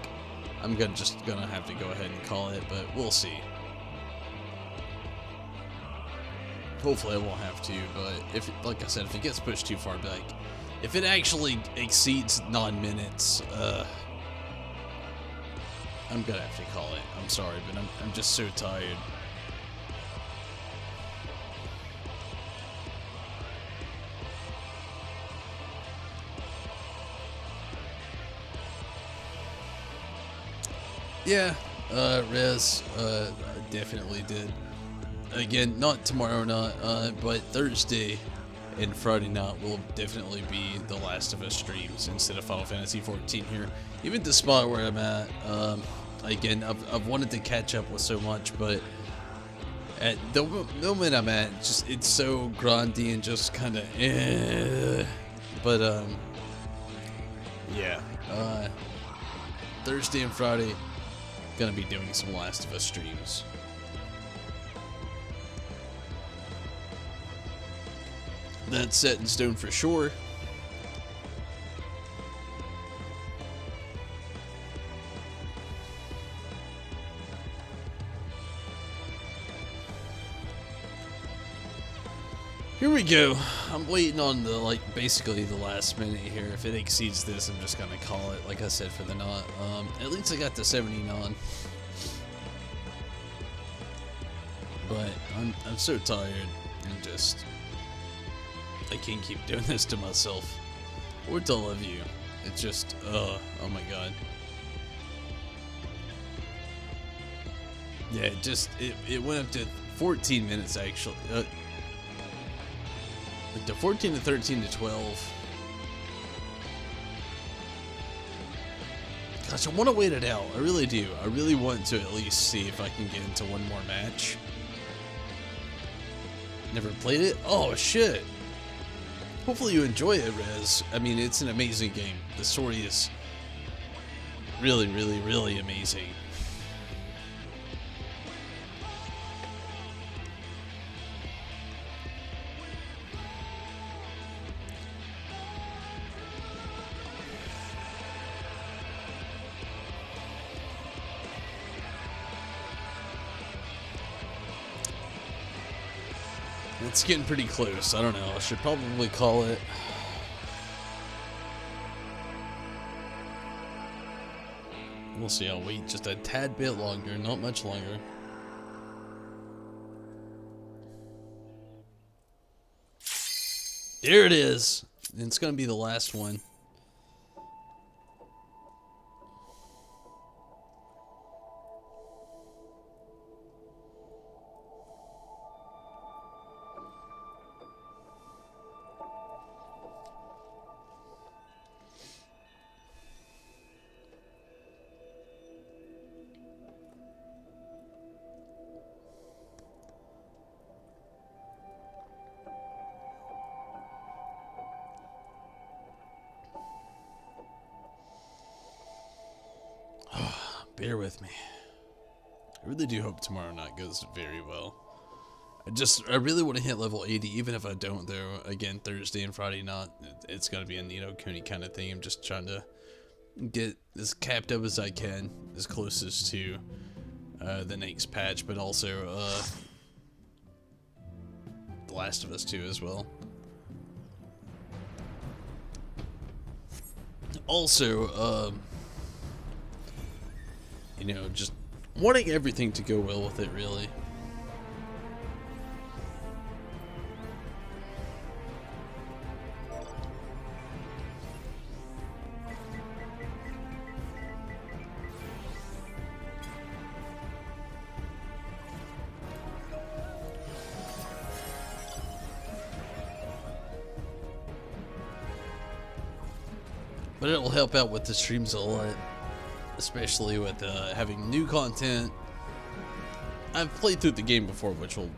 Speaker 1: I'm just gonna have to go ahead and call it, but we'll see. Hopefully I won't have to, but like I said, if it gets pushed too far back, if it actually exceeds 9 minutes, I'm gonna have to call it. I'm sorry, but I'm just so tired. Yeah, Rez, definitely did. Again, not tomorrow night, but Thursday and Friday night will definitely be The Last of Us streams instead of Final Fantasy 14 here. Even despite where I'm at, again, I've wanted to catch up with so much, but at the moment I'm at, it's so grindy and just kind of but yeah, Thursday and Friday, gonna be doing some Last of Us streams. That's set in stone for sure. Here we go. I'm waiting on basically the last minute here. If it exceeds this, I'm just gonna call it, like I said, for the night. At least I got the 79. But I'm so tired and I can't keep doing this to myself. or to all of you. It's just, oh my god. Yeah, it went up to 14 minutes actually. To 14 to 13 to 12. Gosh, I want to wait it out. I really do. I really want to at least see if I can get into one more match. Never played it? Oh, shit. Hopefully you enjoy it, Rez. I mean, it's an amazing game. The story is really, really, really amazing. It's getting pretty close. I don't know. I should probably call it. We'll see. I'll wait just a tad bit longer. Not much longer. There it is. And it's going to be the last one. Bear with me. I really do hope tomorrow night goes very well. I really want to hit level 80, even if I don't, though. Again, Thursday and Friday night, it's going to be a Nino Cooney kind of thing. I'm just trying to get as capped up as I can, as closest to the next patch, but also The Last of Us 2 as well. Also, you know, just wanting everything to go well with it, really. But it'll help out with the streams a lot. Especially with having new content. I've played through the game before, which will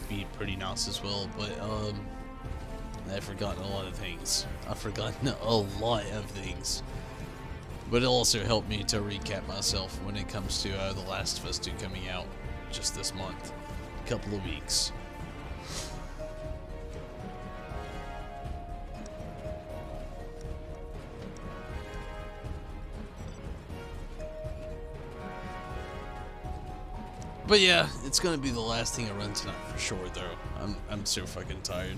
Speaker 1: be pretty nice as well, but I've forgotten a lot of things. I've forgotten a lot of things. But it'll also help me to recap myself when it comes to The Last of Us 2 coming out just this month. A couple of weeks. But yeah, it's gonna be the last thing I run tonight for sure, though. I'm so fucking tired.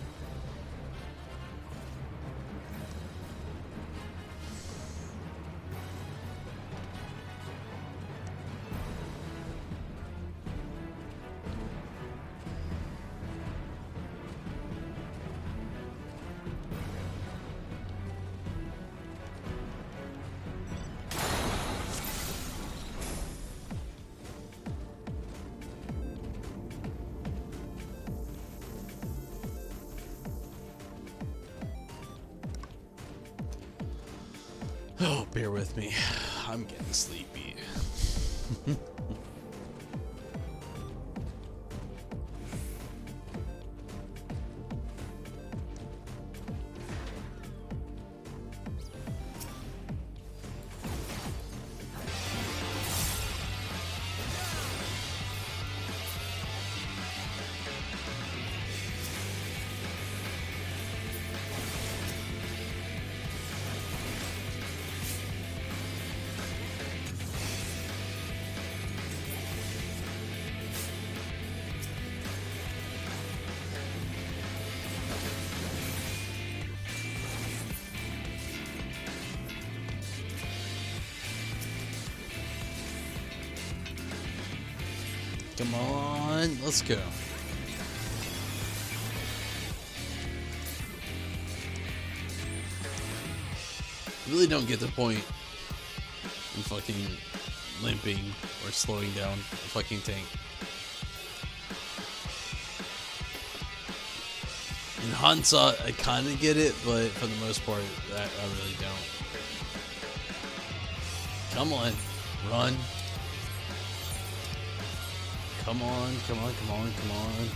Speaker 1: Oh, bear with me. I'm getting sleepy. Come on, let's go. really don't get the point in fucking limping or slowing down a fucking tank. In hindsight, I kind of get it, but for the most part, I really don't. Come on, run. Come on, come on, come on, come on.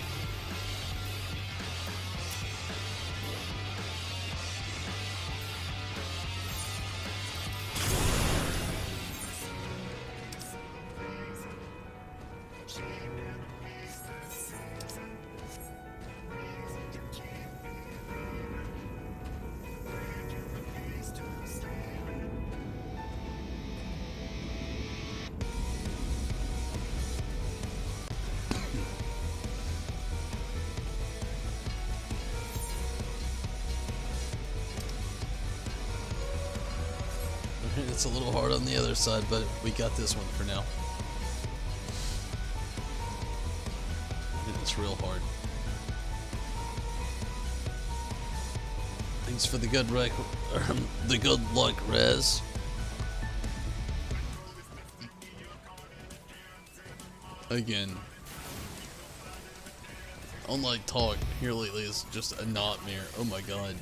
Speaker 1: It's a little hard on the other side, but we got this one for now. It's real hard. Thanks for the good the good luck, Rez. Again, unlike talk here lately is just a nightmare. Oh my god.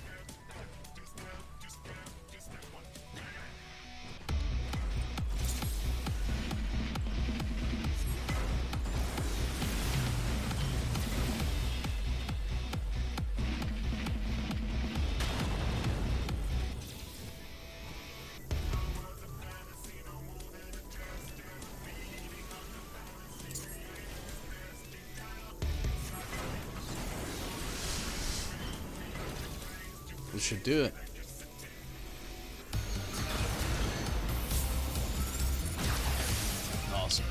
Speaker 1: We should do it. Awesome.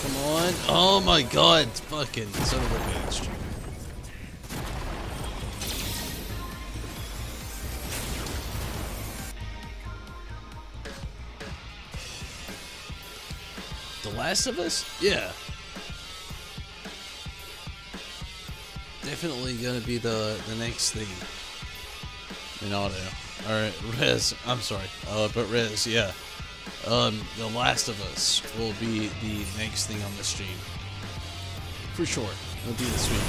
Speaker 1: Come on. Oh my god. Fucking son of a bitch. The Last of Us? Yeah. Definitely gonna be the next thing in auto. Alright, Rez. I'm sorry. But Rez, yeah. The Last of Us will be the next thing on the stream. For sure. It'll be this week.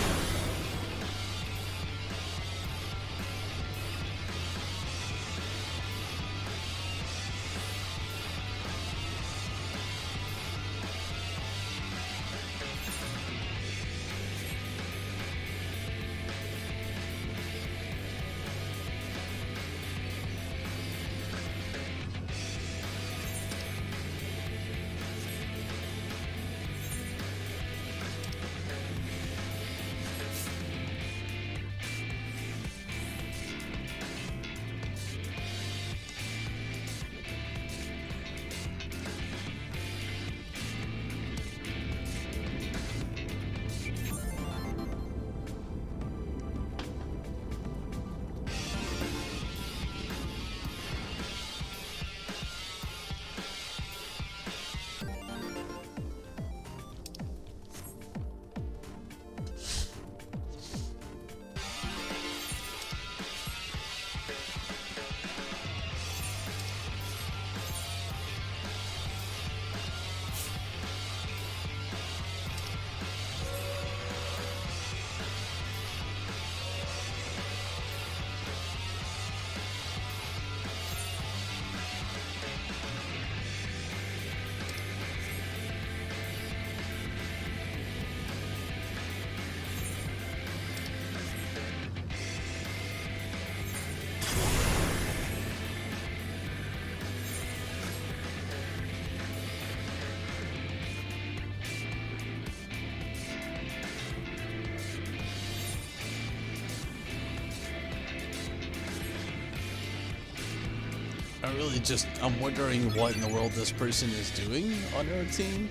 Speaker 1: I'm wondering what in the world this person is doing on our team.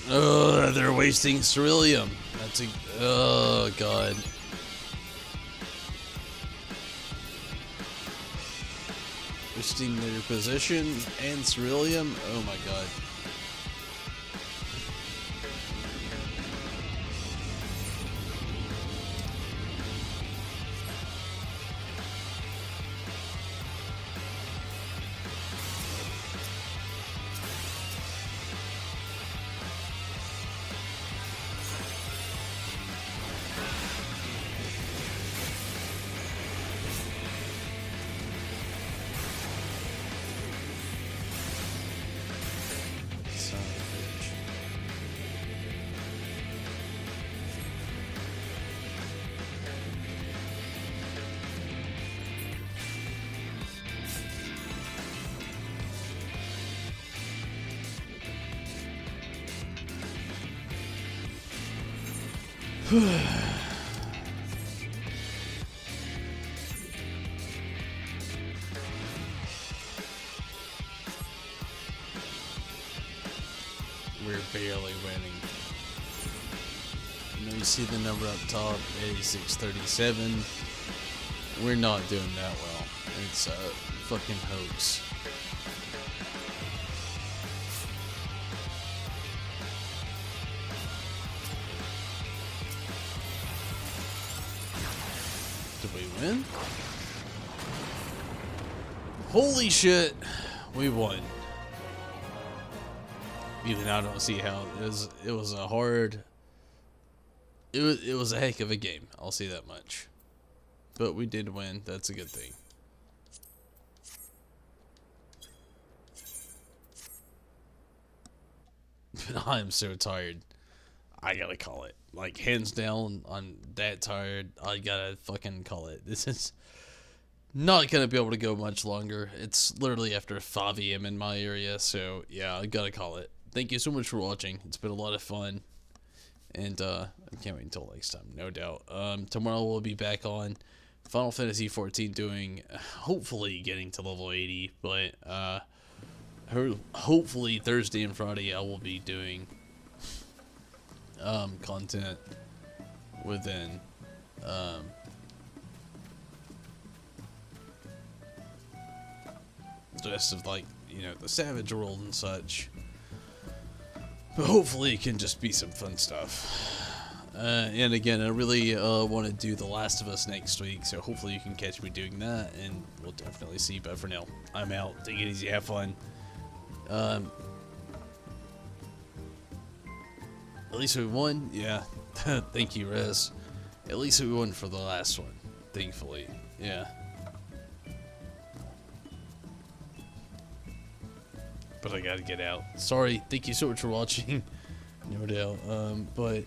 Speaker 1: They're wasting ceruleum. That's a, oh god. Wasting their position and ceruleum. Oh my god. Son of a bitch. We're barely winning. You know, you see the number up top, 8637. We're not doing that well. It's a fucking hoax. Did we win? Holy shit, we won. Even I don't see how it was a hard. It was a heck of a game. I'll say that much. But we did win. That's a good thing. I'm so tired. I gotta call it. Like, hands down, I'm that tired. I gotta fucking call it. This is not gonna be able to go much longer. It's literally after 5 a.m. in my area, so yeah, I gotta call it. Thank you so much for watching. It's been a lot of fun. And I can't wait until next time, no doubt. Tomorrow we'll be back on Final Fantasy XIV doing, hopefully getting to level 80, but hopefully Thursday and Friday I will be doing content within the rest of, like, you know, the Savage World and such. But hopefully it can just be some fun stuff. And again, I really want to do The Last of Us next week, so hopefully you can catch me doing that, and we'll definitely see. But for now, I'm out. Take it easy, have fun. At least we won. Yeah. Thank you, Rez. At least we won for the last one, thankfully. Yeah. But I gotta get out. Sorry. Thank you so much for watching. No doubt. But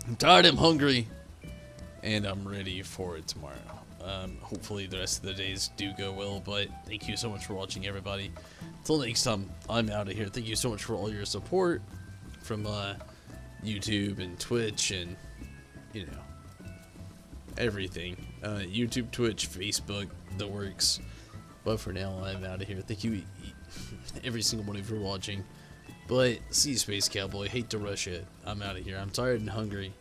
Speaker 1: I'm tired, I'm hungry, and I'm ready for it tomorrow. Hopefully the rest of the days do go well, but thank you so much for watching, everybody. Until next time, I'm out of here. Thank you so much for all your support from YouTube and Twitch and, you know, everything. YouTube, Twitch, Facebook, the works. But for now, I'm out of here. Thank you, every single one of you for watching. But see you, Space Cowboy. Hate to rush it. I'm out of here. I'm tired and hungry.